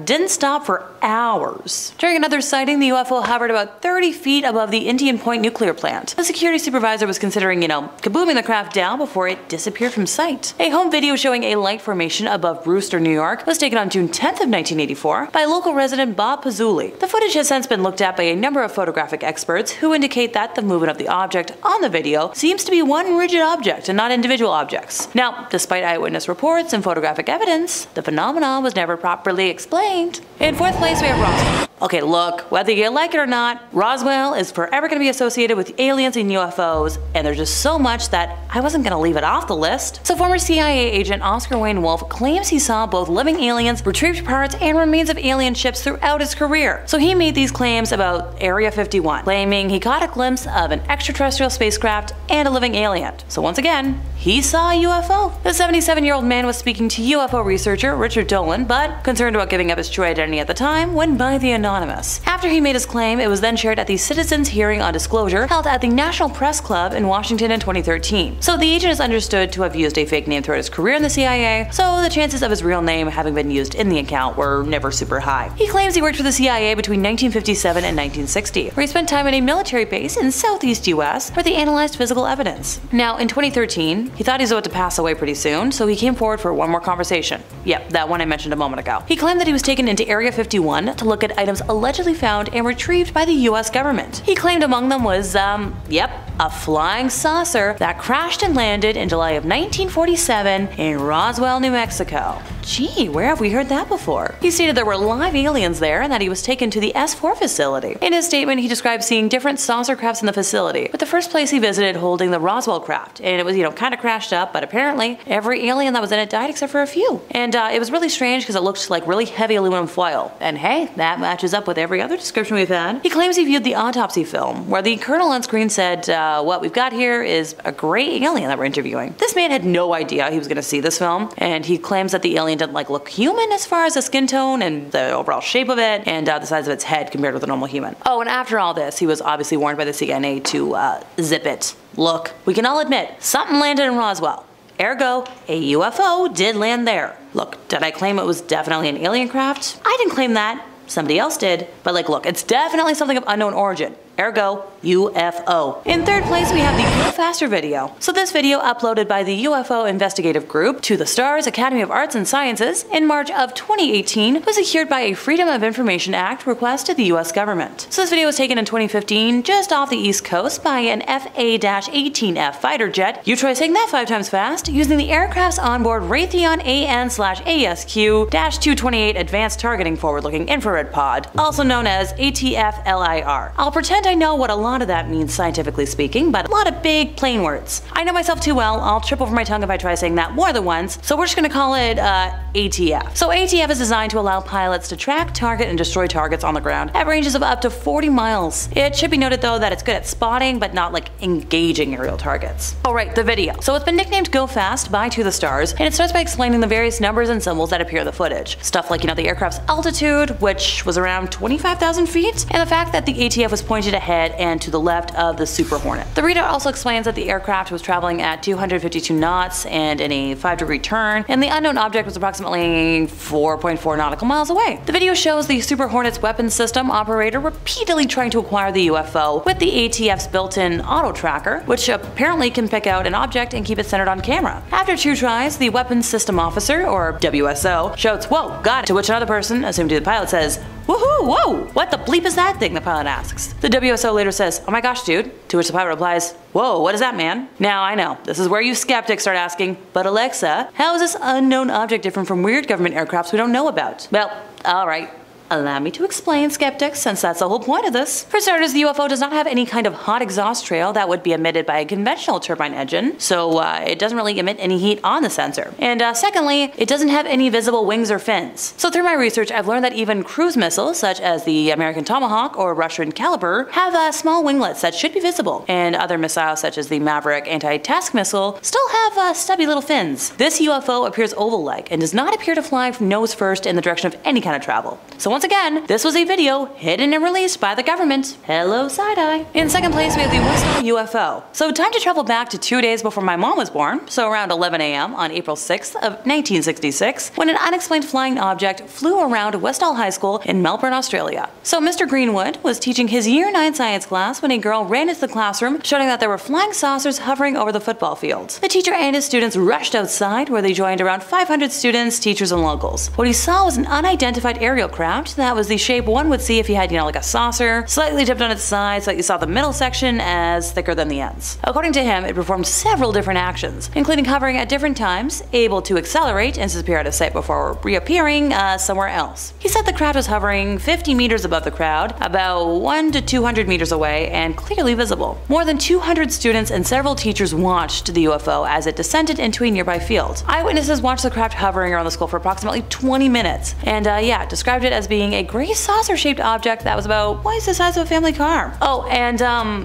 didn't stop for hours. During another sighting, the UFO hovered about 30 feet above the Indian Point nuclear plant. The security supervisor was considering, kabooming the craft down before it disappeared from sight. A home video showing a light formation above Brewster, New York was taken on June 10th of 1984 by local resident Bob Pazzulli. The footage has since been looked at by a number of photographic experts who indicate that the movement of the object on the video seems to be one rigid object and not individual objects. Now, despite eyewitness reports and photographic evidence, the phenomenon was never properly explained. In 4th place, we have Roswell. Okay, look, whether you like it or not, Roswell is forever going to be associated with aliens and UFOs, and there's just so much that I wasn't going to leave it off the list. So former CIA agent Oscar Wayne Wolf claims he saw both living aliens, retrieved parts, and remains of alien ships throughout his career. So he made these claims about Area 51, claiming he caught a glimpse of an extraterrestrial spacecraft and a living alien. So once again, he saw a UFO. The 77-year-old man was speaking to UFO researcher Richard Dolan, but concerned about giving up his true identity at the time, went by the anonymous. After he made his claim, it was then shared at the Citizens Hearing on Disclosure held at the National Press Club in Washington in 2013. So the agent is understood to have used a fake name throughout his career in the CIA, so the chances of his real name having been used in the account were never super high. He claims he worked for the CIA between 1957 and 1960, where he spent time at a military base in southeast US where they analyzed physical evidence. Now, in 2013, he thought he was about to pass away pretty soon, so he came forward for one more conversation. Yep, that one I mentioned a moment ago. He claimed that he was taken into Area 51 to look at items allegedly found and retrieved by the US government. He claimed among them was, a flying saucer that crashed and landed in July of 1947 in Roswell, New Mexico. Gee, where have we heard that before? He stated there were live aliens there and that he was taken to the S4 facility. In his statement, he described seeing different saucer crafts in the facility, with the first place he visited holding the Roswell craft, and it was, kind of crashed up, but apparently every alien that was in it died except for a few. And it was really strange because it looked like really heavy aluminum foil. And hey, that matches up with every other description we've had. He claims he viewed the autopsy film, where the colonel on screen said, what we've got here is a gray alien that we're interviewing. This man had no idea he was going to see this film, and he claims that the alien didn't look human as far as the skin tone and the overall shape of it, and the size of its head compared with a normal human. Oh, and after all this, he was obviously warned by the CIA to zip it. Look, we can all admit, something landed in Roswell. Ergo, a UFO did land there. Look, did I claim it was definitely an alien craft? I didn't claim that. Somebody else did. But like, look, it's definitely something of unknown origin. Ergo, UFO. In third place, we have the Go Faster video. So this video, uploaded by the UFO investigative group to the STARS Academy of Arts and Sciences in March of 2018, was secured by a Freedom of Information Act request to the US government. So this video was taken in 2015 just off the East Coast by an FA-18F fighter jet. You try saying that 5 times fast, using the aircraft's onboard Raytheon AN/ASQ-228 Advanced Targeting Forward-Looking Infrared Pod, also known as ATF-LIR. I'll pretend I know what a lot of that means scientifically speaking, but a lot of big plain words. I know myself too well, I'll trip over my tongue if I try saying that more than once, so we're just gonna call it ATF. So ATF is designed to allow pilots to track, target, and destroy targets on the ground at ranges of up to 40 miles. It should be noted though that it's good at spotting, but not like engaging aerial targets. Alright, the video. So it's been nicknamed Go Fast by To The Stars, and it starts by explaining the various numbers and symbols that appear in the footage. Stuff like, the aircraft's altitude, which was around 25,000 feet, and the fact that the ATF was pointed ahead and to the left of the Super Hornet. The readout also explains that the aircraft was traveling at 252 knots and in a 5-degree turn, and the unknown object was approximately 4.4 nautical miles away. The video shows the Super Hornet's weapons system operator repeatedly trying to acquire the UFO with the ATF's built-in auto tracker, which apparently can pick out an object and keep it centered on camera. After 2 tries, the weapons system officer, or WSO, shouts, "Whoa, got it," to which another person, assumed to be the pilot, says, "Woohoo, whoa, what the bleep is that thing?" the pilot asks. The WSO later says, "Oh my gosh, dude," to which the pilot replies, "Whoa, what is that, man?" Now I know, this is where you skeptics start asking, but Alexa, how is this unknown object different from weird government aircrafts we don't know about? Well, alright. Allow me to explain, skeptics, since that's the whole point of this. For starters, the UFO does not have any kind of hot exhaust trail that would be emitted by a conventional turbine engine, so it doesn't really emit any heat on the sensor. And secondly, it doesn't have any visible wings or fins. So through my research, I've learned that even cruise missiles, such as the American Tomahawk or Russian Caliber, have small winglets that should be visible, and other missiles such as the Maverick anti-task missile still have stubby little fins. This UFO appears oval-like and does not appear to fly nose first in the direction of any kind of travel. So once again, this was a video hidden and released by the government. Hello, side-eye. In second place, we have the Westall UFO. So time to travel back to 2 days before my mom was born, so around 11 a.m. on April 6th of 1966, when an unexplained flying object flew around Westall High School in Melbourne, Australia. So Mr. Greenwood was teaching his Year 9 science class when a girl ran into the classroom, shouting that there were flying saucers hovering over the football field. The teacher and his students rushed outside, where they joined around 500 students, teachers, and locals. What he saw was an unidentified aerial craft that was the shape one would see if you had, like a saucer, slightly tipped on its side so that you saw the middle section as thicker than the ends. According to him, it performed several different actions, including hovering at different times, able to accelerate and disappear out of sight before reappearing somewhere else. He said the craft was hovering 50 meters above the crowd, about 1 to 200 meters away, and clearly visible. More than 200 students and several teachers watched the UFO as it descended into a nearby field. Eyewitnesses watched the craft hovering around the school for approximately 20 minutes, and described it as being a gray saucer-shaped object that was about twice the size of a family car. Oh, and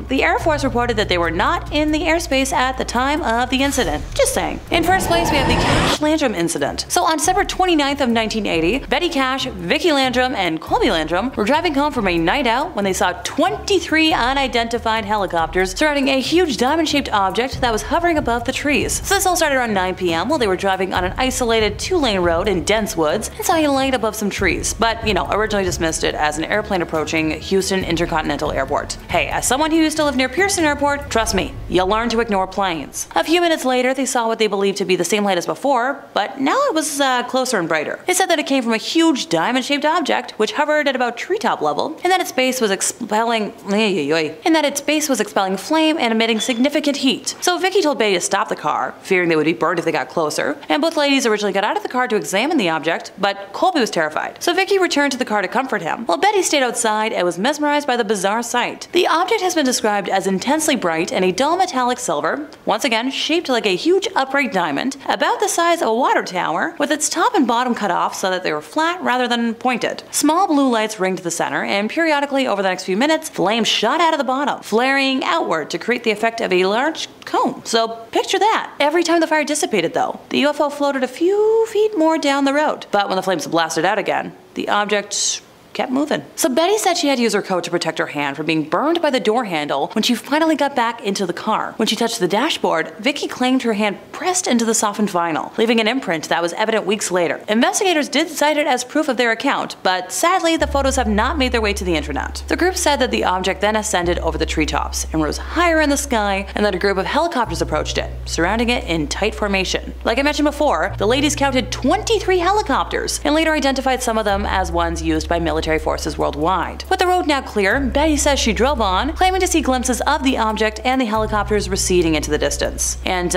the Air Force reported that they were not in the airspace at the time of the incident. Just saying. In first place, we have the Cash Landrum incident. So on December 29th of 1980, Betty Cash, Vicky Landrum, and Colby Landrum were driving home from a night out when they saw 23 unidentified helicopters surrounding a huge diamond-shaped object that was hovering above the trees. So this all started around 9 p.m. while they were driving on an isolated 2-lane road in dense woods and saw a light above some trees, but originally dismissed it as an airplane approaching Houston Intercontinental Airport. Hey, as someone who used to live near Pearson Airport, trust me, you'll learn to ignore planes. A few minutes later, they saw what they believed to be the same light as before, but now it was closer and brighter. They said that it came from a huge diamond-shaped object which hovered at about treetop level, and that its base was expelling flame and emitting significant heat. So Vicky told Betty to stop the car, fearing they would be burned if they got closer, and both ladies originally got out of the car to examine the object, but Colby was terrified. So Vicky returned to the car to comfort him, while Betty stayed outside and was mesmerized by the bizarre sight. The object has been described as intensely bright and a dull metallic silver, once again shaped like a huge upright diamond, about the size of a water tower, with its top and bottom cut off so that they were flat rather than pointed. Small blue lights ringed the center, and periodically over the next few minutes, flames shot out of the bottom, flaring outward to create the effect of a large cone. So picture that. Every time the fire dissipated though, the UFO floated a few feet more down the road. But when the flames blasted out again, the object kept moving. So Betty said she had to use her coat to protect her hand from being burned by the door handle when she finally got back into the car. When she touched the dashboard, Vicky claimed her hand pressed into the softened vinyl, leaving an imprint that was evident weeks later. Investigators did cite it as proof of their account, but sadly the photos have not made their way to the internet. The group said that the object then ascended over the treetops and rose higher in the sky, and that a group of helicopters approached it, surrounding it in tight formation. Like I mentioned before, the ladies counted 23 helicopters and later identified some of them as ones used by military forces worldwide. With the road now clear, Betty says she drove on, claiming to see glimpses of the object and the helicopters receding into the distance. And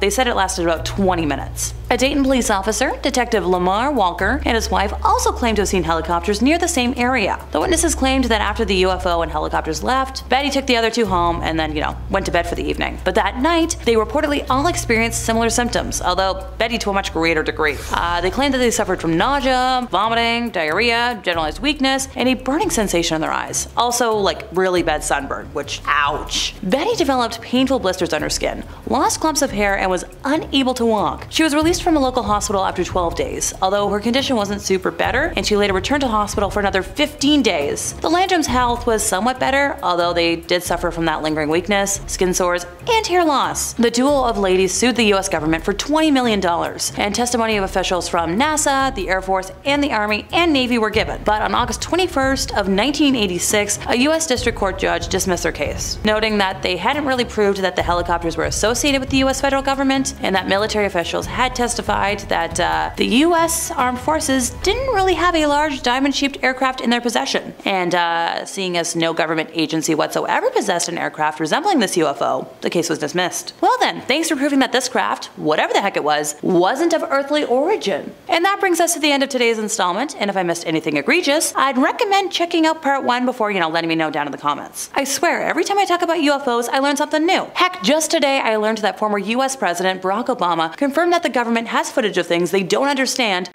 they said it lasted about 20 minutes. A Dayton police officer, Detective Lamar Walker, and his wife also claimed to have seen helicopters near the same area. The witnesses claimed that after the UFO and helicopters left, Betty took the other two home and then, went to bed for the evening. But that night, they reportedly all experienced similar symptoms, although Betty to a much greater degree. They claimed that they suffered from nausea, vomiting, diarrhea, generalized weakness, and a burning sensation in their eyes. Also, like really bad sunburn, which ouch. Betty developed painful blisters on her skin, lost clumps of hair, and was unable to walk. She was released from a local hospital after 12 days, although her condition wasn't super better, and she later returned to hospital for another 15 days. The Landrums' health was somewhat better, although they did suffer from that lingering weakness, skin sores, and hair loss. The duo of ladies sued the US government for $20 million, and testimony of officials from NASA, the Air Force, and the Army and Navy were given. But on August 21st of 1986, a US District Court judge dismissed their case, noting that they hadn't really proved that the helicopters were associated with the US federal government, and that military officials had testified that the US Armed Forces didn't really have a large diamond-shaped aircraft in their possession. And seeing as no government agency whatsoever possessed an aircraft resembling this UFO, the case was dismissed. Well then, thanks for proving that this craft, whatever the heck it was, wasn't of earthly origin. And that brings us to the end of today's installment, and if I missed anything egregious, I'd recommend checking out part 1 before, letting me know down in the comments. I swear, every time I talk about UFOs, I learn something new. Heck, just today I learned that former US President Barack Obama confirmed that the government has footage of things they don't understand